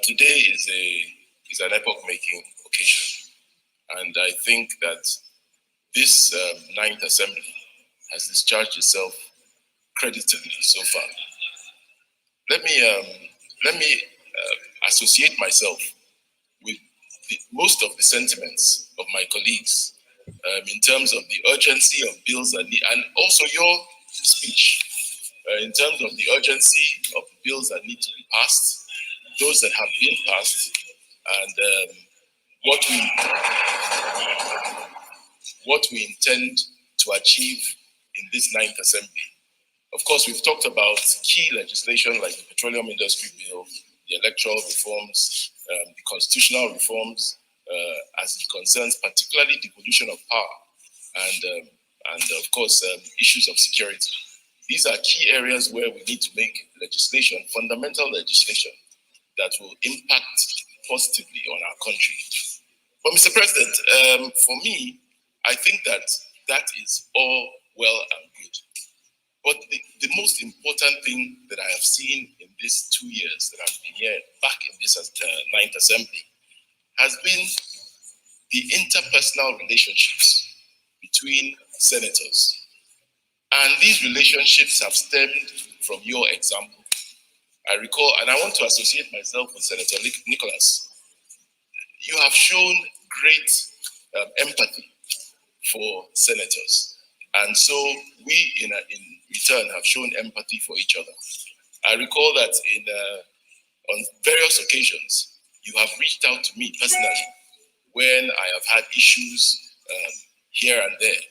Today is an epoch-making occasion, and I think that this Ninth Assembly has discharged itself creditably so far. Let me associate myself with most of the sentiments of my colleagues in terms of the urgency of bills that need, and also your speech in terms of the urgency of the bills that need to be passed, those that have been passed, and what we intend to achieve in this Ninth Assembly. Of course, we've talked about key legislation like the Petroleum Industry Bill, the Electoral reforms, the constitutional reforms, as it concerns particularly devolution of power, and of course, issues of security. These are key areas where we need to make legislation, fundamental legislation, that will impact positively on our country. But Mr. President, for me, I think that is all well and good. But the most important thing that I have seen in these 2 years that I've been here, back in this Ninth Assembly, has been the interpersonal relationships between senators. And these relationships have stemmed from your example. I recall, and I want to associate myself with Senator Nicholas. You have shown great empathy for senators. And so we, in return, have shown empathy for each other. I recall that on various occasions, you have reached out to me personally when I have had issues here and there.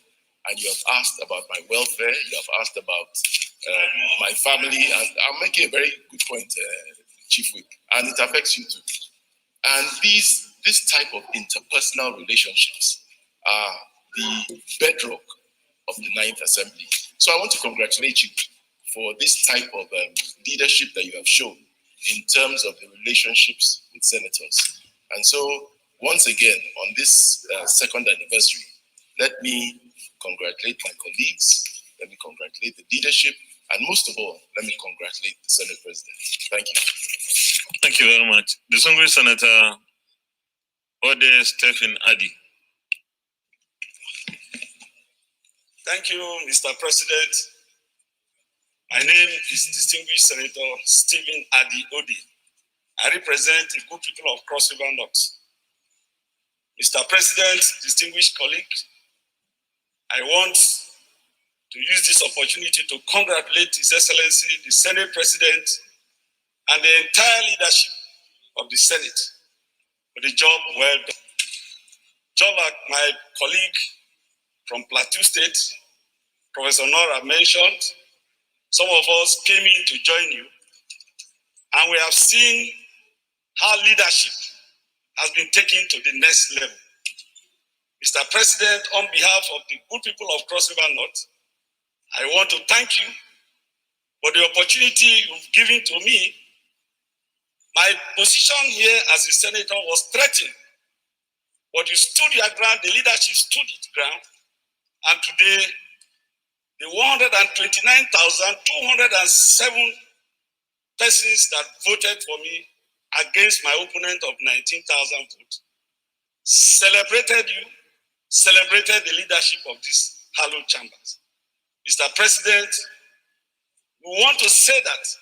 And you have asked about my welfare, you have asked about my family, and I'm making a very good point, Chief Wick, and it affects you too. And this type of interpersonal relationships are the bedrock of the Ninth Assembly. So I want to congratulate you for this type of leadership that you have shown in terms of the relationships with senators. And so once again, on this second anniversary, let me congratulate my colleagues, let me congratulate the leadership, and most of all, let me congratulate the Senate President. Thank you.
Thank you very much. Distinguished Senator Ode Stephen Addy.
Thank you, Mr. President. My name is Distinguished Senator Stephen Addy Ode. I represent the good people of Cross River North. Mr. President, distinguished colleagues, I want to use this opportunity to congratulate His Excellency, the Senate President, and the entire leadership of the Senate for the job well done. Just like my colleague from Plateau State, Professor Nora mentioned, some of us came in to join you, and we have seen how leadership has been taken to the next level. Mr. President, on behalf of the good people of Cross River North, I want to thank you for the opportunity you've given to me. My position here as a senator was threatened, but you stood your ground, the leadership stood its ground, and today, the 129,207 persons that voted for me against my opponent of 19,000 votes celebrated you, celebrated the leadership of these hallowed chambers. Mr. President, we want to say that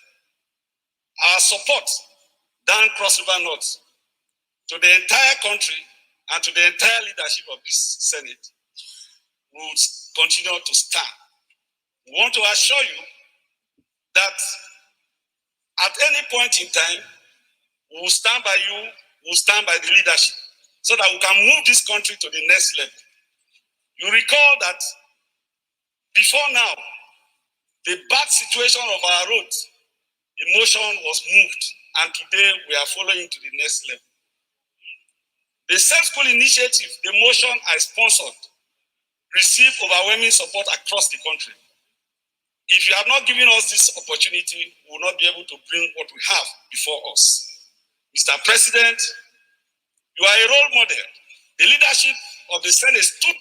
our support down Cross River North to the entire country and to the entire leadership of this Senate will continue to stand. We want to assure you that at any point in time, we will stand by you, we will stand by the leadership so that we can move this country to the next level. You recall that before now, the bad situation of our roads, emotion was moved, and today we are following to the next level. The Safe School Initiative, the motion I sponsored, received overwhelming support across the country. If you have not given us this opportunity, we will not be able to bring what we have before us. Mr. President, you are a role model. The leadership of the Senate stood.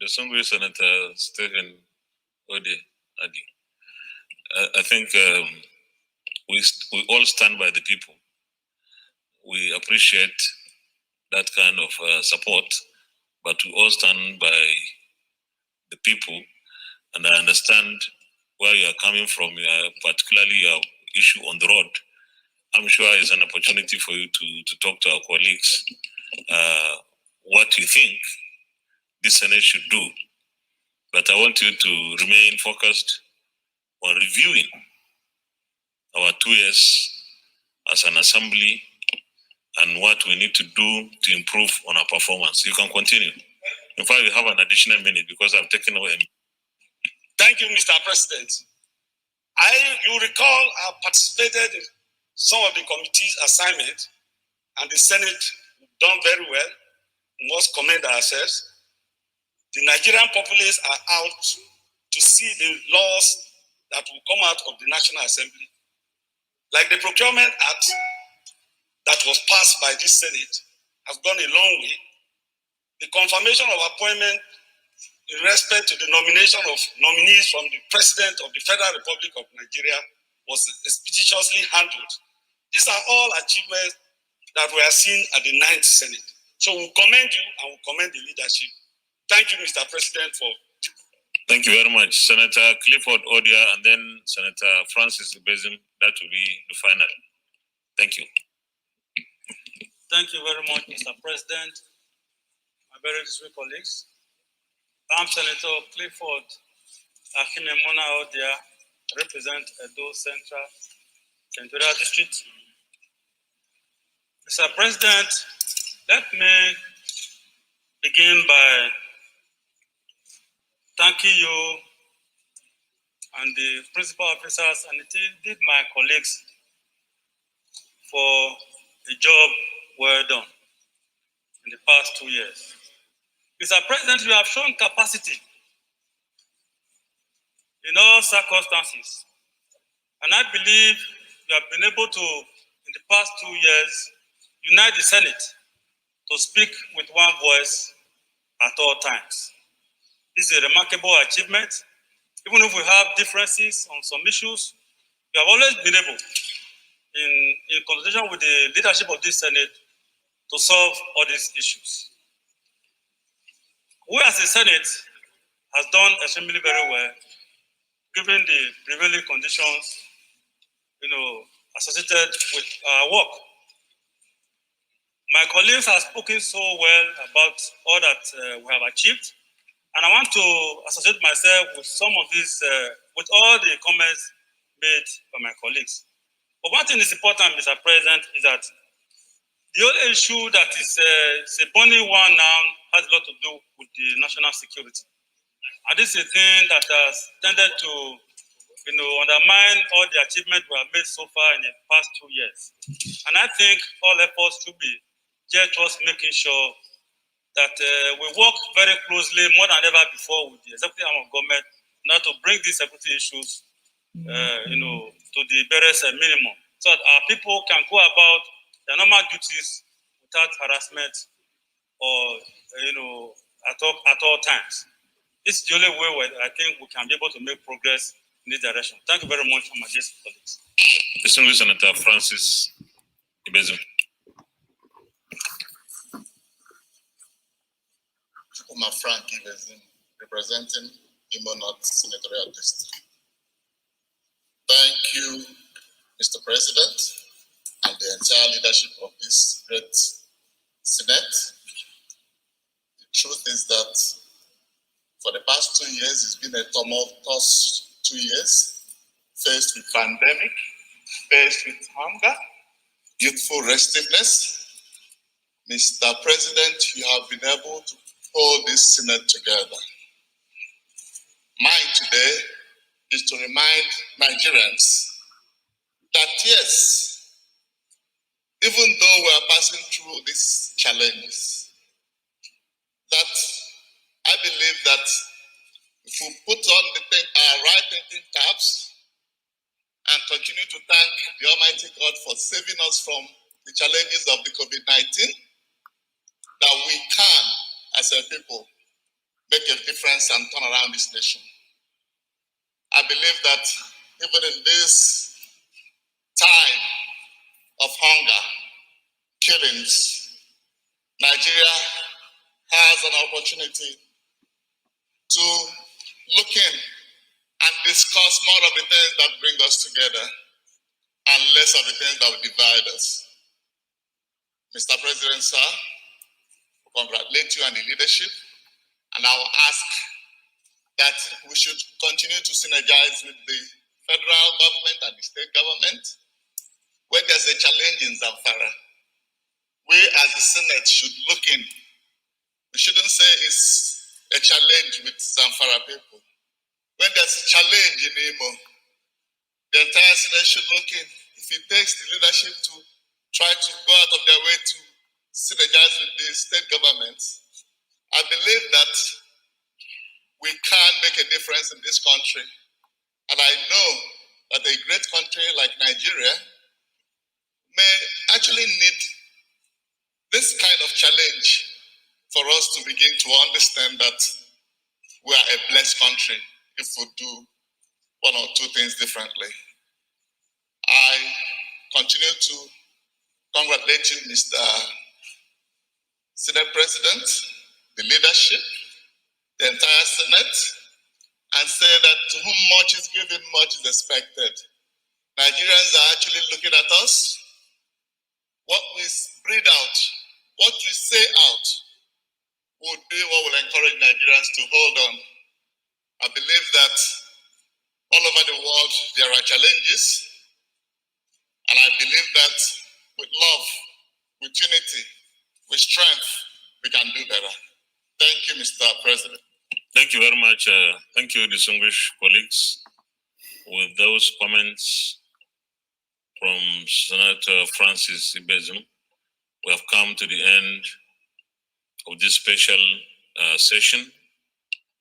Distinguished Senator Stephen Ode Addy. I think we all stand by the people. We appreciate that kind of support, but we all stand by the people, and I understand where you are coming from, particularly your issue on the road. I'm sure it's an opportunity for you to talk to our colleagues what you think this Senate should do. But I want you to remain focused on reviewing our 2 years as an assembly and what we need to do to improve on our performance. You can continue. In fact, you have an additional minute because I've taken away.
Thank you, Mr. President. You recall I participated in some of the committee's assignments, and the Senate done very well. We must commend ourselves. The Nigerian populace are out to see the laws that will come out of the National Assembly. Like the Procurement Act that was passed by this Senate has gone a long way. The confirmation of appointment in respect to the nomination of nominees from the President of the Federal Republic of Nigeria was expeditiously handled. These are all achievements that we are seeing at the 9th Senate. So we commend you and we commend the leadership. Thank you, Mr. President, for
Thank you very much. Senator Clifford Odia and then Senator Francis Bezim. That will be the final. Thank you.
Thank you very much, Mr. President, my very distinguished colleagues. I'm Senator Clifford Akimemona Odia, represent Edo Central Senatorial District. Mr. President, let me begin by thanking you and the principal officers and indeed my colleagues for the job well done in the past 2 years. Mr. President, you have shown capacity in all circumstances, and I believe you have been able to, in the past 2 years, unite the Senate to speak with one voice at all times. This is a remarkable achievement. Even if we have differences on some issues, we have always been able, in consultation with the leadership of this Senate, to solve all these issues. We as the Senate has done extremely very well, given the prevailing conditions, associated with our work. My colleagues have spoken so well about all that we have achieved, and I want to associate myself with some of these, with all the comments made by my colleagues. But one thing is important, Mr. President, is that the only issue that is a burning one now has a lot to do with the national security. And this is a thing that has tended to undermine all the achievements we have made so far in the past 2 years. And I think all efforts should be geared towards making sure that we work very closely, more than ever before, with the executive arm of government, now to bring these security issues, to the barest minimum, so that our people can go about their normal duties without harassment or, at all times. This is the only way where I think we can be able to make progress in this direction. Thank you very much, my dear colleagues.
Distinguished Senator Francis Ibezim.
Frank Ibezim, representing Imo North Senatorial District. Thank you, Mr. President, and the entire leadership of this great Senate. The truth is that for the past 2 years, it's been a tumultuous 2 years, faced with pandemic, faced with hunger, youthful restiveness. Mr. President, you have been able to hold this Senate together. Mine today is to remind Nigerians that yes, even though we are passing through these challenges, that I believe that if we put on our right thinking caps and continue to thank the Almighty God for saving us from the challenges of the COVID-19, that we can, as a people, make a difference and turn around this nation. I believe that even in this time of hunger, killings, Nigeria has an opportunity to look in and discuss more of the things that bring us together and less of the things that will divide us. Mr. President, sir, I congratulate you and the leadership, and I will ask that we should continue to synergize with the federal government and the state government. When there's a challenge in Zamfara, we as the Senate should look in. We shouldn't say it's a challenge with Zamfara people. When there's a challenge in Imo, the entire Senate should look in. If it takes the leadership to try to go out of their way to synergize with the state governments, I believe that we can make a difference in this country. And I know that a great country like Nigeria may actually need this kind of challenge for us to begin to understand that we are a blessed country if we do one or two things differently. I continue to congratulate you, Mr. Senate President, the leadership, the entire Senate, and say that to whom much is given, much is expected. Nigerians are actually looking at us. What we breathe out, what we say out, would be what will encourage Nigerians to hold on. I believe that all over the world there are challenges, and I believe that with love, with unity, with strength, we can do better. Thank you, Mr. President.
Thank you very much. Thank you, distinguished colleagues. With those comments from Senator Francis Ibezum, we have come to the end of this special session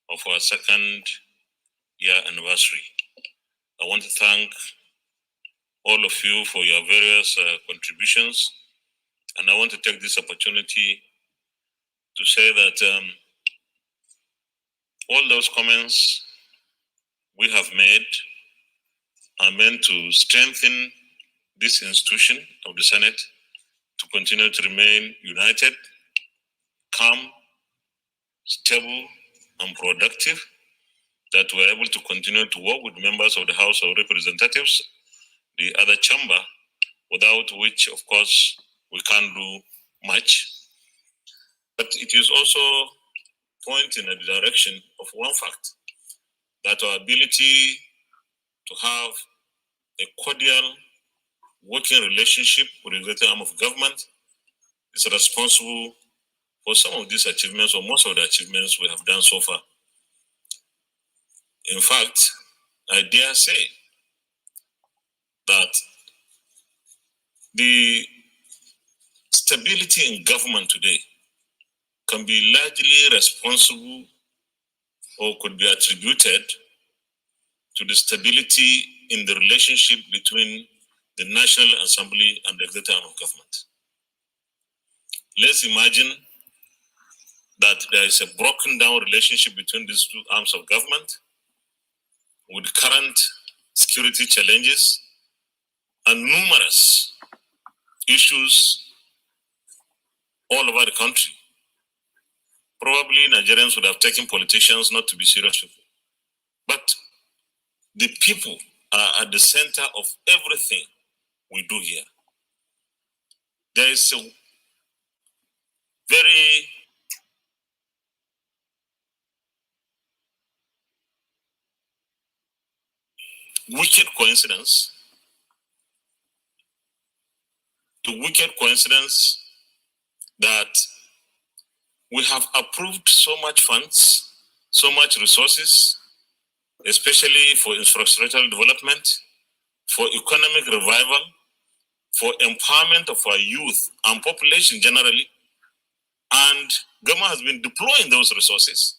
of our second year anniversary. I want to thank all of you for your various contributions, and I want to take this opportunity to say that all those comments we have made are meant to strengthen this institution of the Senate to continue to remain united, calm, stable, and productive, that we're able to continue to work with members of the House of Representatives, the other chamber, without which, of course, we can't do much. But it is also pointing in the direction of one fact, that our ability to have a cordial working relationship with the executive arm of government is responsible for some of these achievements, or most of the achievements we have done so far. In fact, I dare say that the stability in government today can be largely responsible or could be attributed to the stability in the relationship between the National Assembly and the executive arm of government. Let's imagine that there is a broken down relationship between these two arms of government with current security challenges and numerous issues all over the country. Probably Nigerians would have taken politicians not to be serious people. But the people are at the center of everything we do here. There is a very wicked coincidence. The wicked coincidence that we have approved so much funds, so much resources, especially for infrastructural development, for economic revival, for empowerment of our youth and population generally. And government has been deploying those resources.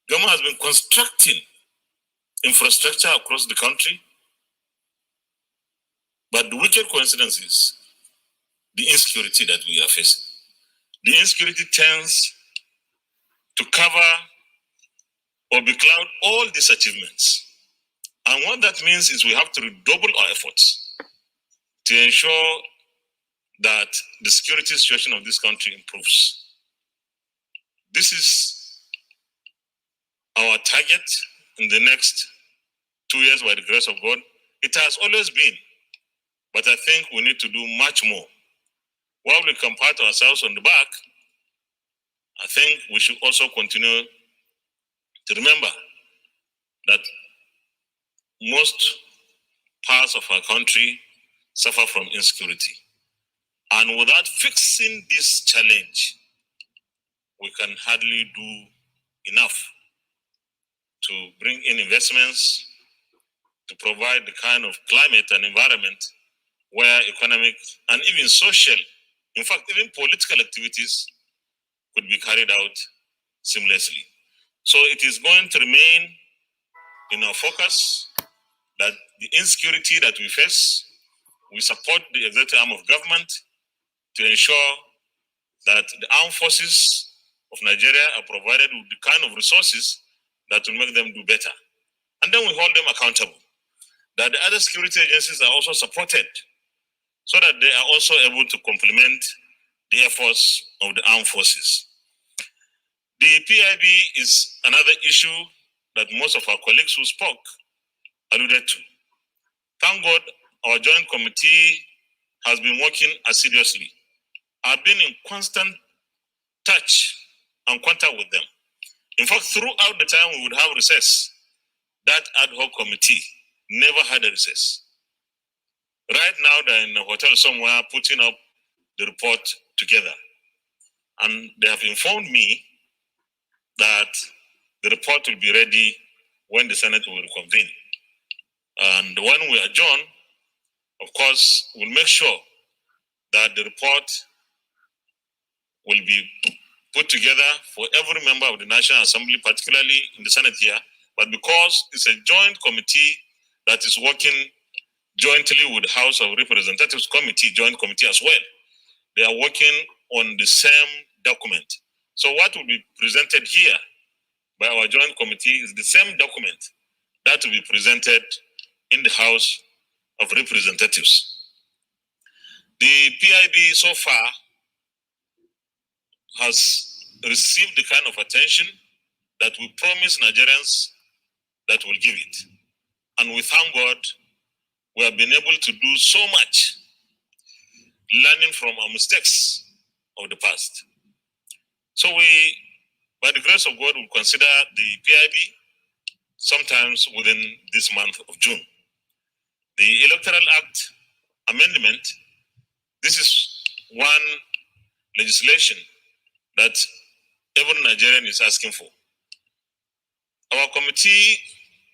Government has been constructing infrastructure across the country. But the wicked coincidence is the insecurity that we are facing. The insecurity tends to cover or becloud all these achievements. And what that means is we have to redouble our efforts to ensure that the security situation of this country improves. This is our target in the next 2 years by the grace of God. It has always been, but I think we need to do much more. While we can pat ourselves on the back, I think we should also continue to remember that most parts of our country suffer from insecurity. And without fixing this challenge, we can hardly do enough to bring in investments, to provide the kind of climate and environment where economic and even social, in fact, even political activities could be carried out seamlessly. So it is going to remain in our focus that the insecurity that we face, we support the executive arm of government to ensure that the armed forces of Nigeria are provided with the kind of resources that will make them do better. And then we hold them accountable. That the other security agencies are also supported so that they are also able to complement the efforts of the armed forces. The PIB is another issue that most of our colleagues who spoke alluded to. Thank God our joint committee has been working assiduously. I've been in constant touch and contact with them. In fact, throughout the time we would have recess, that ad hoc committee never had a recess. Right now, they're in a hotel somewhere putting up the report together. And they have informed me that the report will be ready when the Senate will convene. And when we adjourn, of course, we'll make sure that the report will be put together for every member of the National Assembly, particularly in the Senate here. But because it's a joint committee that is working jointly with the House of Representatives Committee, joint committee as well, they are working on the same document. So what will be presented here by our joint committee is the same document that will be presented in the House of Representatives. The PIB so far has received the kind of attention that we promise Nigerians that will give it. And we thank God we have been able to do so much, learning from our mistakes of the past. So we, by the grace of God, will consider the PIB sometimes within this month of June. The Electoral Act amendment, this is one legislation that every Nigerian is asking for. Our committee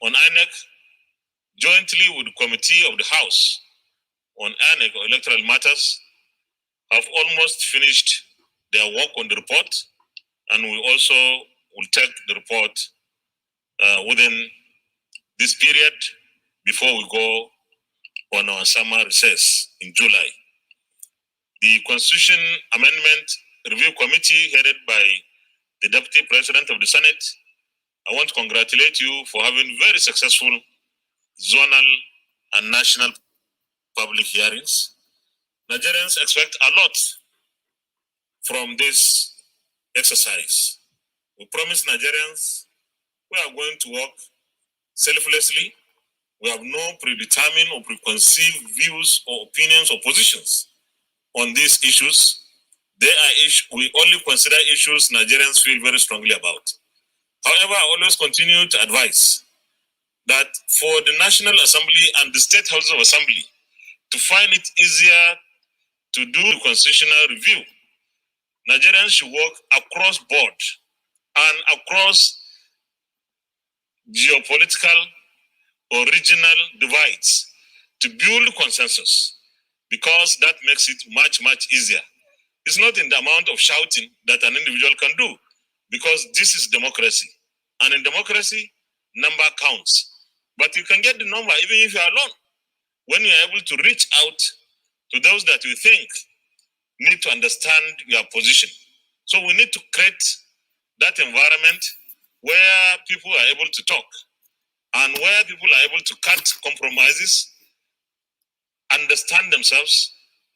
on INEC, jointly with the committee of the House on INEC or electoral matters, have almost finished their work on the report, and we also will take the report within this period before we go on our summer recess in July. The Constitution Amendment Review Committee, headed by the Deputy President of the Senate, I want to congratulate you for having very successful zonal and national public hearings. Nigerians expect a lot from this exercise. We promise Nigerians we are going to work selflessly. We have no predetermined or preconceived views or opinions or positions on these issues. We only consider issues Nigerians feel very strongly about. However, I always continue to advise that for the National Assembly and the State Houses of Assembly to find it easier to do the constitutional review, Nigerians should work across board and across geopolitical or regional divides to build consensus, because that makes it much, much easier. It's not in the amount of shouting that an individual can do, because this is democracy. And in democracy, number counts. But you can get the number even if you are alone, when you are able to reach out to those that you think need to understand your position. So we need to create that environment where people are able to talk and where people are able to cut compromises, understand themselves,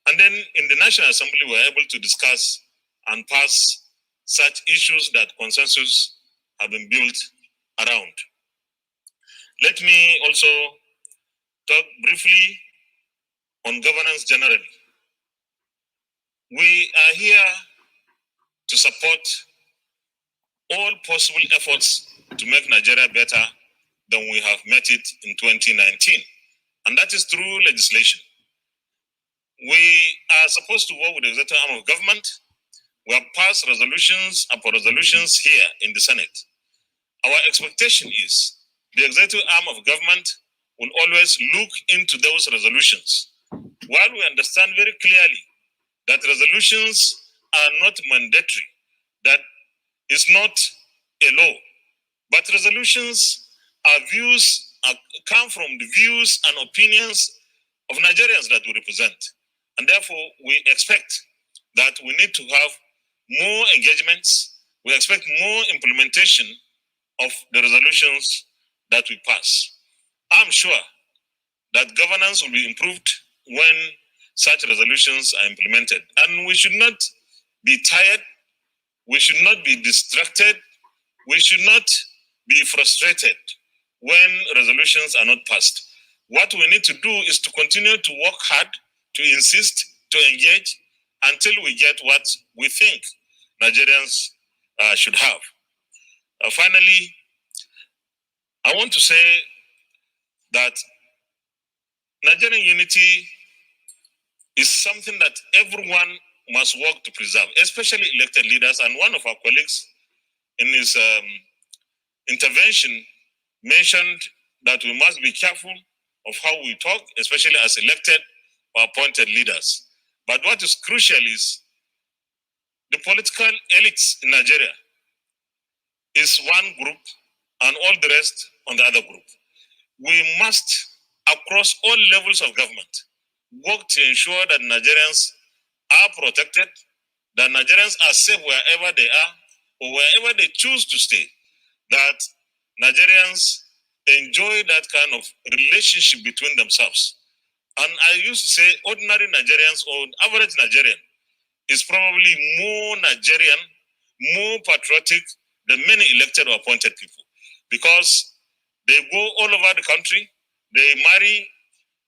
and then in the National Assembly we are able to discuss and pass such issues that consensus have been built around. Let me also talk briefly on governance generally. We are here to support all possible efforts to make Nigeria better than we have met it in 2019. And that is through legislation. We are supposed to work with the executive arm of government. We have passed resolutions upon resolutions here in the Senate. Our expectation is the executive arm of government will always look into those resolutions, while we understand very clearly that resolutions are not mandatory, that is not a law, but resolutions are views, come from the views and opinions of Nigerians that we represent. And therefore, we expect that we need to have more engagements. We expect more implementation of the resolutions that we pass. I'm sure that governance will be improved when such resolutions are implemented. And we should not be tired. We should not be distracted. We should not be frustrated when resolutions are not passed. What we need to do is to continue to work hard, to insist, to engage until we get what we think Nigerians should have. Finally, I want to say that Nigerian unity is something that everyone must work to preserve, especially elected leaders. And one of our colleagues in his intervention mentioned that we must be careful of how we talk, especially as elected or appointed leaders. But what is crucial is the political elites in Nigeria is one group and all the rest on the other group. We must, across all levels of government, work to ensure that Nigerians are protected, that Nigerians are safe wherever they are or wherever they choose to stay, that Nigerians enjoy that kind of relationship between themselves. And I used to say ordinary Nigerians or average Nigerian is probably more Nigerian, more patriotic than many elected or appointed people, because they go all over the country, they marry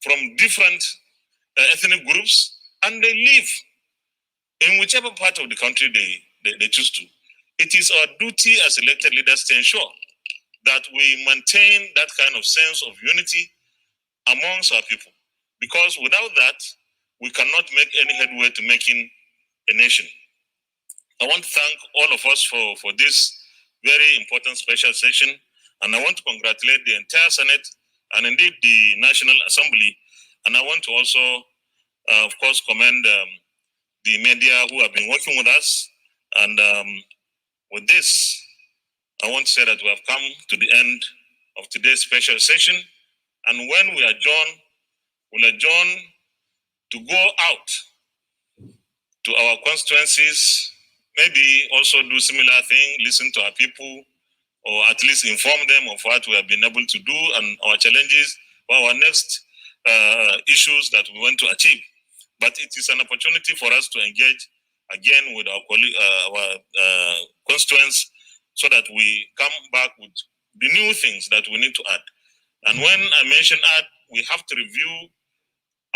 from different ethnic groups, and they live in whichever part of the country they choose to. It is our duty as elected leaders to ensure that we maintain that kind of sense of unity amongst our people, because without that, we cannot make any headway to making a nation. I want to thank all of us for this very important special session, and I want to congratulate the entire Senate and indeed the National Assembly. And I want to also, of course, commend the media who have been working with us. And with this, I want to say that we have come to the end of today's special session. And when we adjourn, we'll adjourn to go out to our constituencies, maybe also do similar thing, listen to our people, or at least inform them of what we have been able to do and our challenges or our next issues that we want to achieve. But it is an opportunity for us to engage again with our constituents so that we come back with the new things that we need to add. And when I mention add, we have to review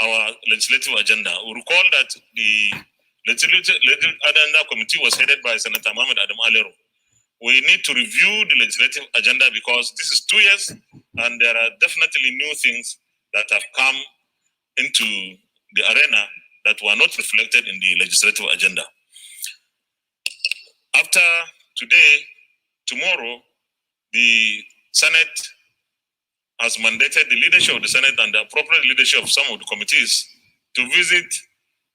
our legislative agenda. We recall that the legislative agenda committee was headed by Senator Mohamed Adam Alero. We need to review the legislative agenda because this is 2 years and there are definitely new things that have come into the arena that were not reflected in the legislative agenda. After today, tomorrow, the Senate has mandated the leadership of the Senate and the appropriate leadership of some of the committees to visit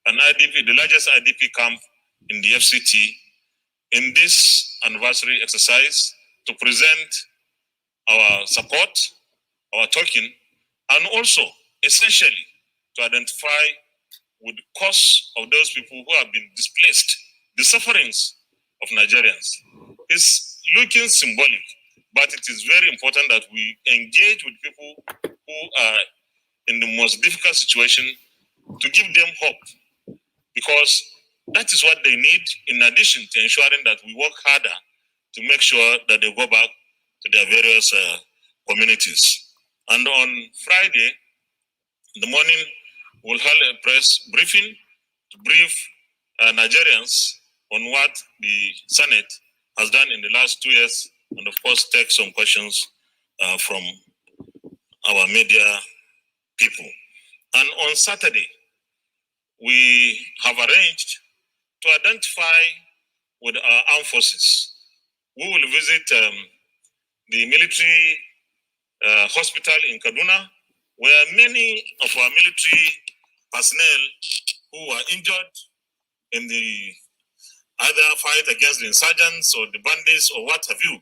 an IDP, the largest IDP camp in the FCT, in this anniversary exercise to present our support, our token, and also, essentially, to identify with the cause of those people who have been displaced, the sufferings of Nigerians. It's looking symbolic, but it is very important that we engage with people who are in the most difficult situation to give them hope, because that is what they need, in addition to ensuring that we work harder to make sure that they go back to their various communities. And on Friday, in the morning, we'll hold a press briefing to brief Nigerians on what the Senate has done in the last 2 years, and of course, take some questions from our media people. And on Saturday, we have arranged to identify with our armed forces. We will visit the military hospital in Kaduna, where many of our military personnel who were injured in the either fight against the insurgents or the bandits or what have you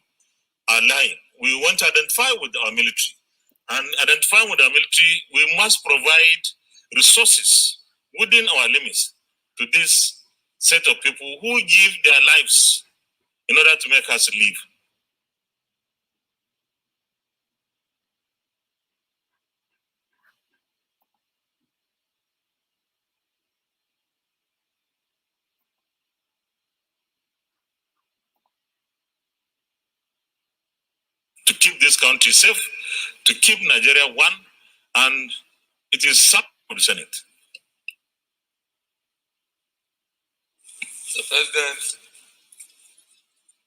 are lying. We want to identify with our military. And identifying with our military, we must provide resources within our limits to this set of people who give their lives in order to make us live. to keep this country safe, to keep Nigeria one, and it is up to the Senate.
Mr. President,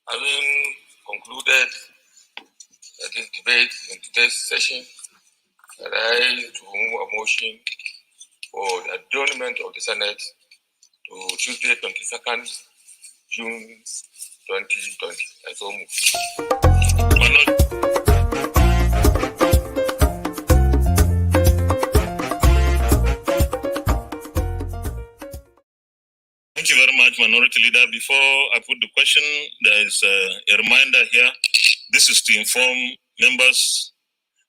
having concluded this debate in today's session, I rise to move a motion for the adjournment of the Senate to Tuesday, 22nd June 2020. I so move.
Thank you very much, Minority Leader. Before I put the question, there is a reminder here. This is to inform members,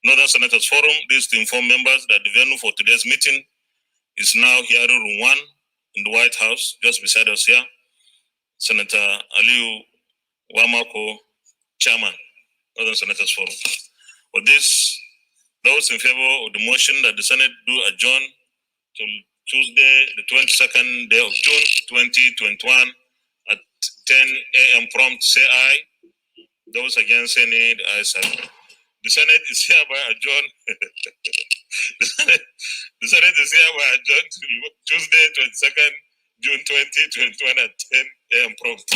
Northern Senators Forum, this is to inform members that the venue for today's meeting is now here in room 1 in the White House, just beside us here. Senator Aliu Wamako, Chairman, Northern Senators Forum. For this, those in favor of the motion that the Senate do adjourn to Tuesday, the 22nd day of June, 2021 at 10 a.m. prompt, say aye. Those against, say nay. The ayes have it. The Senate is hereby adjourned. the Senate is hereby adjourned to Tuesday, 22nd June 2021 at 10 a.m. prompt.